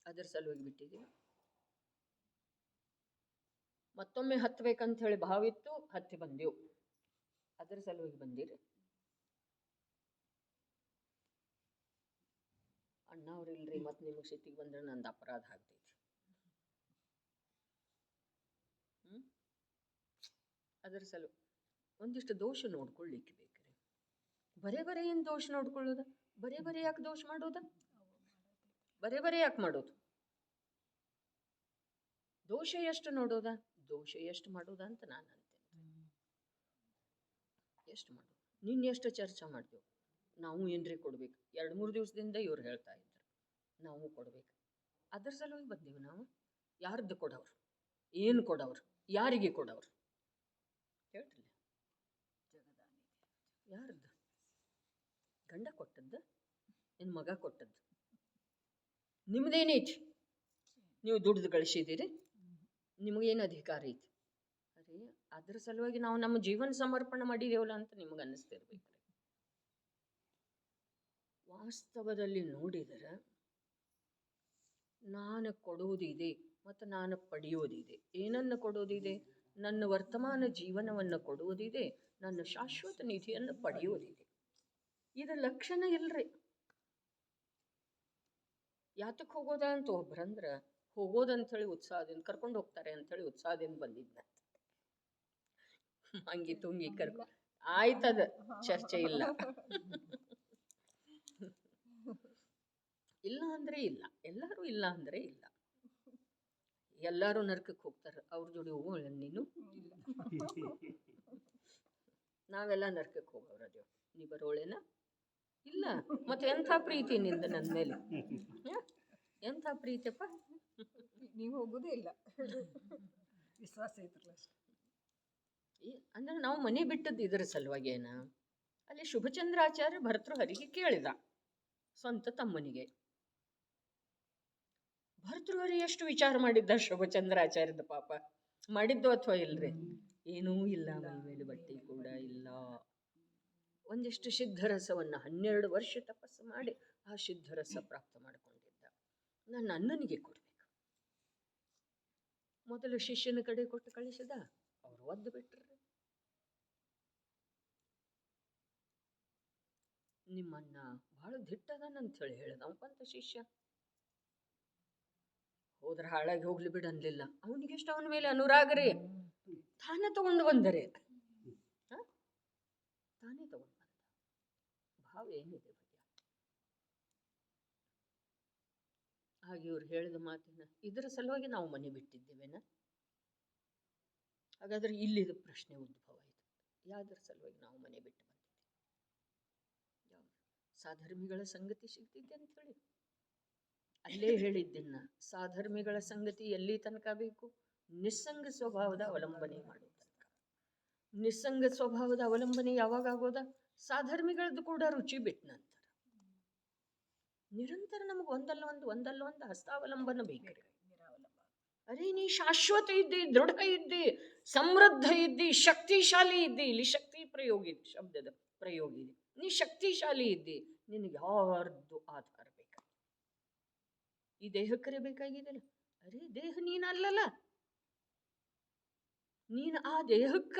ಅದರ ಸಲುವಾಗಿ ಬಿಟ್ಟಿದ್ದೀವಿ. ಮತ್ತೊಮ್ಮೆ ಹತ್ತಬೇಕಂತ ಹೇಳಿ ಭಾವಿತ್ತು, ಹತ್ತಿ ಬಂದೆವು. ಅದರ ಸಲುವಾಗಿ ಬಂದಿರಿ. ಅಣ್ಣ ಅವ್ರು ಇಲ್ರಿ, ಮತ್ತೆ ನಿಮಗೆ ಸಿಟ್ಟಿಗೆ ಬಂದ್ರೆ ನಂದು ಅಪರಾಧ ಆಗ್ತೈತಿ. ಅದರ ಸಲು ಒಂದಿಷ್ಟು ದೋಷ ನೋಡ್ಕೊಳ್ಳಿಕ್ಕೆ ಬೇಕ್ರಿ. ಬರೇ ಏನು ದೋಷ ನೋಡ್ಕೊಳ್ಳೋದ? ಬರೇ ಯಾಕೆ ದೋಷ ಮಾಡೋದ? ಬರೇ ಯಾಕೆ ಮಾಡೋದು? ದೋಷ ಎಷ್ಟು ನೋಡೋದ, ದೋಷ ಎಷ್ಟು ಮಾಡೋದ ಅಂತ ನಾನು ಅಂತೇನೆ. ಎಷ್ಟು ಮಾಡೋದು? ನಿನ್ನೆ ಎಷ್ಟು ಚರ್ಚೆ ಮಾಡ್ತೇವೆ. ನಾವು ಏನ್ರಿ ಕೊಡ್ಬೇಕು? 2-3 ದಿವಸದಿಂದ ಇವ್ರು ಹೇಳ್ತಾ ಇದ್ರು ನಾವು ಕೊಡ್ಬೇಕು. ಅದ್ರ ಸಲುವಾಗಿ ಬಂದೀವಿ ನಾವು. ಯಾರ್ದು ಕೊಡವ್ರು? ಏನು ಕೊಡವ್ರು? ಯಾರಿಗೆ ಕೊಡವ್ರು ಹೇಳ್ರಿ? ಯಾರ್ದು? ಗಂಡ ಕೊಟ್ಟದ್ದು? ಏನು ಮಗ ಕೊಟ್ಟದ್ದು? ನಿಮ್ದೇನೈತಿ? ನೀವು ದುಡ್ದು ಗಳಿಸಿದ್ದೀರಿ, ನಿಮಗೇನು ಅಧಿಕಾರ ಐತಿ? ಅರೆ ಅದ್ರ ಸಲುವಾಗಿ ನಾವು ನಮ್ಮ ಜೀವನ ಸಮರ್ಪಣೆ ಮಾಡಿದೇವಲ್ಲ ಅಂತ ನಿಮಗೆ ಅನ್ನಿಸ್ತಿರ್ಬೇಕು. ವಾಸ್ತವದಲ್ಲಿ ನೋಡಿದರೆ ನಾನು ಕೊಡುವುದಿದೆ ಮತ್ತು ನಾನು ಪಡೆಯೋದಿದೆ. ಏನನ್ನು ಕೊಡೋದಿದೆ? ನನ್ನ ವರ್ತಮಾನ ಜೀವನವನ್ನು ಕೊಡುವುದಿದೆ, ನನ್ನ ಶಾಶ್ವತ ನಿಧಿಯನ್ನು ಪಡೆಯೋದಿದೆ. ಇದು ಲಕ್ಷಣ ಇಲ್ರಿ. ಯಾತಕ್ಕೆ ಹೋಗೋದ ಅಂತ ಒಬ್ರಂದ್ರೆ ಹೋಗೋದಂಥೇಳಿ ಉತ್ಸಾಹದಿಂದ ಕರ್ಕೊಂಡು ಹೋಗ್ತಾರೆ ಅಂಥೇಳಿ ಉತ್ಸಾಹದಿಂದ ಬಂದಿದ್ನ. ಹಂಗಿ ತುಂಗಿ ಕರ್ಕೊಂಡು ಆಯ್ತದ ಚರ್ಚೆ ಇಲ್ಲ. ಇಲ್ಲ ಅಂದ್ರೆ ಇಲ್ಲ, ಎಲ್ಲರೂ ಇಲ್ಲ ಅಂದ್ರೆ ಇಲ್ಲ. ಎಲ್ಲರೂ ನರಕಕ್ಕೆ ಹೋಗ್ತಾರೆ, ಅವ್ರ ಜೋಡಿ ಹೋಗೋಣ ನೀನು? ನಾವೆಲ್ಲ ನರಕಕ್ಕೆ ಹೋಗೋರದೇವು, ನೀ ಬರೋಳೇನ? ಇಲ್ಲ. ಮತ್ತೆ ಎಂಥ ಪ್ರೀತಿ ನಿಂದ ನನ್ನ ಮೇಲೆ? ಎಂಥ ಪ್ರೀತಿಯಪ್ಪ? ನೀವು ಹೋಗೋದೇ ಇಲ್ಲ, ವಿಶ್ವಾಸ ಐತ್ರಲ್ಲ ಅಷ್ಟೇ. ಅಂದ್ರೆ ನಾವು ಮನೆ ಬಿಟ್ಟದ್ದು ಇದರ ಸಲುವಾಗಿ ಏನ? ಅಲ್ಲಿ ಶುಭಚಂದ್ರಾಚಾರ್ಯ ಭರ್ತೃಹರಿಗೆ ಕೇಳಿದ, ಸ್ವಂತ ತಮ್ಮನಿಗೆ. ಭರ್ತೃಹರಿ ಎಷ್ಟು ವಿಚಾರ ಮಾಡಿದ್ದ ಶುಭಚಂದ್ರಾಚಾರ್ಯದ ಪಾಪ? ಮಾಡಿದ್ದು ಅಥವಾ ಇಲ್ರಿ? ಏನೂ ಇಲ್ಲ, ಮೈ ಮೇಲೆ ಬಟ್ಟೆ ಕೂಡ ಇಲ್ಲ. ಒಂದಿಷ್ಟು ಸಿದ್ಧರಸವನ್ನು 12 ವರ್ಷ ತಪಸ್ಸು ಮಾಡಿ ಆ ಸಿದ್ಧರಸ ಪ್ರಾಪ್ತ ಮಾಡಿಕೊಂಡಿದ್ದ. ನನ್ನ ಅಣ್ಣನಿಗೆ ಕೊಡ್ಬೇಕು. ಮೊದಲು ಶಿಷ್ಯನ ಕಡೆ ಕೊಟ್ಟು ಕಳಿಸಿದ, ಅವರು ಒದ್ದು ಬಿಟ್ರು. ನಿಮ್ಮನ್ನ ಬಹಳ ದಿಟ್ಟದನಂತ ಹೇಳಿ ಹೇಳ್ದವಂತ ಶಿಷ್ಯ. ಹೋದ್ರ ಹಾಳಾಗಿ ಹೋಗ್ಲಿ ಬಿಡು ಅನ್ಲಿಲ್ಲ. ಅವನಿಗೆಷ್ಟು ಅವನ ಮೇಲೆ ಅನುರಾಗ ರೀ. ತಾನೇ ತಗೊಂಡು ಬಂದರೆ, ತಾನೇ ತಗೊಂಡು ಬಂದ. ಭಾವ ಏನಿದೆ ಬಗ್ಗೆ? ಹಾಗೆ ಇವ್ರು ಹೇಳಿದ ಮಾತಿನ ಇದರ ಸಲುವಾಗಿ ನಾವು ಮನೆ ಬಿಟ್ಟಿದ್ದೇವೇನ? ಹಾಗಾದ್ರೆ ಇಲ್ಲಿದು ಪ್ರಶ್ನೆ ಉದ್ಭವ ಆಯಿತು, ಯಾವ್ದ್ರ ಸಲುವಾಗಿ ನಾವು ಮನೆ ಬಿಟ್ಟು ಬಂದಿದ್ದೇವೆ? ಸಾಧರ್ಮಿಗಳ ಸಂಗತಿ ಸಿಗ್ತಿದ್ದೆ ಅಂತ ಹೇಳಿ ಅಲ್ಲೇ ಹೇಳಿದ್ದನ್ನ. ಸಾಧರ್ಮಿಗಳ ಸಂಗತಿ ಎಲ್ಲಿ ತನಕ ಬೇಕು? ನಿಸ್ಸಂಗ ಸ್ವಭಾವದ ಅವಲಂಬನೆ ಮಾಡೋ ತನಕ. ನಿಸ್ಸಂಗ ಸ್ವಭಾವದ ಅವಲಂಬನೆ ಯಾವಾಗ ಆಗೋದ? ಸಾಧರ್ಮಿಗಳದ್ದು ಕೂಡ ರುಚಿ ಬಿಟ್ಟ ನಂತರ. ನಿರಂತರ ನಮಗೆ ಒಂದಲ್ಲ ಒಂದು ಹಸ್ತಾವಲಂಬನ ಬೇಕ್ರಿ. ಅರೆ ನೀ ಶಾಶ್ವತ ಇದ್ದಿ, ದೃಢ ಇದ್ದಿ, ಸಮೃದ್ಧ ಇದ್ದಿ, ಶಕ್ತಿಶಾಲಿ ಇದ್ದಿ. ಇಲ್ಲಿ ಶಕ್ತಿ ಪ್ರಯೋಗಿ ಶಬ್ದದ ಪ್ರಯೋಗ ಇದೆ. ನೀ ಶಕ್ತಿಶಾಲಿ ಇದ್ದಿ, ನಿನಗೆ ಯಾರ್ದು ಆಧಾರ ಬೇಕಾ? ಈ ದೇಹಕ್ಕರೆ ಬೇಕಾಗಿದೆಲ್ಲ. ಅರೆ ದೇಹ ನೀನಲ್ಲಲ್ಲ, ನೀನು ಆ ದೇಹಕ್ಕ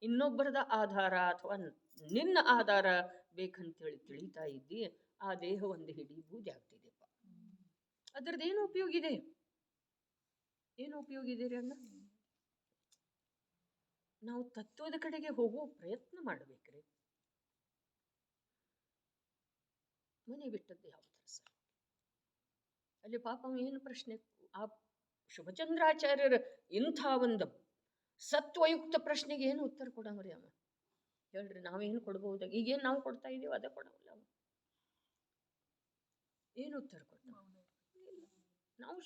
ಇನ್ನೊಬ್ಬರದ ಆಧಾರ ಅಥವಾ ನಿನ್ನ ಆಧಾರ ಬೇಕಂತೇಳಿ ತಿಳಿತಾ ಇದ್ದಿ. ಆ ದೇಹ ಒಂದು ಹಿಡಿ ಬೂದಿ ಆಗ್ತಿದೆಪ್ಪ. ಅದರದ್ದೇನು ಉಪಯೋಗ ಇದೆ? ಏನು ಉಪಯೋಗ ಇದೆ ರೀ ಅಣ್ಣ? ನಾವು ತತ್ವದ ಕಡೆಗೆ ಹೋಗೋ ಪ್ರಯತ್ನ ಮಾಡಬೇಕ್ರಿ. ಮನೆ ಬಿಟ್ಟದ್ದು ಯಾವ ಸರ್? ಅಲ್ಲಿ ಪಾಪ ಏನು ಪ್ರಶ್ನೆ? ಆ ಶುಭಚಂದ್ರಾಚಾರ್ಯರ ಇಂಥ ಒಂದು ಸತ್ವಯುಕ್ತ ಪ್ರಶ್ನೆಗೆ ಏನು ಉತ್ತರ ಕೊಡಮ್ರಿ ಅವ? ಹೇಳ್ರಿ, ನಾವೇನು ಕೊಡ್ಬಹುದಾಗ? ಈಗೇನು ನಾವು ಕೊಡ್ತಾ ಇದ್ದೀವಿ ಅದ ಕೊಡವಲ್ಲ ಅವ. ಏನು ಉತ್ತರ ಕೊಡ್ತಾವ? ನಾವು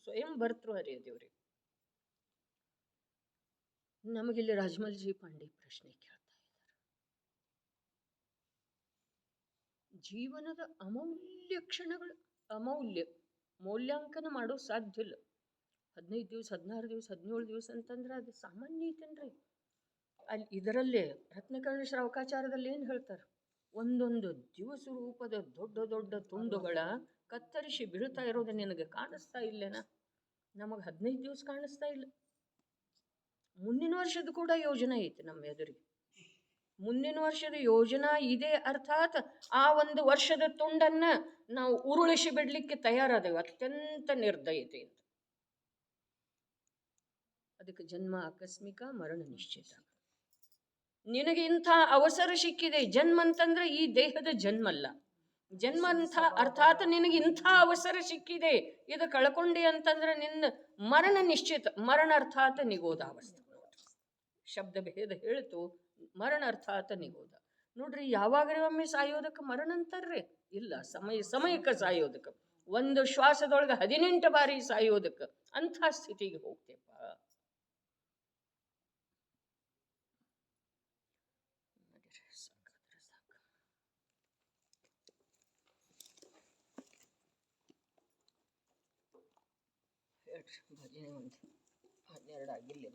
ಸ್ವಯಂ ಭರ್ತೃ ಹರಿಯದೇವ್ರಿ. ನಮಗಿಲ್ಲಿ ರಾಜಮಲ್ಜಿ ಪಾಂಡೆ ಪ್ರಶ್ನೆ ಕೇಳ್ತಾ ಇದ್ದಾರೆ. ಜೀವನದ ಅಮೂಲ್ಯ ಕ್ಷಣಗಳು, ಮೌಲ್ಯಾಂಕನ ಮಾಡೋ ಸಾಧ್ಯ ಇಲ್ಲ. 15 ದಿವಸ, 16 ದಿವಸ, 17 ದಿವಸ ಅಂತಂದ್ರೆ ಅದು ಸಾಮಾನ್ಯ ಐತೇನ್ರಿ? ಅಲ್ಲಿ ಇದರಲ್ಲೇ ರತ್ನಕರ್ಣ ಶ್ರವಕಾಚಾರದಲ್ಲಿ ಏನು ಹೇಳ್ತಾರೆ? ಒಂದೊಂದು ದಿವಸ ರೂಪದ ದೊಡ್ಡ ದೊಡ್ಡ ತುಂಡುಗಳ ಕತ್ತರಿಸಿ ಬೀಳ್ತಾ ಇರೋದು ನಿನಗೆ ಕಾಣಿಸ್ತಾ ಇಲ್ಲೇನ? ನಮಗೆ 15 ದಿವಸ ಕಾಣಿಸ್ತಾ ಇಲ್ಲ. ಮುಂದಿನ ವರ್ಷದ ಕೂಡ ಯೋಜನೆ ಐತೆ ನಮ್ಮ ಎದುರಿಗೆ. ಮುಂದಿನ ವರ್ಷದ ಯೋಜನಾ ಇದೆ, ಅರ್ಥಾತ್ ಆ ಒಂದು ವರ್ಷದ ತುಂಡನ್ನ ನಾವು ಉರುಳಿಸಿ ಬಿಡ್ಲಿಕ್ಕೆ ತಯಾರಾದೆವು ಅತ್ಯಂತ ನಿರ್ದಯತೆಯಿಂದ. ಅದಕ್ಕೆ ಜನ್ಮ ಆಕಸ್ಮಿಕ, ಮರಣ ನಿಶ್ಚಿತ. ನಿನಗೆ ಇಂಥ ಅವಸರ ಸಿಕ್ಕಿದೆ. ಜನ್ಮ ಅಂತಂದ್ರೆ ಈ ದೇಹದ ಜನ್ಮ ಅಲ್ಲ. ಜನ್ಮ ಅಂತ ಅರ್ಥಾತ್ ನಿನಗೆ ಇಂಥ ಅವಸರ ಸಿಕ್ಕಿದೆ, ಇದು ಕಳ್ಕೊಂಡೆ ಅಂತಂದ್ರೆ ನಿನ್ನ ಮರಣ ನಿಶ್ಚಿತ, ಮರಣ ಅರ್ಥಾತ್ ನಿಗೋಧಾವಸ್ಥೆ. ಶಬ್ದ ಭೇದ ಹೇಳ್ತು, ಮರಣ ಅರ್ಥಾತ್ ನಿಗೋಧ. ನೋಡ್ರಿ, ಯಾವಾಗ್ರಿ ಒಮ್ಮೆ ಸಾಯೋದಕ್ಕೆ ಮರಣ ಅಂತಾರ್ರಿ? ಇಲ್ಲ, ಸಮಯಕ್ಕೆ ಸಾಯೋದಕ್ಕೆ. ಒಂದು ಶ್ವಾಸದೊಳಗೆ 18 ಬಾರಿ ಸಾಯೋದಕ್ಕೆ, ಅಂಥ ಸ್ಥಿತಿಗೆ ಹೋಗ್ತೇಪ. ಭಜನೆ ಒಂದು 12 ಆಗಿಲ್ಲ.